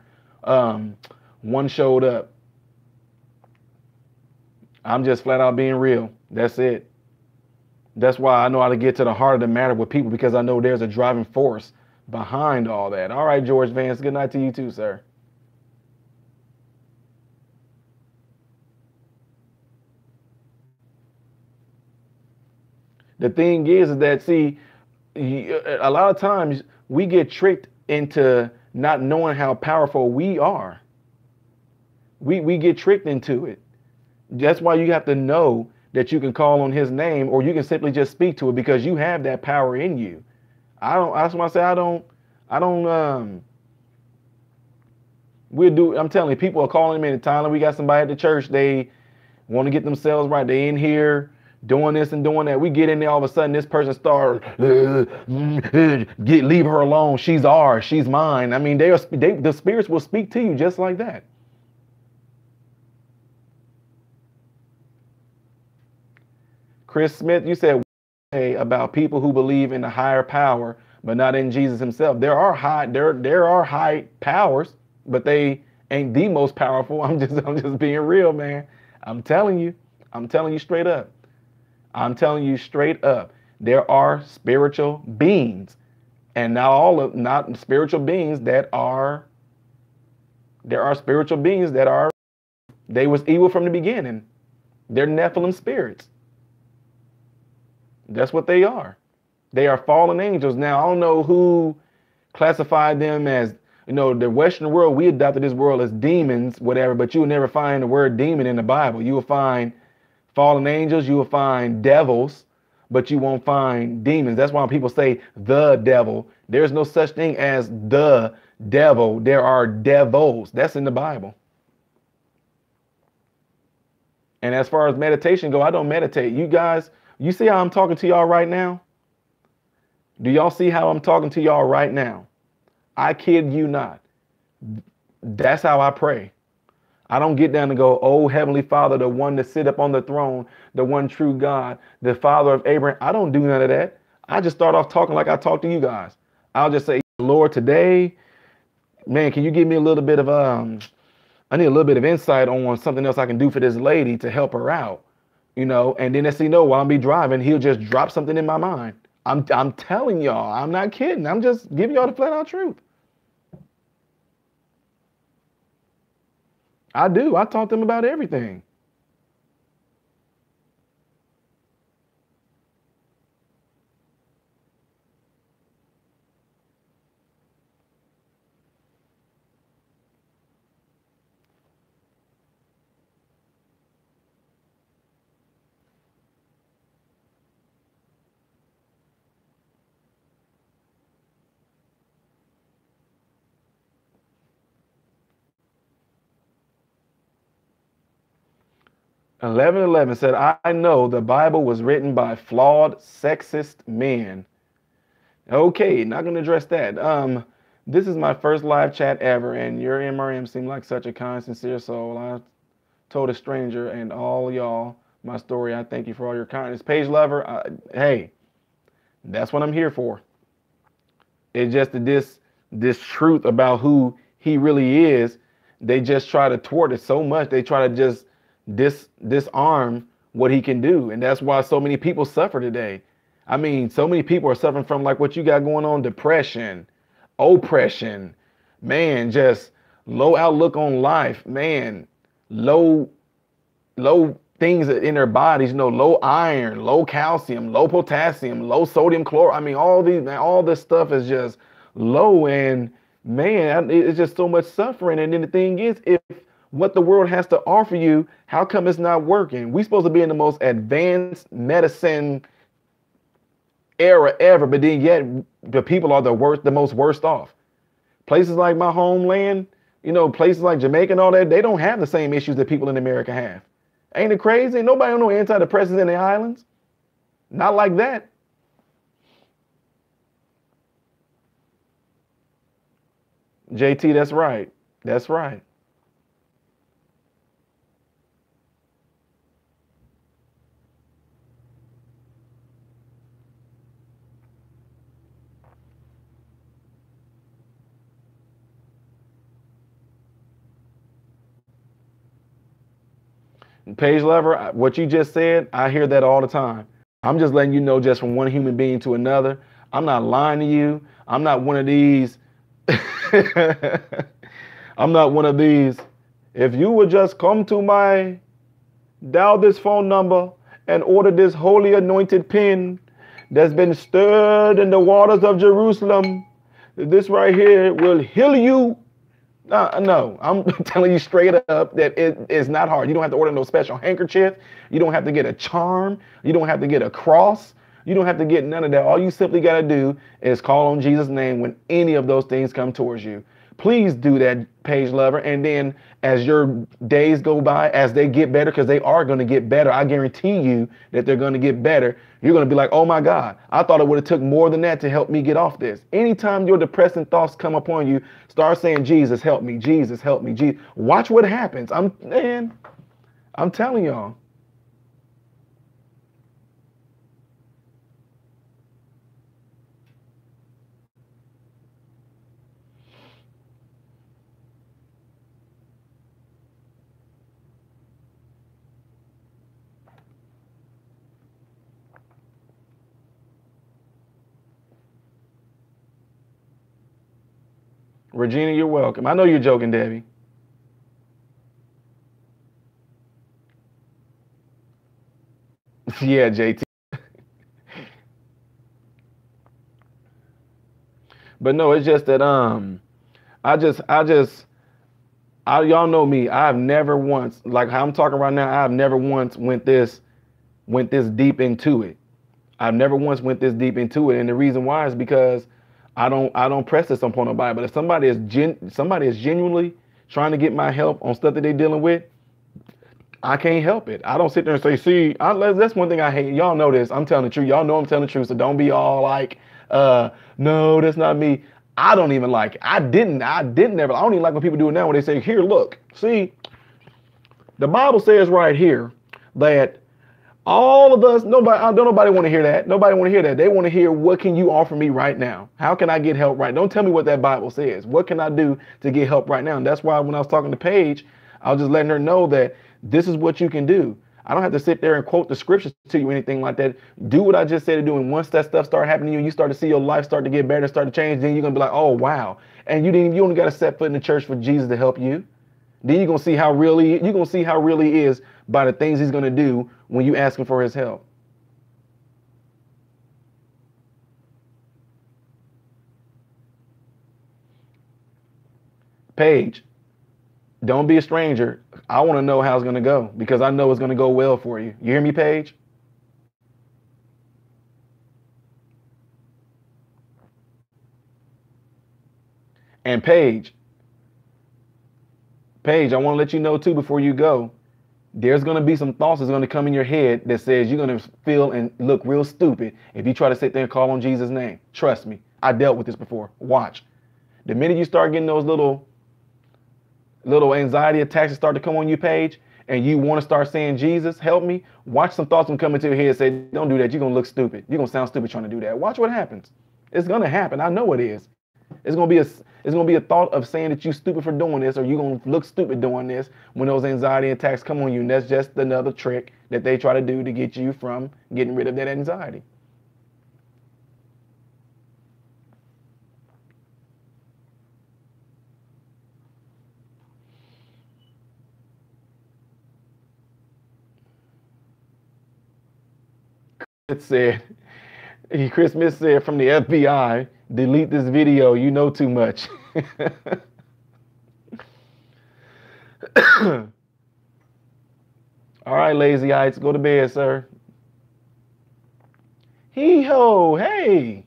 one showed up. I'm just flat out being real. That's it. That's why I know how to get to the heart of the matter with people, because I know there's a driving force behind all that. All right, George Vance, good night to you too, sir. The thing is that, see, a lot of times we get tricked into not knowing how powerful we are. We get tricked into it. That's why you have to know that you can call on his name, or you can simply just speak to it, because you have that power in you. That's why I say I'm telling you, people are calling me in Thailand. We got somebody at the church. They want to get themselves right. They in here doing this and doing that. We get in there, all of a sudden this person starts, leave her alone. She's ours. She's mine. I mean, the spirits will speak to you just like that. Chris Smith, you said about people who believe in a higher power, but not in Jesus himself. There are high powers, but they ain't the most powerful. I'm just being real, man. I'm telling you straight up. I'm telling you straight up. There are spiritual beings, and not spiritual beings that are. There are spiritual beings that are. They was evil from the beginning. They're Nephilim spirits. That's what they are. They are fallen angels. Now, I don't know who classified them as, the Western world. We adopted this world as demons, whatever, but you will never find the word demon in the Bible. You will find fallen angels, you will find devils, but you won't find demons. That's why people say the devil. There's no such thing as the devil. There are devils. That's in the Bible. And as far as meditation go, I don't meditate. You guys, you see how I'm talking to y'all right now? Do y'all see how I'm talking to y'all right now? I kid you not. That's how I pray. I don't get down and go, oh, Heavenly Father, the one that sit up on the throne, the one true God, the Father of Abraham. I don't do none of that. I just start off talking like I talk to you guys. I'll just say, Lord, today, man, can you give me a little bit of, I need a little bit of insight on something else I can do for this lady to help her out, and then next thing you know, while I'm be driving, he'll just drop something in my mind. I'm telling y'all, I'm not kidding. I'm just giving y'all the flat out truth. I do. I talk to them about everything. (1111) said, I know the Bible was written by flawed, sexist men. Okay, not going to address that. This is my first live chat ever, and your MRM seemed like such a kind, sincere soul. I told a stranger and all y'all my story. I thank you for all your kindness. Page lover, hey, that's what I'm here for. It's just this truth about who he really is. They just try to thwart it so much. They try to just disarm what he can do. And that's why so many people suffer today. I mean, so many people are suffering from like what you got going on, depression, oppression, man, just low outlook on life, man, low things in their bodies, low iron, low calcium, low potassium, low sodium chloride. I mean, all this stuff is just low, and man, it's just so much suffering. And then the thing is, if what the world has to offer you, how come it's not working? We're supposed to be in the most advanced medicine era ever, but then yet the people are the most worst off. Places like my homeland, places like Jamaica and all that, they don't have the same issues that people in America have. Ain't it crazy? Nobody on no antidepressants in the islands. Not like that. JT, that's right. That's right. Page Lover, what you just said, I hear that all the time. I'm just letting you know, just from one human being to another. I'm not lying to you. I'm not one of these. I'm not one of these. If you would just come to my dial this phone number and order this holy anointed pin that's been stirred in the waters of Jerusalem, this right here will heal you. No, I'm telling you straight up that it is not hard. You don't have to order no special handkerchief. You don't have to get a charm. You don't have to get a cross. You don't have to get none of that. All you simply got to do is call on Jesus' name when any of those things come towards you. Please do that, Page Lover. And then as your days go by, as they get better, because they are going to get better, I guarantee you that they're going to get better. You're going to be like, oh my God, I thought it would have took more than that to help me get off this. Anytime your depressing thoughts come upon you, start saying, Jesus, help me. Jesus, help me. Jesus. Watch what happens. I'm telling y'all. Regina, you're welcome. I know you're joking, Debbie. Yeah, JT. But no, it's just that y'all know me. I've never once, like how I'm talking right now, I've never once went this deep into it. I've never once went this deep into it, and the reason why is because I don't press this upon nobody. But if somebody is genuinely trying to get my help on stuff that they're dealing with, I can't help it. I don't sit there and say, see, that's one thing I hate. Y'all know this. I'm telling the truth. Y'all know I'm telling the truth. So don't be all like, no, that's not me. I don't even like it. I didn't ever. I don't even like when people do it now when they say, here, look, see, the Bible says right here that all of us, nobody want to hear that. Nobody want to hear that. They want to hear, what can you offer me right now? How can I get help right? Don't tell me what that Bible says. What can I do to get help right now? And that's why when I was talking to Paige, I was just letting her know that this is what you can do. I don't have to sit there and quote the scriptures to you or anything like that. Do what I just said to do. And once that stuff start happening to you, you start to see your life start to get better, start to change. Then you're going to be like, oh, wow. And you only got to set foot in the church for Jesus to help you. Then you're going to see how really he is by the things he's going to do when you ask him for his help. Paige, don't be a stranger. I want to know how it's going to go because I know it's going to go well for you. You hear me, Paige? And Paige, I want to let you know too before you go, there's going to be some thoughts that's going to come in your head that says you're going to feel and look real stupid if you try to sit there and call on Jesus' name. Trust me. I dealt with this before. Watch. The minute you start getting those little anxiety attacks that start to come on you, Paige, and you want to start saying, Jesus, help me, watch some thoughts come into your head and say, don't do that. You're going to look stupid. You're going to sound stupid trying to do that. Watch what happens. It's going to happen. I know it is. It's going to be a thought of saying that you're stupid for doing this, or you're going to look stupid doing this when those anxiety attacks come on you. And that's just another trick that they try to do to get you from getting rid of that anxiety. It said, Chris Smith said from the FBI, delete this video, you know too much. All right, lazyites, go to bed, sir. Hee-ho, hey.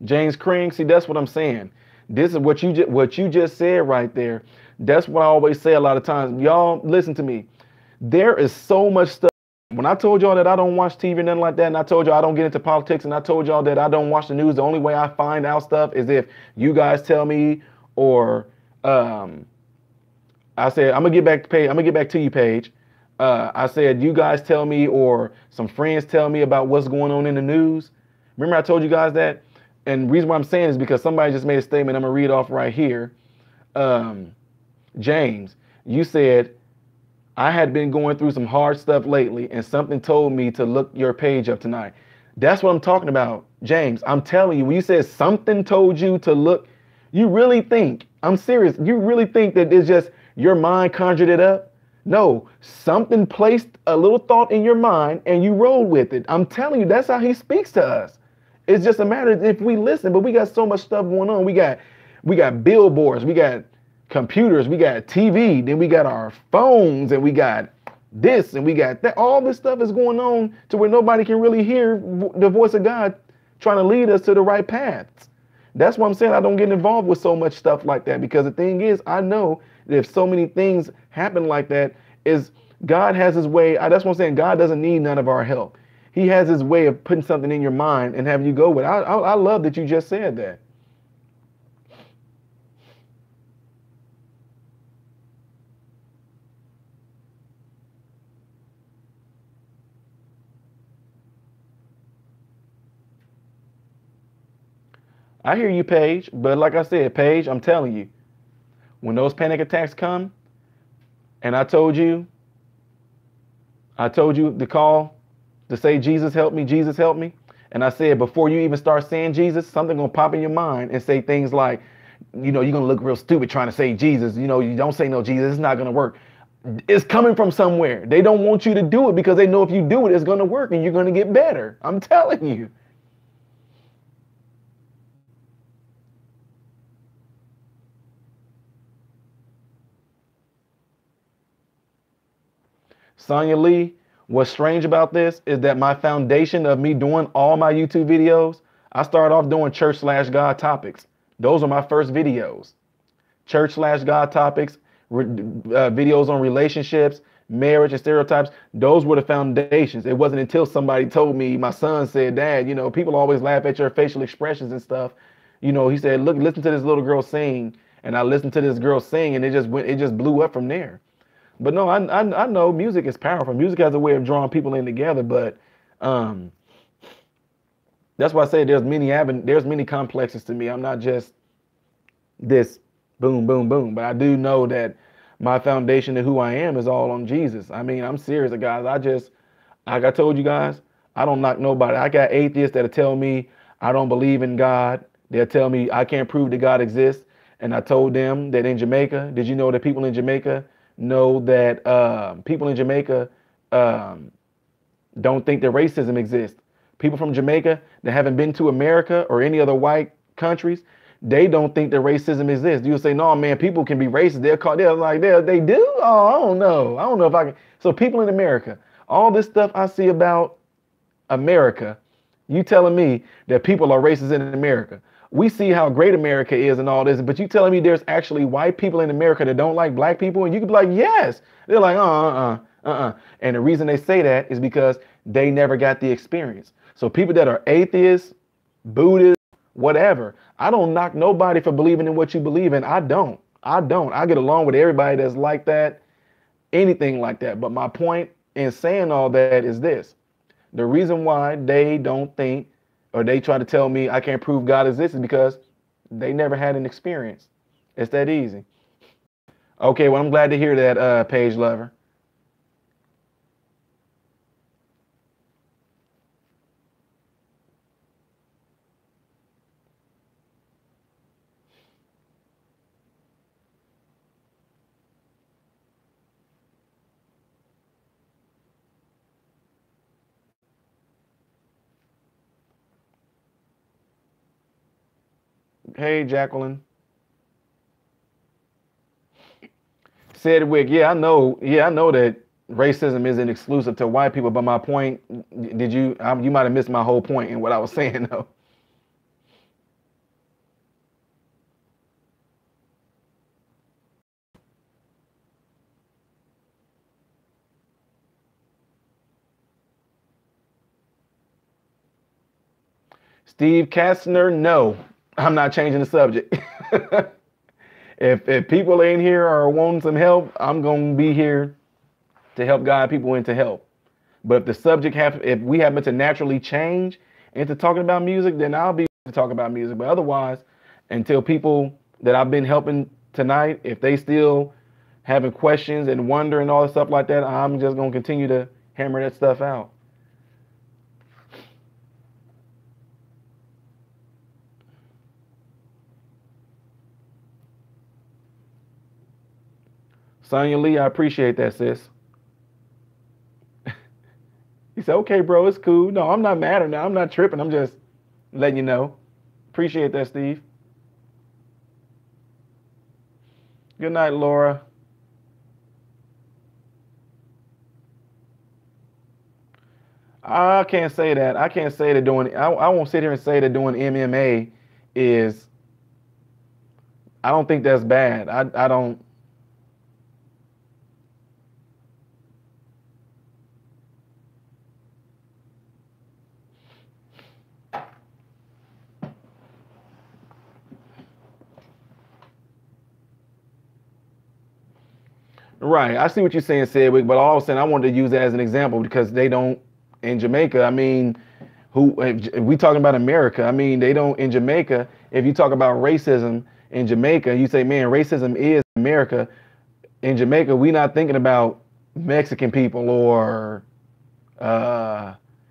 James Kring, see, that's what I'm saying. This is what you just said right there. That's what I always say a lot of times. Y'all, listen to me. There is so much stuff When I told y'all that I don't watch TV or nothing like that, and I told y'all I don't get into politics, and I told y'all that I don't watch the news, the only way I find out stuff is if you guys tell me, or I said I'm gonna get back to Paige. I'm gonna get back to you, Paige. I said you guys tell me, or some friends tell me about what's going on in the news. Remember I told you guys that, and the reason why I'm saying is because somebody just made a statement. I'm gonna read off right here. James, you said, I had been going through some hard stuff lately, and something told me to look your page up tonight. That's what I'm talking about, James. I'm telling you, when you said something told you to look, you really think, I'm serious, you really think that it's just your mind conjured it up? No, something placed a little thought in your mind and you rolled with it. I'm telling you, that's how he speaks to us. It's just a matter of if we listen, but we got so much stuff going on. We got billboards, we got computers, we got TV, then we got our phones, and we got this, and we got that. All this stuff is going on to where nobody can really hear the voice of God trying to lead us to the right paths. That's why I'm saying I don't get involved with so much stuff like that, because the thing is, I know that if so many things happen like that, is God has his way. That's what I'm saying. God doesn't need none of our help. He has his way of putting something in your mind and having you go with it. I love that you just said that. I hear you, Paige, but like I said, Paige, I'm telling you, when those panic attacks come, and I told you to call to say, Jesus help me, and I said, before you even start saying Jesus, something gonna pop in your mind and say things like, you're gonna look real stupid trying to say Jesus, you don't say no Jesus, it's not gonna work. It's coming from somewhere. They don't want you to do it because they know if you do it, it's gonna work and you're gonna get better. I'm telling you. Sonya Lee, what's strange about this is that my foundation of me doing all my YouTube videos, I started off doing church/God topics. Those are my first videos. Church/God topics, videos on relationships, marriage, and stereotypes. Those were the foundations. It wasn't until somebody told me, my son said, Dad, people always laugh at your facial expressions and stuff. He said, look, listen to this little girl sing. And I listened to this girl sing, and it just blew up from there. But no, I know music is powerful. Music has a way of drawing people in together. But that's why I say there's many complexes to me. I'm not just this boom, boom, boom. But I do know that my foundation of who I am is all on Jesus. I mean, I'm serious, guys. Like I told you guys, I don't knock nobody. I got atheists that'll tell me I don't believe in God. They'll tell me I can't prove that God exists. And I told them that in Jamaica, did you know that people in Jamaica know that people in Jamaica don't think that racism exists? People from Jamaica that haven't been to America or any other white countries, they don't think that racism exists. You'll say, no, man, people can be racist. They're like, they do? Oh, I don't know. I don't know if I can. So people in America, all this stuff I see about America, you telling me that people are racist in America. We see how great America is and all this, but you telling me there's actually white people in America that don't like black people? And you could be like, yes. They're like, And the reason they say that is because they never got the experience. So people that are atheists, Buddhists, whatever, I don't knock nobody for believing in what you believe in. I don't. I get along with everybody that's like that, anything like that. But my point in saying all that is this. The reason why they don't think, or they try to tell me I can't prove God exists, is because they never had an experience. It's that easy. Okay, well, I'm glad to hear that, Paige Lover. Hey, Jacqueline. Sedgwick, yeah, I know that racism isn't exclusive to white people, but my point, you might have missed my whole point in what I was saying, though. Steve Kastner, no, I'm not changing the subject. If people in here are wanting some help, I'm going to be here to help guide people into help. But if the subject if we happen to naturally change into talking about music, then I'll be to talk about music. But otherwise, until people that I've been helping tonight, if they still having questions and wonder and all the stuff like that, I'm just going to continue to hammer that stuff out. Sonya Lee, I appreciate that, sis. He said, okay, bro, it's cool. No, I'm not mad or not. I'm not tripping. I'm just letting you know. Appreciate that, Steve. Good night, Laura. I can't say that. I can't say that doing, I won't sit here and say that doing MMA is, I don't think that's bad. I don't. Right. I see what you're saying, Sedwick, but all of a sudden I wanted to use that as an example because they don't, in Jamaica, I mean, if we talking about America, I mean, they don't, in Jamaica, if you talk about racism in Jamaica, you say, man, racism is America. In Jamaica, we're not thinking about Mexican people or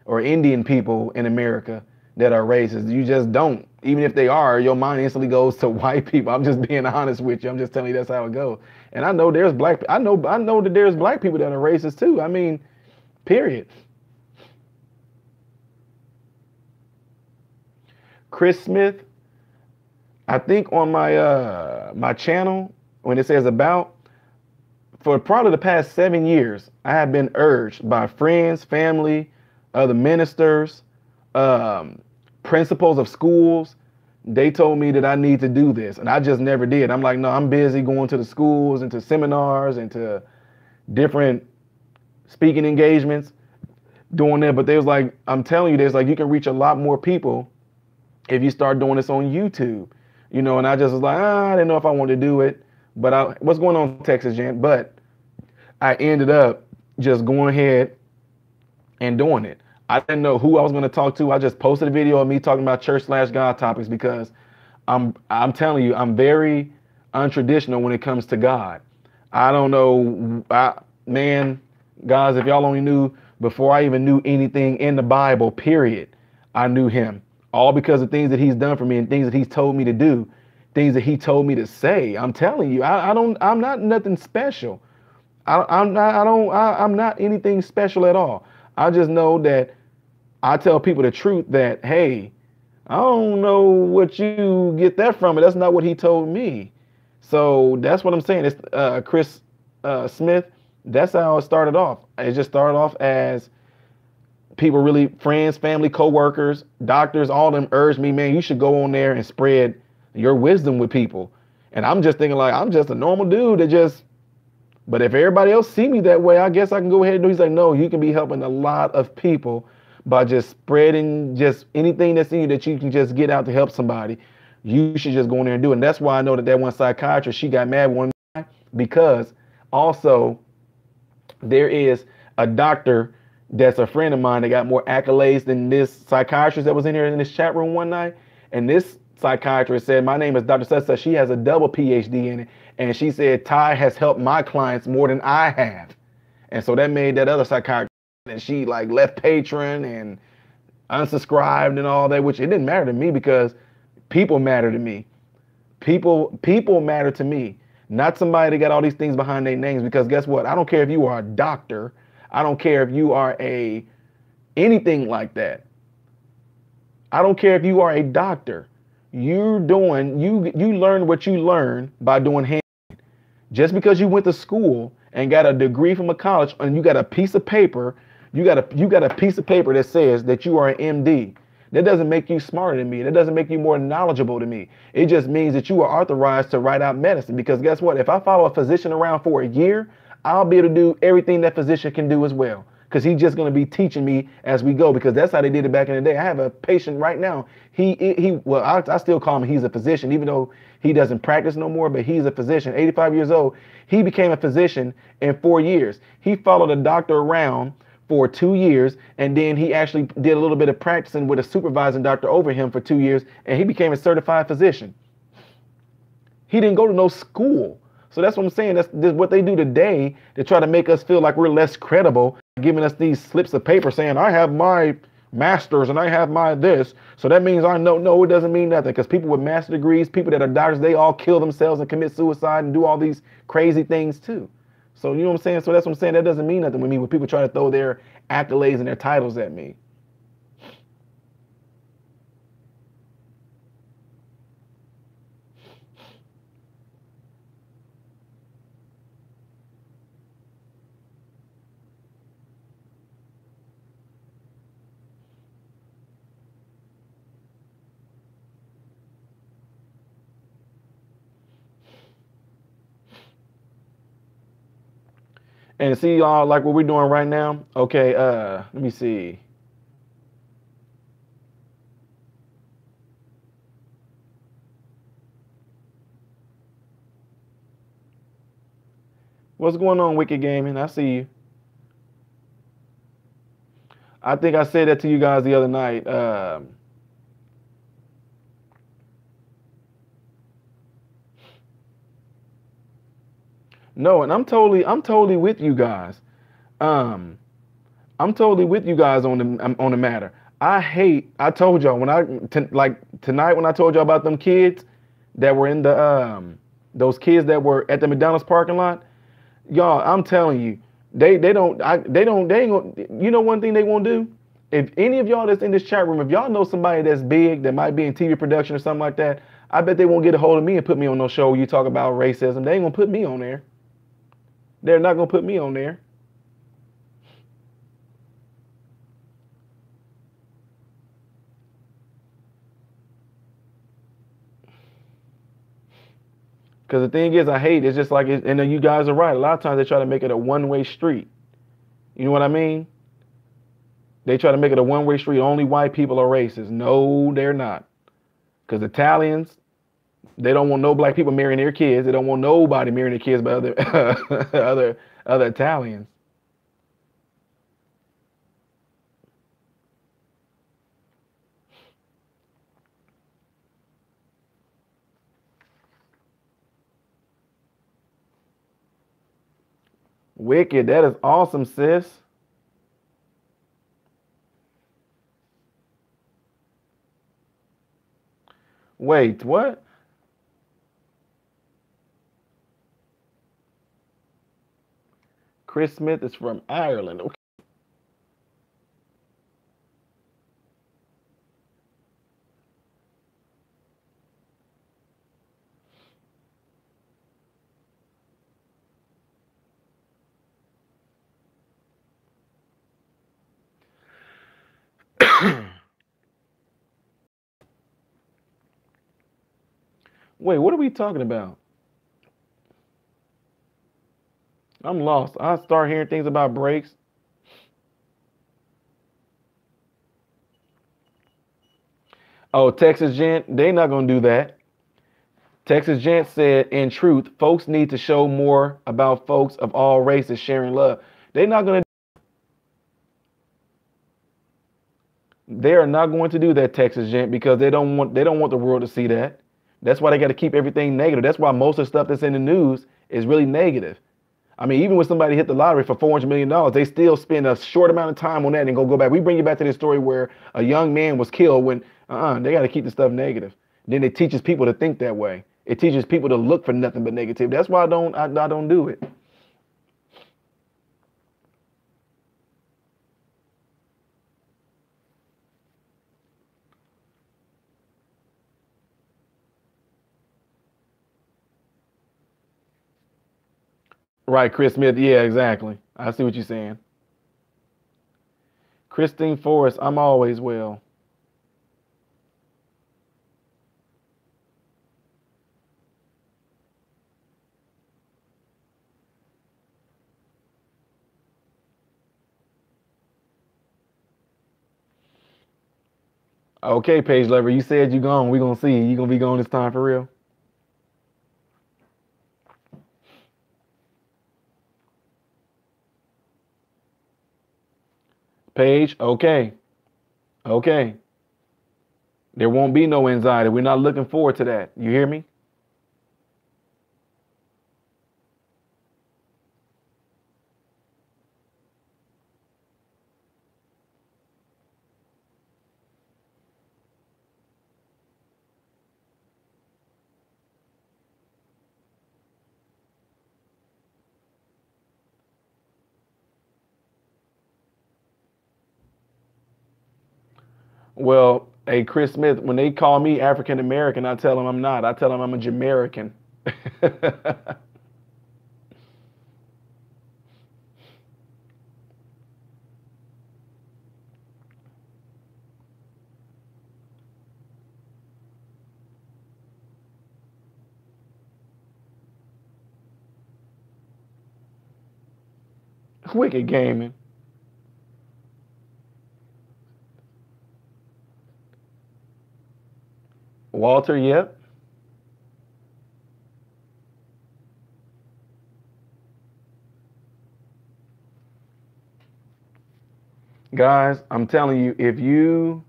Indian people in America that are racist. You just don't. Even if they are, your mind instantly goes to white people. I'm just being honest with you. I'm just telling you that's how it goes. And I know there's I know that there's black people that are racist too. I mean, period. Chris Smith, I think on my my channel, when it says about, for probably the past 7 years, I have been urged by friends, family, other ministers, principals of schools. They told me that I need to do this, and I just never did. I'm like, no, I'm busy going to the schools and to seminars and to different speaking engagements, doing that. But they was like, I'm telling you this, like, you can reach a lot more people if you start doing this on YouTube, you know. And I just was like, I didn't know if I wanted to do it, but what's going on in Texas, Jan? But I ended up just going ahead and doing it. I didn't know who I was going to talk to. I just posted a video of me talking about church/God topics because I'm telling you, I'm very untraditional when it comes to God. I don't know, man, guys, if y'all only knew, before I even knew anything in the Bible, period, I knew him. All because of things that he's done for me and things that he's told me to do, things that he told me to say. I'm telling you, I'm not nothing special. I'm not anything special at all. I just know that I tell people the truth that, hey, I don't know what you get that from, but that's not what he told me. So that's what I'm saying. It's Chris Smith. That's how it started off. It just started off as people, really friends, family, co-workers, doctors, all of them urged me, man, you should go on there and spread your wisdom with people. And I'm just thinking, like, I'm just a normal dude that just, but if everybody else see me that way, I guess I can go ahead and do it. He's like, no, you can be helping a lot of people by just spreading just anything that's in you that you can just get out to help somebody. You should just go in there and do it. And that's why I know that one psychiatrist, she got mad one night, because also there is a doctor that's a friend of mine that got more accolades than this psychiatrist that was in here in this chat room one night. And this psychiatrist said, my name is Dr. Such. She has a double PhD in it. And she said, Ty has helped my clients more than I have. And so that made that other psychiatrist, and she like left Patreon and unsubscribed and all that, which it didn't matter to me because people matter to me. People matter to me, not somebody that got all these things behind their names, because guess what? I don't care if you are a doctor. I don't care if you are anything like that. I don't care if you are a doctor. You learn what you learn by doing hand. Just because you went to school and got a degree from a college and you got a piece of paper, you got a piece of paper that says that you are an MD. That doesn't make you smarter than me. That doesn't make you more knowledgeable to me. It just means that you are authorized to write out medicine. Because guess what? If I follow a physician around for a year, I'll be able to do everything that physician can do as well. because he's just going to be teaching me as we go, because that's how they did it back in the day. I have a patient right now. Well, I still call him, he's a physician, even though he doesn't practice no more, but he's a physician, 85 years old. He became a physician in 4 years. He followed a doctor around for 2 years, and then he actually did a little bit of practicing with a supervising doctor over him for 2 years, and he became a certified physician. He didn't go to no school. So that's what I'm saying. That's what they do today to try to make us feel like we're less credible, giving us these slips of paper saying, I have my master's and I have my this. So that means I know. No, it doesn't mean nothing, because people with master degrees, people that are doctors, they all kill themselves and commit suicide and do all these crazy things too. So you know what I'm saying? So that's what I'm saying. That doesn't mean nothing with me when people try to throw their accolades and their titles at me. And see, y'all, like what we're doing right now. Okay, let me see. What's going on, Wicked Gaming? I see you. I think I said that to you guys the other night. No, and I'm totally with you guys. I'm totally with you guys on the matter. I told y'all like tonight when I told y'all about them kids that were in the those kids that were at the McDonald's parking lot. Y'all, I'm telling you, they ain't gonna, you know one thing they won't do? If any of y'all that's in this chat room, if y'all know somebody that's big that might be in TV production or something like that, I bet they won't get a hold of me and put me on no show where you talk about racism. They ain't gonna put me on there. They're not gonna put me on there. Because the thing is, I hate it's just like, and you guys are right. A lot of times they try to make it a one-way street. You know what I mean? They try to make it a one-way street. Only white people are racist. No, they're not. Because Italians, they don't want no black people marrying their kids. They don't want nobody marrying their kids by other Italians. Wicked, that is awesome, sis. Wait, what? Chris Smith is from Ireland. Okay. Wait, what are we talking about? I'm lost. I start hearing things about breaks. Oh, Texas Gent, they not gonna do that. Texas Gent said, in truth, folks need to show more about folks of all races sharing love. They're not gonna. They are not going to do that, Texas Gent, because they don't want the world to see that. That's why they got to keep everything negative. That's why most of the stuff that's in the news is really negative. I mean, even when somebody hit the lottery for $400 million, they still spend a short amount of time on that and go back. We bring you back to this story where a young man was killed when, they got to keep the stuff negative. Then it teaches people to think that way. It teaches people to look for nothing but negative. That's why I don't do it. Right, Chris Smith. Yeah, exactly. I see what you're saying. Christine Forrest, I'm always well. Okay, Page Lover, you said you gone. We gonna see. You gonna be gone this time for real? Paige, okay. Okay. There won't be no anxiety. We're not looking forward to that. You hear me? Well, hey, Chris Smith, when they call me African American, I tell them I'm not. I tell them I'm a Jamaican. Wicked gaming. Walter, yep. Guys, I'm telling you, if you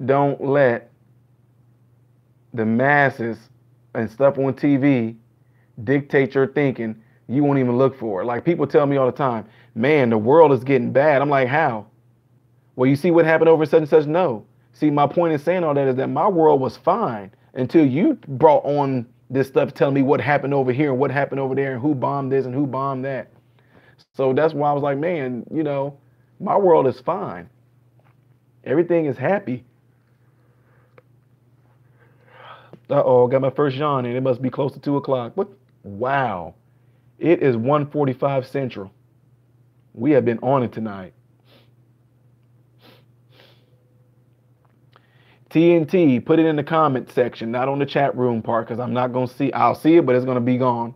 don't let the masses and stuff on TV dictate your thinking, you won't even look for it. Like people tell me all the time, man, the world is getting bad. I'm like, how? Well, you see what happened over such and such? No. See, my point in saying all that is that my world was fine until you brought on this stuff telling me what happened over here and what happened over there and who bombed this and who bombed that. So that's why I was like, man, you know, my world is fine. Everything is happy. Uh-oh, got my first yawn and it must be close to 2 o'clock. What? Wow. It is 1:45 Central. We have been on it tonight. TNT, put it in the comment section, not on the chat room part, because I'm not going to see. I'll see it, but it's going to be gone.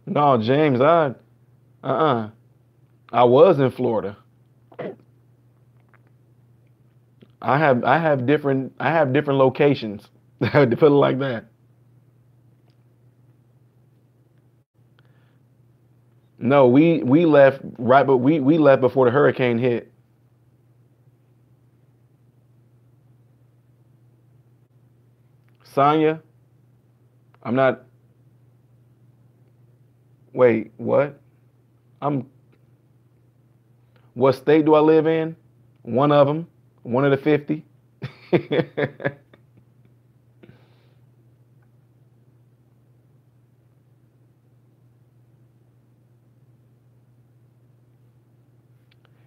No, James, I was in Florida. I have different locations. To put it like that. No, we left right, but we left before the hurricane hit. Sonya, I'm not. Wait, what? I'm. What state do I live in? One of them. One of the 50.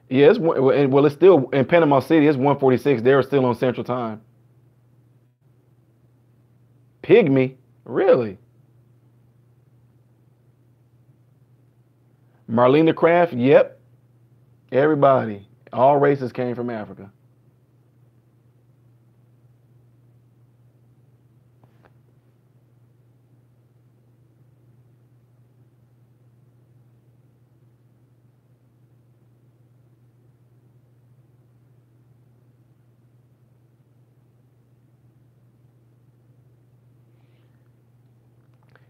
Yeah, well, it's still in Panama City. It's 1:46. They're still on Central Time. Pygmy, really? Marlena Craft, yep. Everybody, all races came from Africa.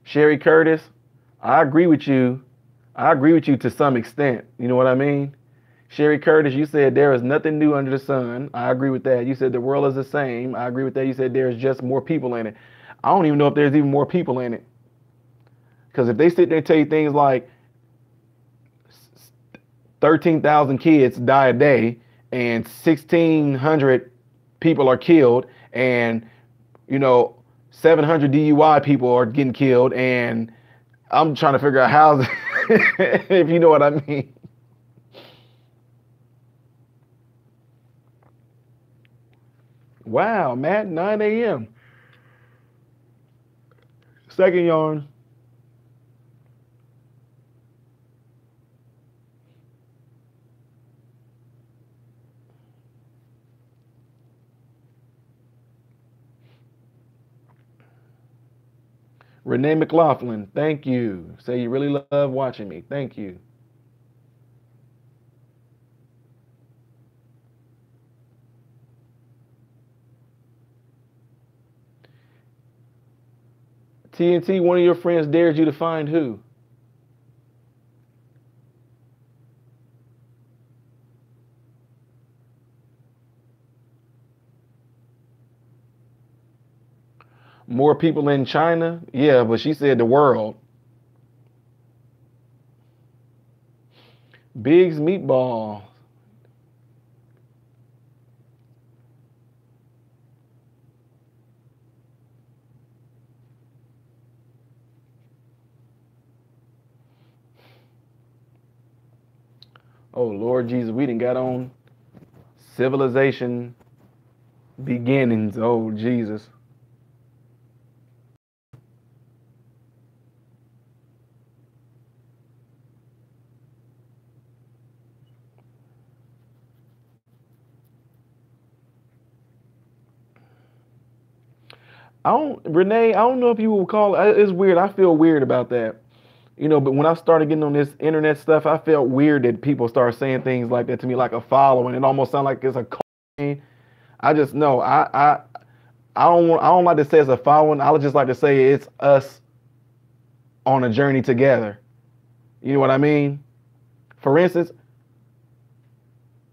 Sherry Curtis, I agree with you. I agree with you to some extent. You know what I mean? Sherry Curtis, you said there is nothing new under the sun. I agree with that. You said the world is the same. I agree with that. You said there's just more people in it. I don't even know if there's even more people in it. Because if they sit there and tell you things like 13,000 kids die a day and 1,600 people are killed and, you know, 700 DUI people are getting killed, and I'm trying to figure out how, if you know what I mean. Wow, Matt, 9 a.m. Second yarn. Renee McLaughlin, thank you. Say you really love watching me. Thank you. TNT, one of your friends dared you to find who? More people in China? Yeah, but she said the world. Biggs meatball. Oh, Lord Jesus, we done got on civilization beginnings. Oh, Jesus. Renee, I don't know if you will call it, it's weird. I feel weird about that. You know, but when I started getting on this internet stuff, I felt weird that people start saying things like that to me, like a following. It almost sounds like it's a cult. I just know I don't like to say it's a following. I would just like to say it's us on a journey together. You know what I mean? For instance,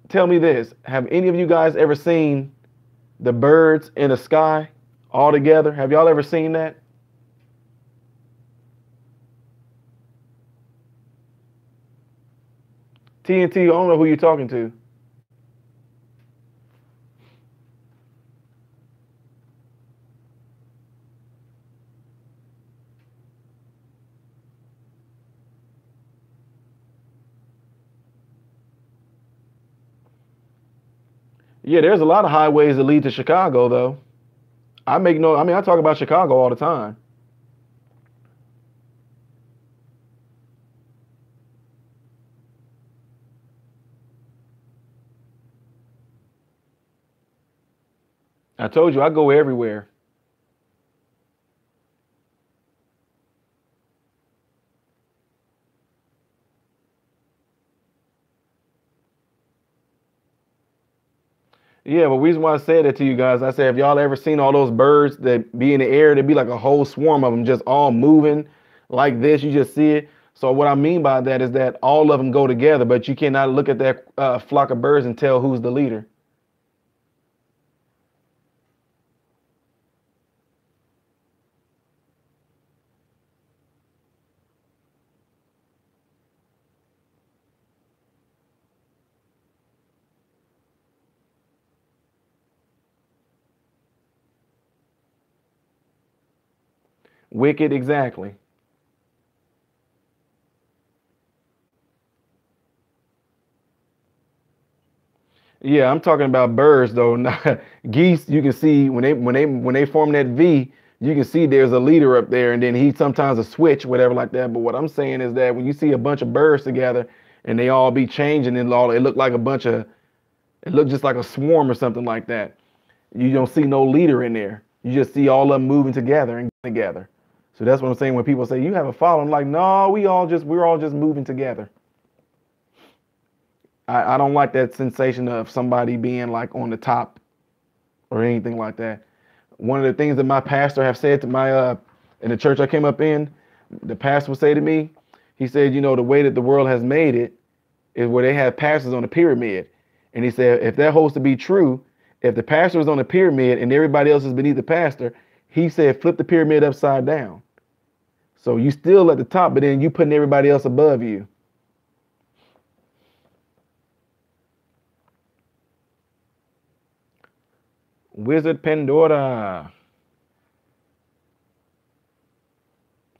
tell me this: have any of you guys ever seen the birds in the sky all together? Have y'all ever seen that? TNT, I don't know who you're talking to. Yeah, there's a lot of highways that lead to Chicago, though. I talk about Chicago all the time. I told you I go everywhere. Yeah, but the reason why I said that to you guys, I said, have y'all ever seen all those birds that be in the air? There'd be like a whole swarm of them just all moving like this. You just see it. So what I mean by that is that all of them go together, but you cannot look at that flock of birds and tell who's the leader. Wicked, exactly. Yeah, I'm talking about birds though. Not geese. You can see when they form that V, you can see there's a leader up there, and then he sometimes a switch, whatever like that. But what I'm saying is that when you see a bunch of birds together and they all be changing and all, it look like a bunch of, it look just like a swarm or something like that. You don't see no leader in there. You just see all of them moving together and together. So that's what I'm saying when people say you have a following. Like, no, we're all just moving together. I don't like that sensation of somebody being like on the top or anything like that. One of the things that my pastor have said to my in the church I came up in, the pastor would say to me, he said, you know, the way that the world has made it is where they have pastors on a pyramid. And he said, if that holds to be true, if the pastor is on a pyramid and everybody else is beneath the pastor, he said, flip the pyramid upside down. So you still at the top, but then you putting everybody else above you. Wizard Pandora.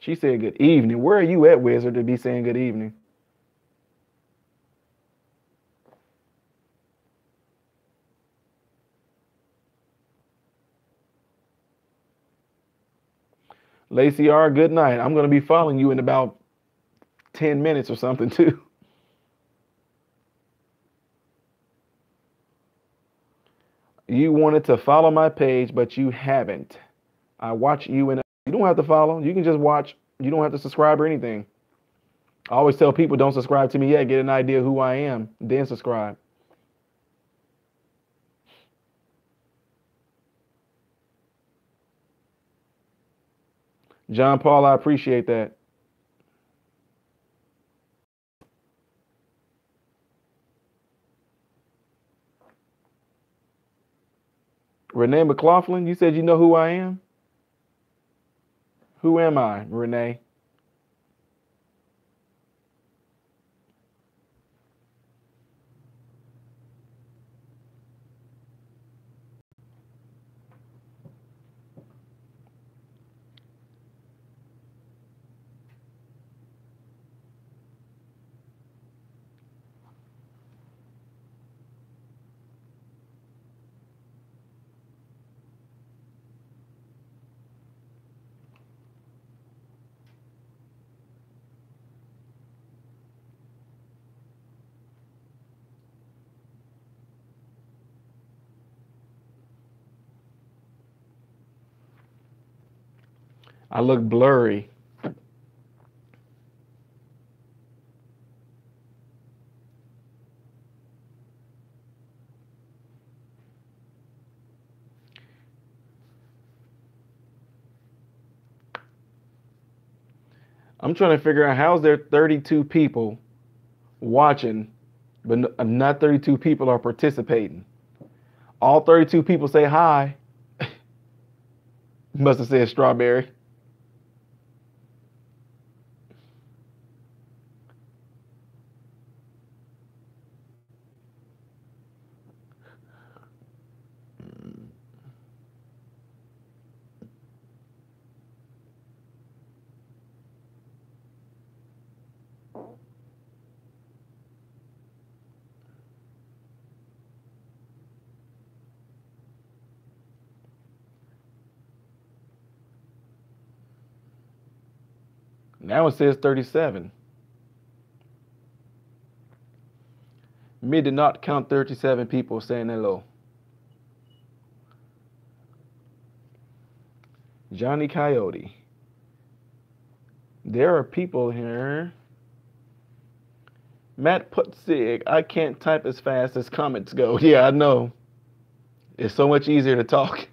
She said good evening. Where are you at, Wizard, to be saying good evening? Lacey R, good night. I'm going to be following you in about 10 minutes or something, too. You wanted to follow my page, but you haven't. I watch you and you don't have to follow. You can just watch. You don't have to subscribe or anything. I always tell people don't subscribe to me yet. Get an idea who I am, then subscribe. John Paul, I appreciate that. Renee McLaughlin, you said you know who I am? Who am I, Renee? I look blurry. I'm trying to figure out how's there 32 people watching, but not 32 people are participating. All 32 people say hi. Must have said strawberry. Now it says 37. Me did not count 37 people saying hello. Johnny Coyote. There are people here. Matt Putzig, I can't type as fast as comments go. Yeah, I know. It's so much easier to talk.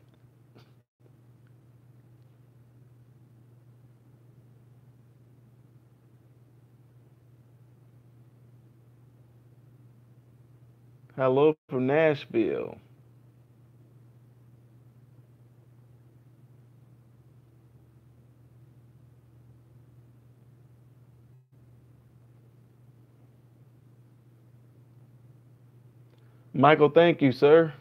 Hello from Nashville. Michael, thank you, sir.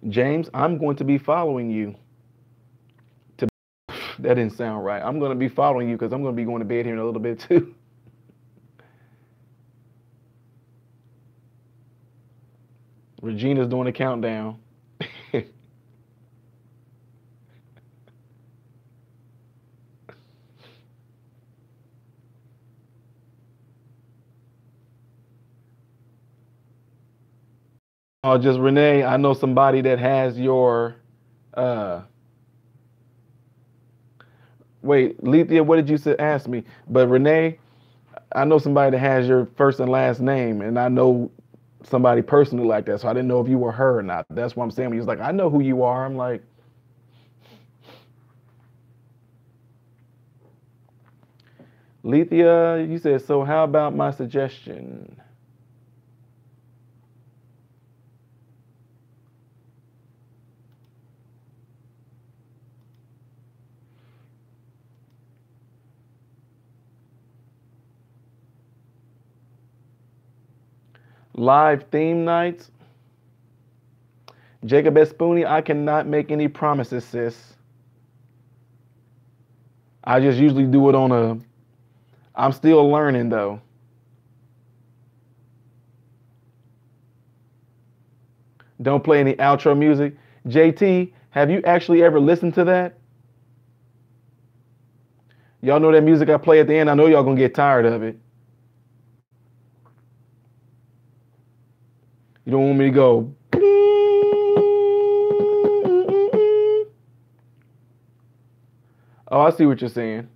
James, I'm going to be following you. That didn't sound right. I'm going to be following you because I'm going to be going to bed here in a little bit too. Regina's doing a countdown. Oh, just Renee, I know somebody that has your wait, Lethea, what did you say? Ask me. But Renee, I know somebody that has your first and last name, and I know somebody personally like that, so I didn't know if you were her or not. That's what I'm saying. He was like, I know who you are. I'm like, Lethea, you said, so how about my suggestion? Live theme nights. Jacob Espoonie, I cannot make any promises, sis. I just usually do it on a, I'm still learning though. Don't play any outro music. JT, have you actually ever listened to that? Y'all know that music I play at the end? I know y'all gonna get tired of it. You don't want me to go. Oh, I see what you're saying.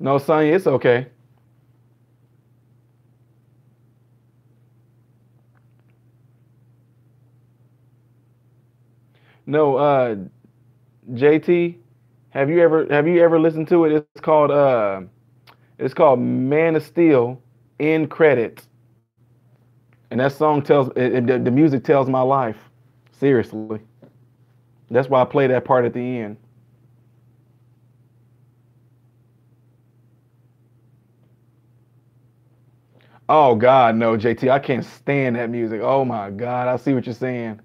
No, Sonya, it's okay. No, JT, have you ever listened to it? It's called Man of Steel End Credits. And that song tells the music tells my life. Seriously. That's why I play that part at the end. Oh God, no, JT, I can't stand that music. Oh my God, I see what you're saying.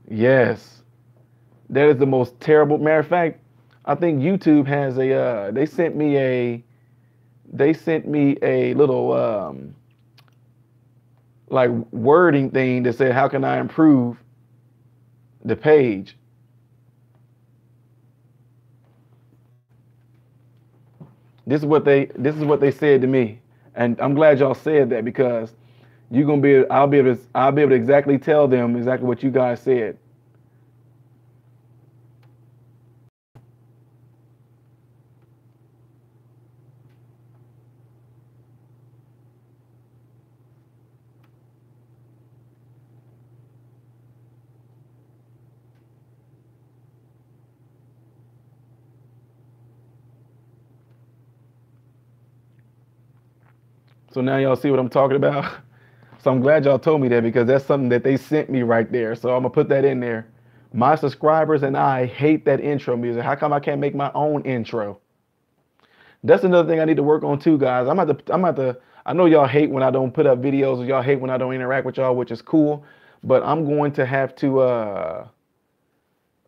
Yes. That is the most terrible. Matter of fact, I think YouTube has a. They sent me a little like wording thing that said, "How can I improve the page?" This is what they said to me, and I'm glad y'all said that because you're gonna be. I'll be able to exactly tell them exactly what you guys said. So now y'all see what I'm talking about. So I'm glad y'all told me that because that's something that they sent me right there. So I'm gonna put that in there. My subscribers and I hate that intro music. How come I can't make my own intro? That's another thing I need to work on too, guys. I know y'all hate when I don't put up videos or y'all hate when I don't interact with y'all, which is cool. But I'm going to have to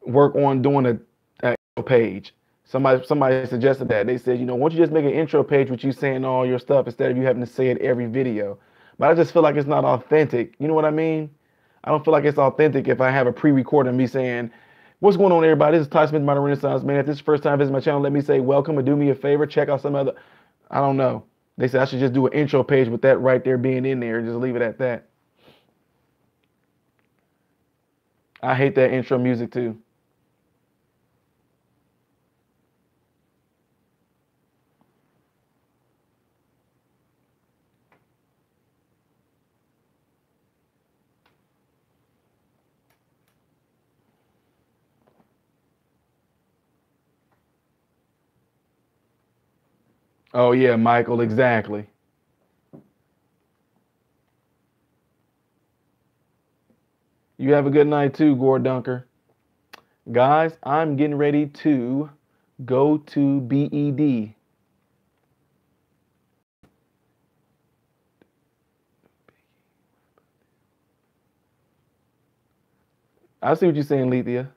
work on doing a intro page. Somebody suggested that. They said, why don't you just make an intro page with you saying all your stuff instead of you having to say it every video. But I just feel like it's not authentic. You know what I mean? I don't feel like it's authentic if I have a pre-recorded of me saying, what's going on, everybody? This is Ty Smith, my Renaissance Man. If this is your first time visiting my channel, let me say welcome and do me a favor. Check out some other, I don't know. They said I should just do an intro page with that right there being in there and just leave it at that. I hate that intro music too. Oh yeah, Michael, exactly. You have a good night too, Gore Dunker. Guys, I'm getting ready to go to BED. I see what you're saying, Lethea.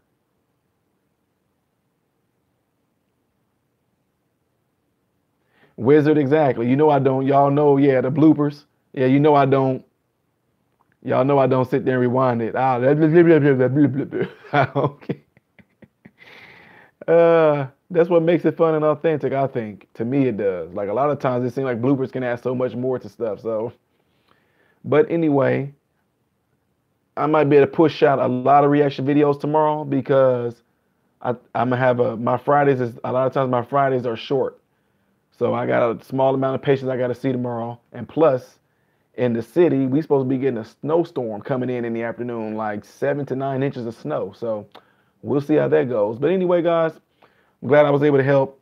Wizard, exactly. You know I don't. Y'all know, yeah, the bloopers. Yeah, you know I don't. Y'all know I don't sit there and rewind it. Ah, blah, blah, blah, blah, blah, blah, blah, blah. Okay. That's what makes it fun and authentic, I think. To me, it does. Like a lot of times, it seems like bloopers can add so much more to stuff. So, but anyway, I might be able to push out a lot of reaction videos tomorrow because I'm gonna have my Fridays is a lot of times my Fridays are short. So I got a small amount of patients I got to see tomorrow, and plus, in the city, we supposed to be getting a snowstorm coming in the afternoon, like 7 to 9 inches of snow. So we'll see how that goes. But anyway, guys, I'm glad I was able to help.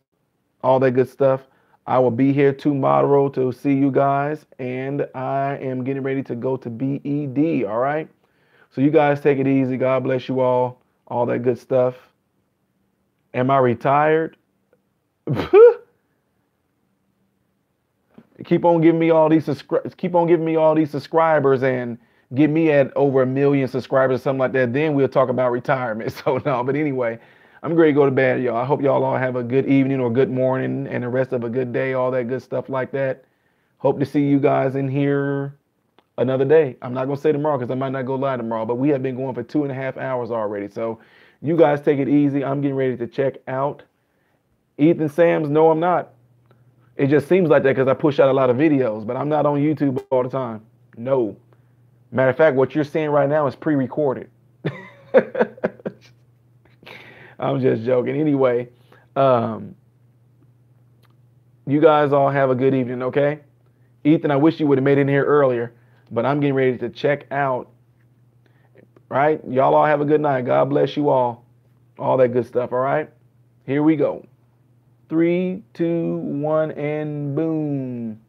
All that good stuff. I will be here tomorrow to see you guys, and I am getting ready to go to BED. All right. So you guys take it easy. God bless you all. All that good stuff. Am I retired? Keep on giving me all these subscribers and get me at over 1 million subscribers or something like that. Then we'll talk about retirement. So no, but anyway, I'm ready to go to bed, y'all. I hope y'all all have a good evening or good morning and the rest of a good day, all that good stuff like that. Hope to see you guys in here another day. I'm not going to say tomorrow because I might not go live tomorrow, but we have been going for 2.5 hours already. So you guys take it easy. I'm getting ready to check out. Ethan Sams, no, I'm not. It just seems like that because I push out a lot of videos, but I'm not on YouTube all the time. No. Matter of fact, what you're seeing right now is pre-recorded. I'm just joking. Anyway, you guys all have a good evening, okay? Ethan, I wish you would have made it in here earlier, but I'm getting ready to check out. Right? Y'all all have a good night. God bless you all. All that good stuff, all right? Here we go. 3, 2, 1, and boom.